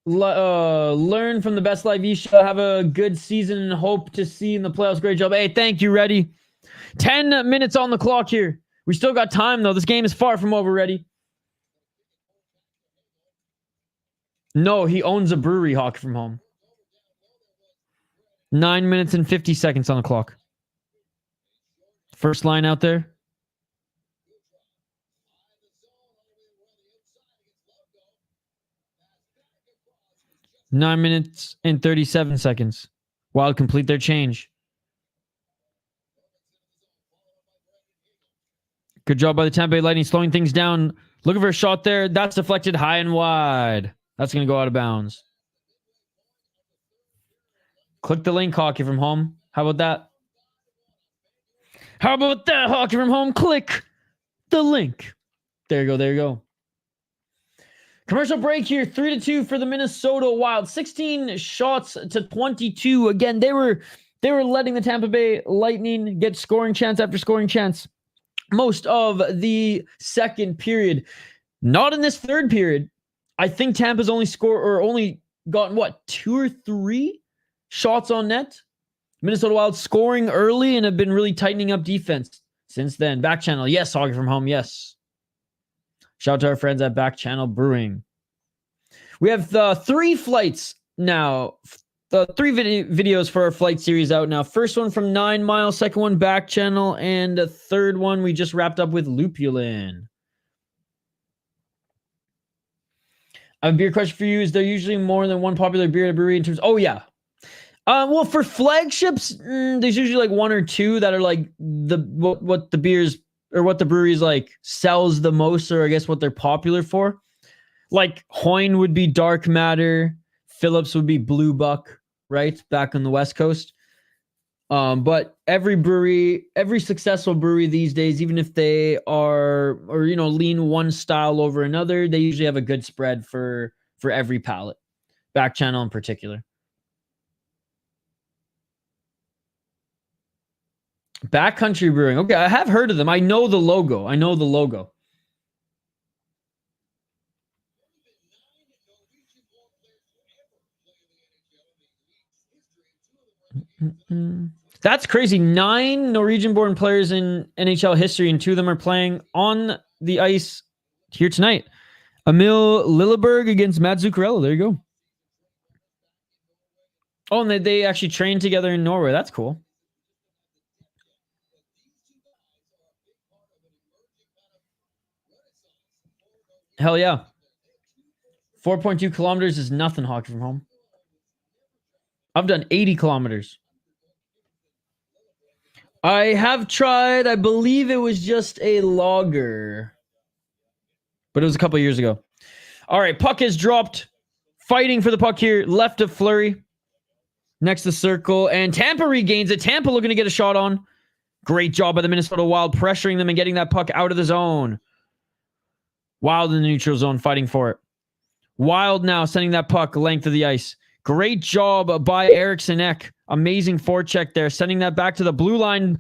Learn from the best live show. Have a good season and hope to see you in the playoffs. Great job. Hey, thank you, Reddy. 10 minutes on the clock here. We still got time, though. This game is far from over, Reddy. No, he owns a brewery, hockey from home. 9 minutes and 50 seconds on the clock. First line out there. Nine minutes and 37 seconds. Wild complete their change. Good job by the Tampa Bay Lightning slowing things down. Looking for a shot there. That's deflected high and wide. That's going to go out of bounds. Click the link, hockey from home. How about that? How about that, hockey from home? Click the link. There you go. There you go. Commercial break here. 3-2 for the Minnesota Wild. 16 shots to 22. Again, they were letting the Tampa Bay Lightning get scoring chance after scoring chance most of the second period. Not in this third period. I think Tampa's only gotten 2 or 3 shots on net. Minnesota Wild scoring early and have been really tightening up defense since then. Back channel. Yes, hockey from home. Yes. Shout out to our friends at Back Channel Brewing. We have 3 flights now. 3 videos for our flight series out now. First one from 9 Mile, second one Back Channel, and a third one we just wrapped up with Lupulin. I have a beer question for you. Is there usually more than one popular beer at a brewery in terms? Oh, yeah. Well, for flagships, there's usually like 1 or 2 that are like what the beers or what the breweries like sells the most, or I guess what they're popular for. Like Hoyne would be Dark Matter, Phillips would be Blue Buck, right? Back on the West Coast. But every successful brewery these days, even if they are lean one style over another, they usually have a good spread for every palate. Back Channel in particular. Backcountry Brewing. Okay, I have heard of them. I know the logo. That's crazy. 9 Norwegian-born players in NHL history, and 2 of them are playing on the ice here tonight. Emil Lilleberg against Matt Zuccarello. There you go. Oh, and they actually trained together in Norway. That's cool. Hell yeah. 4.2 kilometers is nothing, hockey from home. I've done 80 kilometers. I have tried, I believe it was just a lager. But it was a couple years ago. All right, puck is dropped. Fighting for the puck here. Left of Fleury. Next to circle. And Tampa regains it. Tampa looking to get a shot on. Great job by the Minnesota Wild, pressuring them and getting that puck out of the zone. Wild in the neutral zone, fighting for it. Wild now sending that puck length of the ice. Great job by Eriksson Ek. Amazing forecheck there, sending that back to the blue line.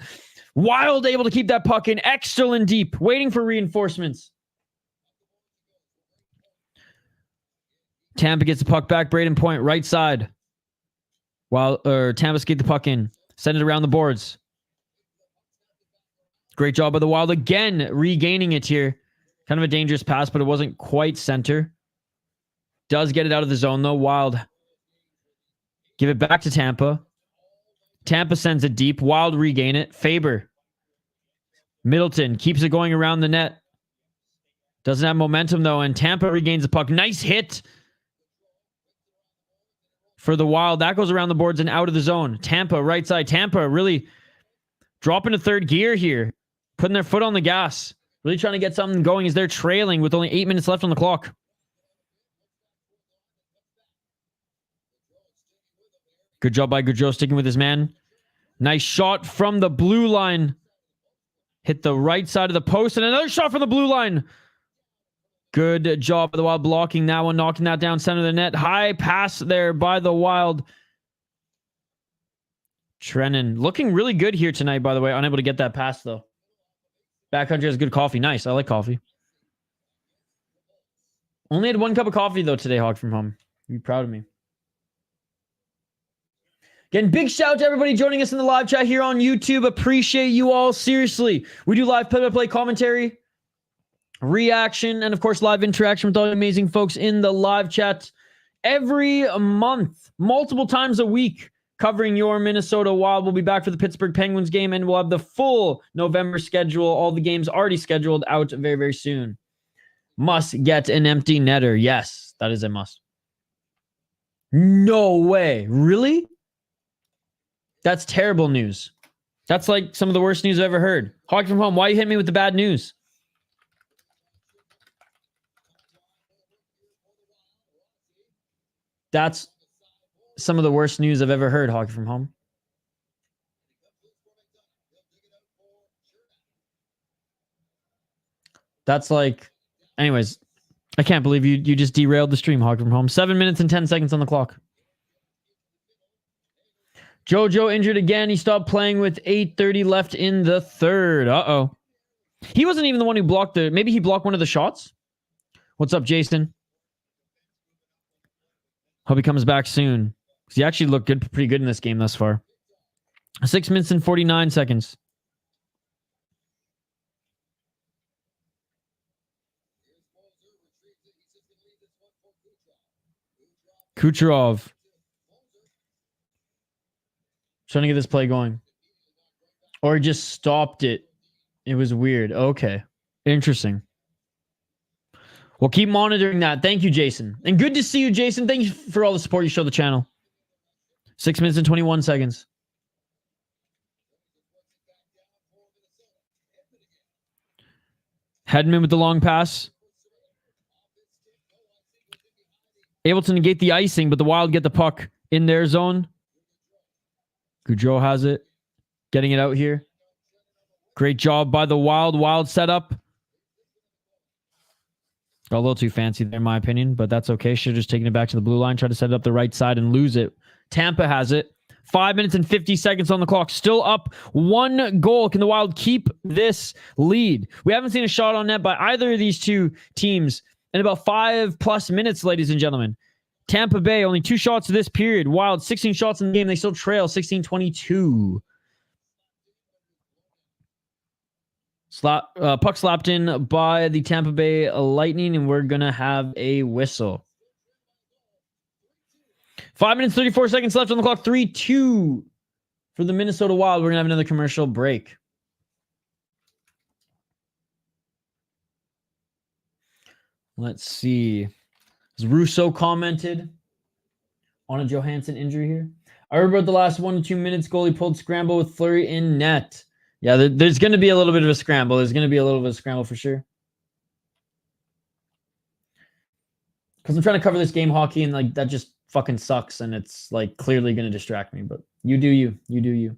Wild able to keep that puck in. Ekström deep, waiting for reinforcements. Tampa gets the puck back. Braden Point, right side. Tampa skate the puck in. Send it around the boards. Great job by the Wild again, regaining it here. Kind of a dangerous pass, but it wasn't quite center. Does get it out of the zone, though. Wild. Give it back to Tampa. Tampa sends it deep. Wild regain it. Faber. Middleton keeps it going around the net. Doesn't have momentum, though, and Tampa regains the puck. Nice hit for the Wild. That goes around the boards and out of the zone. Tampa, right side. Tampa really dropping to third gear here. Putting their foot on the gas. Really trying to get something going as they're trailing with only 8 minutes left on the clock. Good job by Gaudreau sticking with his man. Nice shot from the blue line. Hit the right side of the post, and another shot from the blue line. Good job by the Wild blocking that one, knocking that down center of the net. High pass there by the Wild. Trennan looking really good here tonight, by the way. Unable to get that pass, though. Backcountry has good coffee. Nice. I like coffee. Only had 1 cup of coffee, though, today, Hog from Home. You'd be proud of me. Again, big shout out to everybody joining us in the live chat here on YouTube. Appreciate you all. Seriously. We do live play-by-play commentary, reaction, and of course, live interaction with all the amazing folks in the live chat every month, multiple times a week, covering your Minnesota Wild. We'll be back for the Pittsburgh Penguins game, and we'll have the full November schedule. All the games already scheduled out very, very soon. Must get an empty netter. Yes, that is a must. No way. Really? That's terrible news. That's like some of the worst news I've ever heard. Hockey from Home, why you hit me with the bad news? That's some of the worst news I've ever heard, Hockey from Home. That's like... Anyways, I can't believe you just derailed the stream, Hockey from Home. 7 minutes and 10 seconds on the clock. JoJo injured again. He stopped playing with 8:30 left in the third. Uh-oh. He wasn't even the one who blocked the... Maybe he blocked one of the shots? What's up, Jason? Hope he comes back soon. Because he actually looked good, pretty good in this game thus far. 6 minutes and 49 seconds. Kucherov. Trying to get this play going. Or just stopped it. It was weird. Okay. Interesting. We'll keep monitoring that. Thank you, Jason. And good to see you, Jason. Thank you for all the support you show the channel. 6 minutes and 21 seconds. Hedman with the long pass. Able to negate the icing, but the Wild get the puck in their zone. Gaudreau has it. Getting it out here. Great job by the Wild. Wild setup. Got a little too fancy there, in my opinion, but that's okay. Should have just taken it back to the blue line, try to set it up the right side and lose it. Tampa has it. 5 minutes and 50 seconds on the clock. Still up 1 goal. Can the Wild keep this lead? We haven't seen a shot on net by either of these two teams in about 5+ minutes, ladies and gentlemen. Tampa Bay, only 2 shots this period. Wild, 16 shots in the game. They still trail 16-22. Puck slapped in by the Tampa Bay Lightning, and we're going to have a whistle. 5 minutes, 34 seconds left on the clock. 3-2 for the Minnesota Wild. We're going to have another commercial break. Let's see. As Russo commented on a Johansson injury here. I heard about the last 1 to 2 minutes. Goalie pulled scramble with Fleury in net. Yeah, there's going to be a little bit of a scramble. There's going to be a little bit of a scramble for sure. Because I'm trying to cover this game hockey, and like that just fucking sucks, and it's like clearly going to distract me. But you do you. You do you.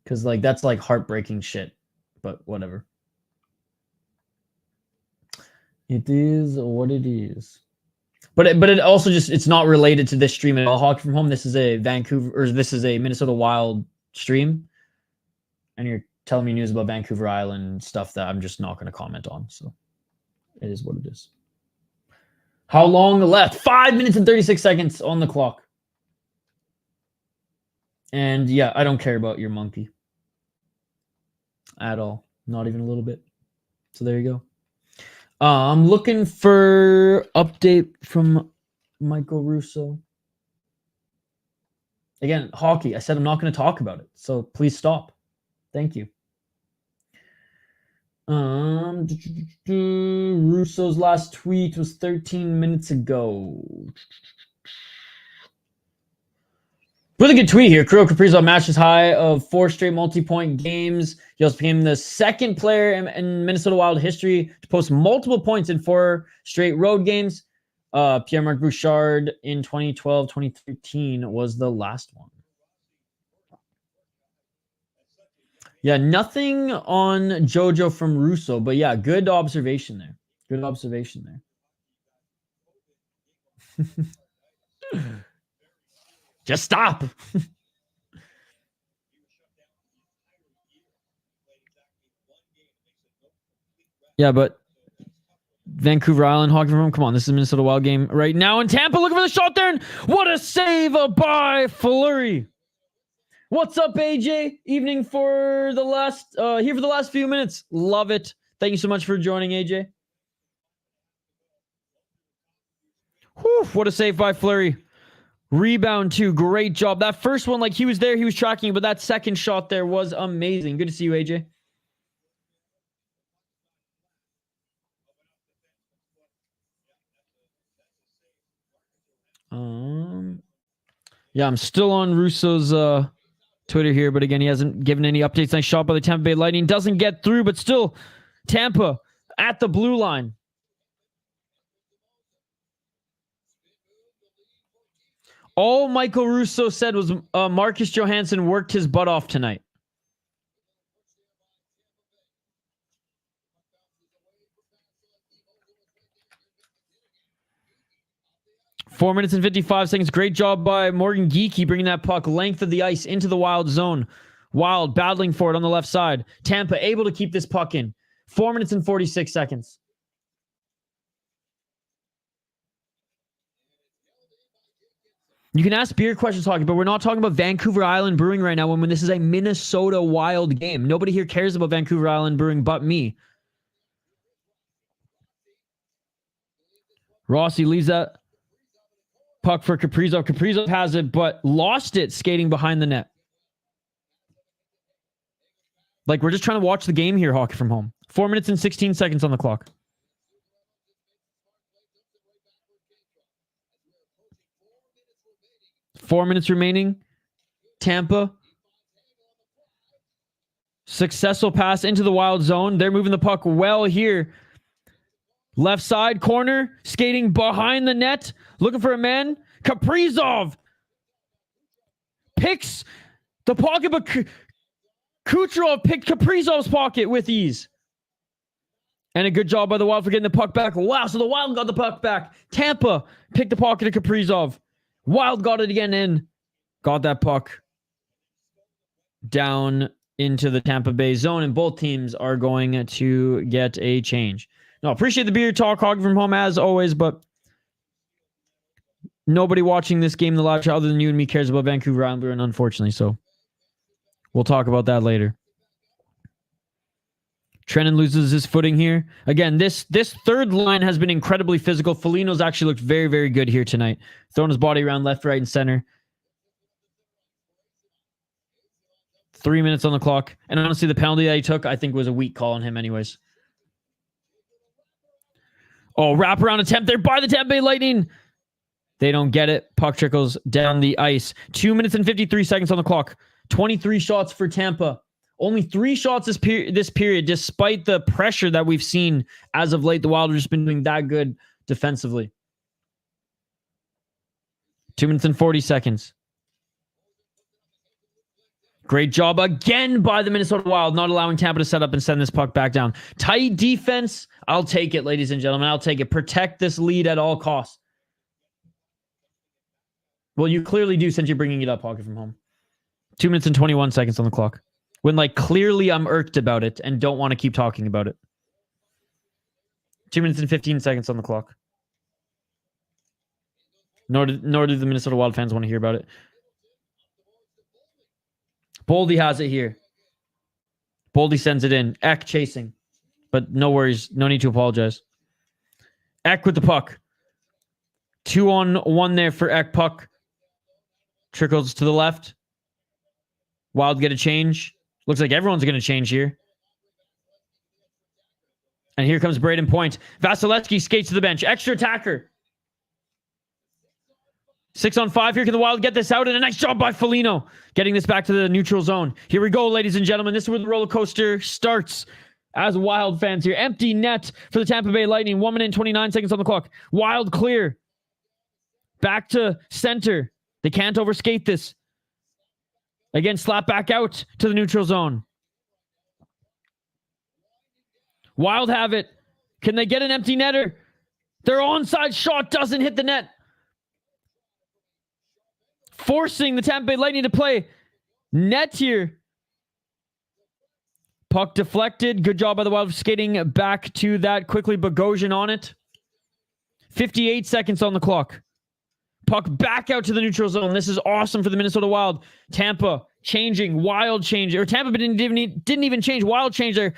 Because like that's like heartbreaking shit. But whatever. It is what it is. But it also just, it's not related to this stream at all. Hockey from Home, this is a Minnesota Wild stream. And you're telling me news about Vancouver Island stuff that I'm just not going to comment on. So it is what it is. How long left? 5 minutes and 36 seconds on the clock. And yeah, I don't care about your monkey. At all. Not even a little bit. So there you go. I'm looking for update from Michael Russo. Again, hockey. I said I'm not going to talk about it. So please stop. Thank you. Russo's last tweet was 13 minutes ago. Really good tweet here. Kirill Kaprizov matched his high of 4 straight multi-point games. He also became the second player in Minnesota Wild history to post multiple points in 4 straight road games. Pierre-Marc Bouchard in 2012-2013 was the last one. Yeah, nothing on JoJo from Russo, but yeah, good observation there. Good observation there. Just stop. Yeah, but Vancouver Island hockey from home. Come on, this is a Minnesota Wild game right now in Tampa. Looking for the shot there, and what a save by Fleury. What's up, AJ? Evening for the last here for the last few minutes. Love it. Thank you so much for joining, AJ. Whew, what a save by Fleury. Rebound too. Great job. That first one, like he was there, he was tracking, but that second shot there was amazing. Good to see you, AJ. Yeah, I'm still on Russo's Twitter here, but again, he hasn't given any updates. Nice shot by the Tampa Bay Lightning. Doesn't get through, but still Tampa at the blue line. All Michael Russo said was Marcus Johansson worked his butt off tonight. Four minutes and 55 seconds. Great job by Morgan Geekie bringing that puck length of the ice into the Wild zone. Wild battling for it on the left side. Tampa able to keep this puck in. 4 minutes and 46 seconds. You can ask beer questions, hockey, but we're not talking about Vancouver Island Brewing right now when this is a Minnesota Wild game. Nobody here cares about Vancouver Island Brewing but me. Rossi leaves that puck for Kaprizov. Kaprizov has it, but lost it skating behind the net. Like, we're just trying to watch the game here, hockey from home. 4 minutes and 16 seconds on the clock. Four minutes remaining. Tampa. Successful pass into the Wild zone. They're moving the puck well here. Left side corner. Skating behind the net. Looking for a man. Kaprizov picks the pocket, but Kucherov picked Kaprizov's pocket with ease. And a good job by the Wild for getting the puck back. Wow, so the Wild got the puck back. Tampa picked the pocket of Kaprizov. Wild got it again in. Got that puck down into the Tampa Bay zone, and both teams are going to get a change. No, appreciate the beer talk, hockey from home, as always, but nobody watching this game in the live chat other than you and me cares about Vancouver Island, and unfortunately, so we'll talk about that later. Trennan loses his footing here. Again, this third line has been incredibly physical. Foligno's actually looked very, very good here tonight. Throwing his body around left, right, and center. 3 minutes on the clock. And honestly, the penalty that he took, I think, was a weak call on him anyways. Oh, wraparound attempt there by the Tampa Bay Lightning. They don't get it. Puck trickles down the ice. 2 minutes and 53 seconds on the clock. 23 shots for Tampa. Only 3 shots this period, despite the pressure that we've seen as of late. The Wild have just been doing that good defensively. 2 minutes and 40 seconds. Great job again by the Minnesota Wild, not allowing Tampa to set up and send this puck back down. Tight defense. I'll take it, ladies and gentlemen. I'll take it. Protect this lead at all costs. Well, you clearly do since you're bringing it up, hockey from home. 2 minutes and 21 seconds on the clock. When, like, clearly I'm irked about it and don't want to keep talking about it. 2 minutes and 15 seconds on the clock. Nor do the Minnesota Wild fans want to hear about it. Boldy has it here. Boldy sends it in. Eck chasing. But no worries. No need to apologize. Eck with the puck. 2-on-1 there for Eck. Puck trickles to the left. Wild get a change. Looks like everyone's going to change here. And here comes Braden Point. Vasilevsky skates to the bench. Extra attacker. 6-on-5. Here can the Wild get this out. And a nice job by Foligno. Getting this back to the neutral zone. Here we go, ladies and gentlemen. This is where the roller coaster starts. As Wild fans here. Empty net for the Tampa Bay Lightning. 1 minute and 29 seconds on the clock. Wild clear. Back to center. They can't overskate this. Again, slap back out to the neutral zone. Wild have it. Can they get an empty netter? Their onside shot doesn't hit the net. Forcing the Tampa Bay Lightning to play net here. Puck deflected. Good job by the Wild skating back to that quickly. Bogosian on it. 58 seconds on the clock. Puck back out to the neutral zone. This is awesome for the Minnesota Wild. Tampa changing. Wild change. Or Tampa didn't even change. Wild change there.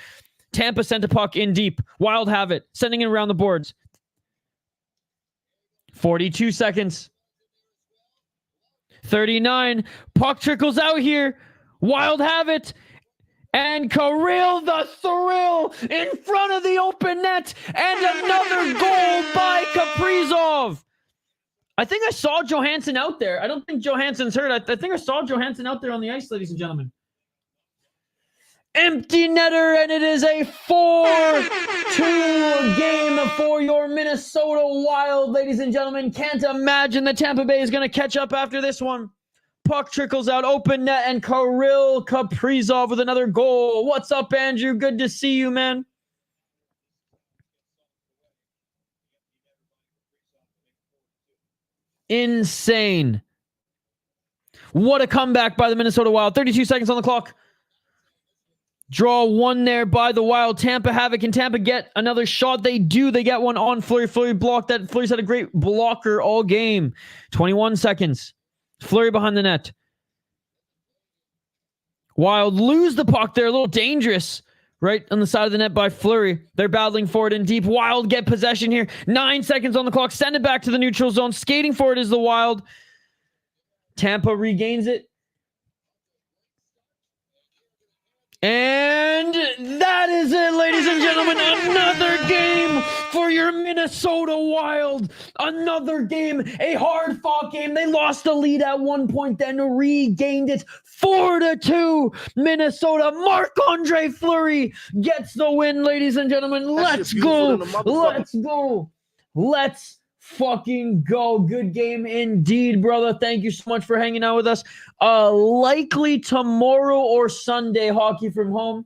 Tampa sent a puck in deep. Wild have it. Sending it around the boards. 42 seconds. 39. Puck trickles out here. Wild have it. And Kirill the thrill in front of the open net. And another goal by Kaprizov. I think I saw Johansson out there. I don't think Johansson's hurt. I think I saw Johansson out there on the ice, ladies and gentlemen. Empty netter, and it is a 4-2 game for your Minnesota Wild, ladies and gentlemen. Can't imagine that Tampa Bay is going to catch up after this one. Puck trickles out, open net, and Kirill Kaprizov with another goal. What's up, Andrew? Good to see you, man. Insane. What a comeback by the Minnesota Wild. 32 seconds on the clock. Draw one there by the Wild. Tampa have it. Can Tampa get another shot? They do. They get one on Fleury. Fleury blocked that. Fleury's had a great blocker all game. 21 seconds. Fleury behind the net. Wild lose the puck there. A little dangerous. Right on the side of the net by Fleury. They're battling for it in deep. Wild get possession here. 9 seconds on the clock. Send it back to the neutral zone. Skating for it is the Wild. Tampa regains it. And that is it, ladies and gentlemen. Another game for your Minnesota Wild. Another game, a hard-fought game. They lost the lead at one point, then regained it 4-2. Minnesota. Marc-Andre Fleury gets the win, ladies and gentlemen. Let's go. Let's go. Let's fucking go. Good game indeed, brother. Thank you so much for hanging out with us. Likely tomorrow or Sunday hockey from home.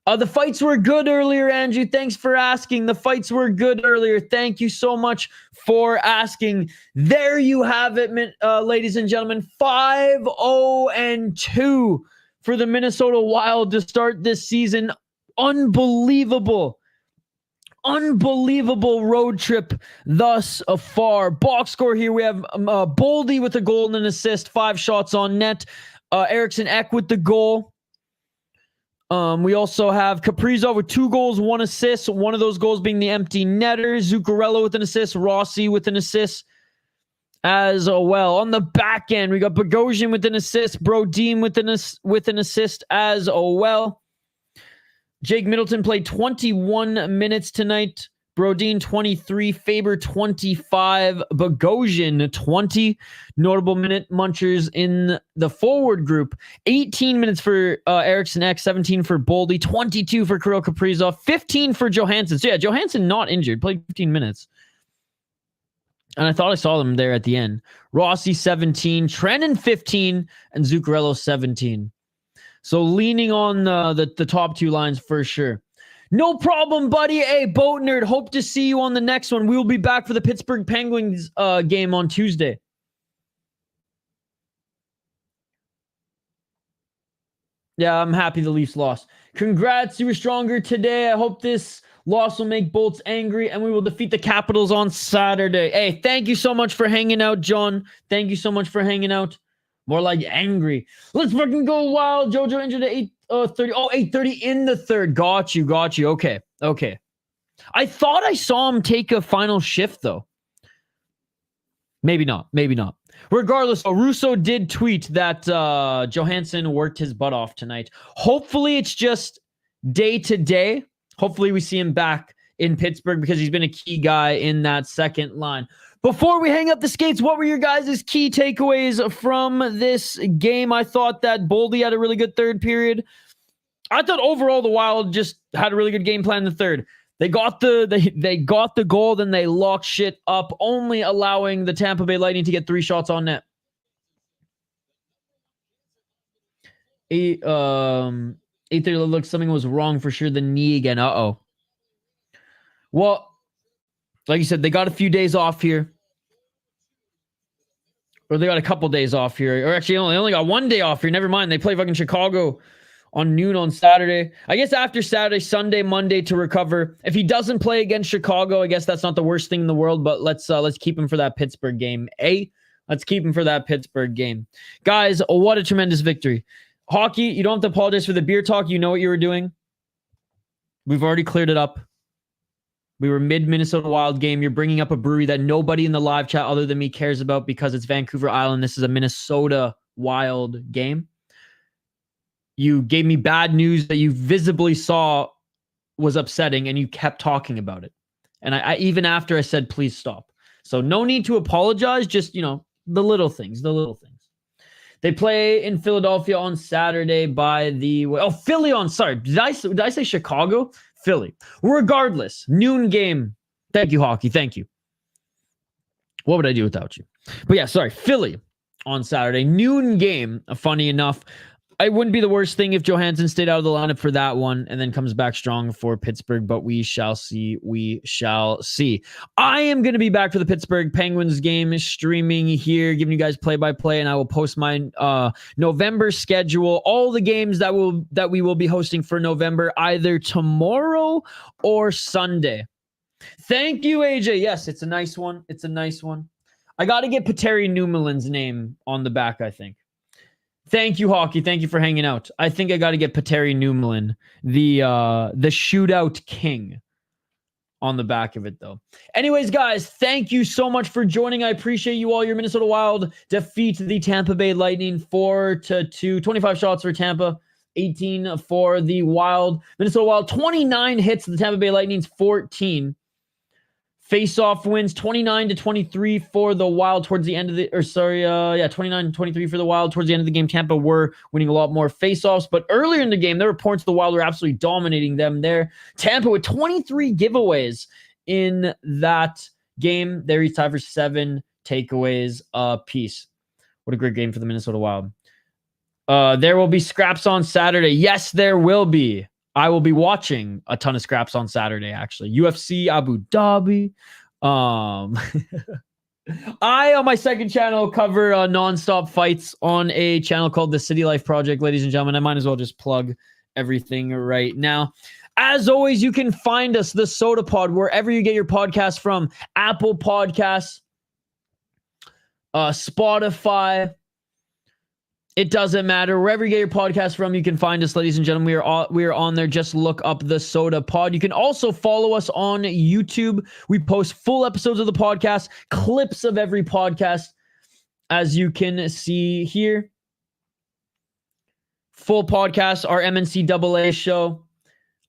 The fights were good earlier, Andrew. Thanks for asking. The fights were good earlier. Thank you so much for asking. There you have it, ladies and gentlemen. 5-0-2 for the Minnesota Wild to start this season. Unbelievable road trip thus far. Box score here, we have Boldy with a goal and an assist, 5 shots on net. Eriksson Ek with the goal. We also have Kaprizov with 2 goals, 1 assist. One of those goals being the empty netter. Zuccarello with an assist. Rossi with an assist as well. On the back end, we got Bogosian with an assist. Brodin with an assist as well. Jake Middleton played 21 minutes tonight. Brodin 23, Faber 25, Bogosian 20. Notable minute munchers in the forward group. 18 minutes for Eriksson Ek, 17 for Boldy, 22 for Kirill Kaprizov, 15 for Johansson. So yeah, Johansson not injured, played 15 minutes. And I thought I saw them there at the end. Rossi 17, Trennan 15, and Zuccarello 17. So leaning on the top 2 lines for sure. No problem, buddy. Hey, Boat Nerd, hope to see you on the next one. We will be back for the Pittsburgh Penguins game on Tuesday. Yeah, I'm happy the Leafs lost. Congrats, you were stronger today. I hope this loss will make Bolts angry, and we will defeat the Capitals on Saturday. Hey, thank you so much for hanging out, John. Thank you so much for hanging out. More like angry. Let's fucking go Wild. JoJo injured at 8:30. Oh, 8:30 in the third. Got you. Okay. I thought I saw him take a final shift, though. Maybe not. Regardless, Russo did tweet that Johansson worked his butt off tonight. Hopefully, it's just day to day. Hopefully we see him back in Pittsburgh because he's been a key guy in that second line. Before we hang up the skates, what were your guys' key takeaways from this game? I thought that Boldy had a really good third period. I thought overall the Wild just had a really good game plan in the third. They got the goal, then they locked shit up, only allowing the Tampa Bay Lightning to get 3 shots on net. Ether looks something was wrong for sure. The knee again. Well, like you said, they got a few days off here. Or they got a couple days off here. Or actually, they only got 1 day off here. Never mind. They play fucking Chicago on noon on Saturday. I guess after Saturday, Sunday, Monday to recover. If he doesn't play against Chicago, I guess that's not the worst thing in the world. But let's keep him for that Pittsburgh game. Let's keep him for that Pittsburgh game. Guys, what a tremendous victory. Hockey, you don't have to apologize for the beer talk. You know what you were doing. We've already cleared it up. We were mid-Minnesota Wild game. You're bringing up a brewery that nobody in the live chat other than me cares about because it's Vancouver Island. This is a Minnesota Wild game. You gave me bad news that you visibly saw was upsetting, and you kept talking about it. And I even after I said, please stop. So no need to apologize. Just, the little things. They play in Philadelphia on Saturday by the way. Oh, Philly on. Sorry, did I say Chicago? Philly. Regardless, noon game. Thank you, hockey. Thank you. What would I do without you? But yeah, sorry, Philly on Saturday. Noon game. Funny enough, it wouldn't be the worst thing if Johansson stayed out of the lineup for that one and then comes back strong for Pittsburgh, but we shall see. I am going to be back for the Pittsburgh Penguins game streaming here, giving you guys play-by-play, and I will post my November schedule, all the games that we will be hosting for November, either tomorrow or Sunday. Thank you, AJ. Yes, it's a nice one. I got to get Petteri Numelin's name on the back, I think. Thank you, hockey. Thank you for hanging out. I think I got to get Petteri Numelin, the shootout king, on the back of it, though. Anyways, guys, thank you so much for joining. I appreciate you all. Your Minnesota Wild defeat the Tampa Bay Lightning 4-2. 25 shots for Tampa, 18 for the Wild. Minnesota Wild, 29 hits. The Tampa Bay Lightning's 14. Face-off wins 29-23 for the Wild towards the end of the 29-23 for the Wild towards the end of the game. Tampa were winning a lot more face-offs, but earlier in the game, there were reports the Wild were absolutely dominating them there. Tampa with 23 giveaways in that game. They're each tied for 7 takeaways apiece. What a great game for the Minnesota Wild. There will be scraps on Saturday. Yes, there will be. I will be watching a ton of scraps on Saturday, actually. UFC Abu Dhabi. I, on my second channel, cover nonstop fights on a channel called The City Life Project, ladies and gentlemen. I might as well just plug everything right now. As always, you can find us, the Sota Pod, wherever you get your podcasts from. Apple Podcasts, Spotify. It doesn't matter. Wherever you get your podcast from, you can find us, ladies and gentlemen. We are on there. Just look up the Sota Pod. You can also follow us on YouTube. We post full episodes of the podcast, clips of every podcast, as you can see here. Full podcast, our MNCAA show,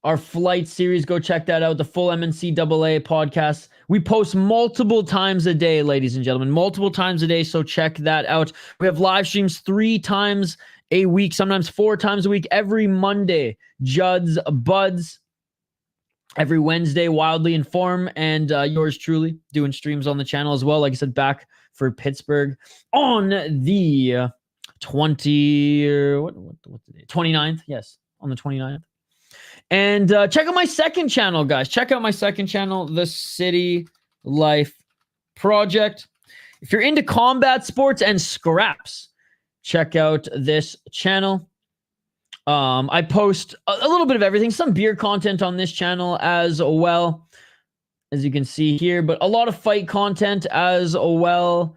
our flight series. Go check that out. The full MNCAA podcast. We post multiple times a day, ladies and gentlemen, multiple times a day. So check that out. We have live streams 3 times a week, sometimes 4 times a week. Every Monday, Judd's Buds. Every Wednesday, Wildly Informed, and yours truly doing streams on the channel as well. Like I said, back for Pittsburgh on the 29th. Yes, on the 29th. And check out my second channel, guys. Check out my second channel, The City Life Project. If you're into combat sports and scraps, check out this channel. I post a little bit of everything, some beer content on this channel as well, as you can see here, but a lot of fight content as well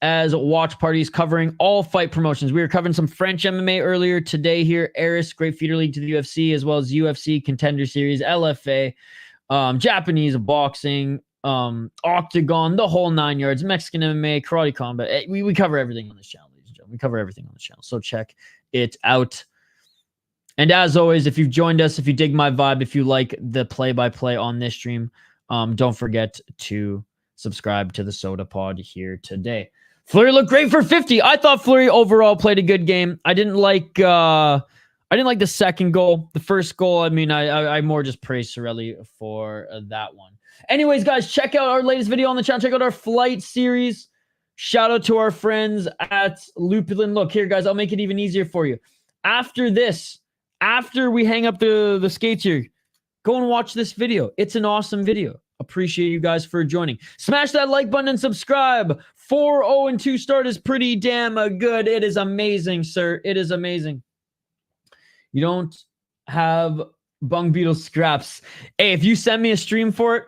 as watch parties covering all fight promotions. We were covering some French MMA earlier today here. Eris, great feeder league to the UFC, as well as UFC Contender Series, LFA, Japanese boxing, Octagon, the whole 9 yards, Mexican MMA, karate combat. We cover everything on this channel, ladies and gentlemen. We cover everything on this channel. So check it out. And as always, if you've joined us, if you dig my vibe, if you like the play-by-play on this stream, don't forget to subscribe to the Sota Pod here today. Fleury looked great for 50. I thought Fleury overall played a good game. I didn't like the second goal. The first goal, I mean, I more just praise Sorelli for that one. Anyways, guys, check out our latest video on the channel. Check out our flight series. Shout out to our friends at Lupulin. Look here, guys. I'll make it even easier for you. After this, after we hang up the skates here, go and watch this video. It's an awesome video. Appreciate you guys for joining. Smash that like button and subscribe. 4-0-2 start is pretty damn good. It is amazing, sir. It is amazing. You don't have Bung Beetle scraps. Hey, if you send me a stream for it,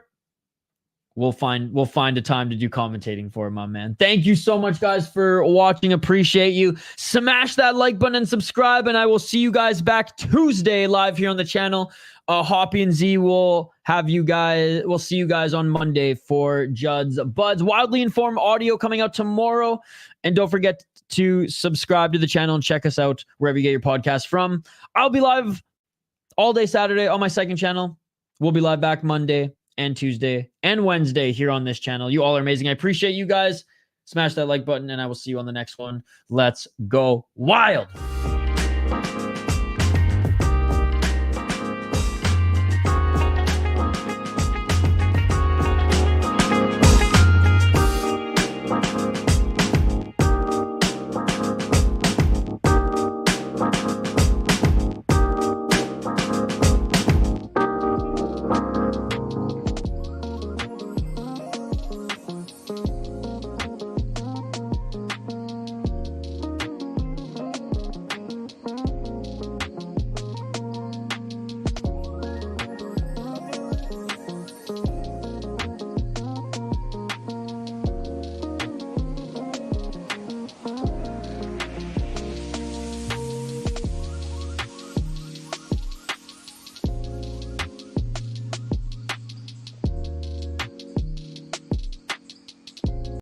we'll find a time to do commentating for it, my man. Thank you so much, guys, for watching. Appreciate you. Smash that like button and subscribe, and I will see you guys back Tuesday live here on the channel. Hoppy and Z will have you guys. We'll see you guys on Monday for Judd's Buds. Wildly Informed audio coming out tomorrow, and don't forget to subscribe to the channel and check us out wherever you get your podcast from. I'll be live all day Saturday on my second channel. We'll be live back Monday and Tuesday and Wednesday here on this channel. You all are amazing. I appreciate you guys. Smash that like button, and I will see you on the next one. Let's go wild.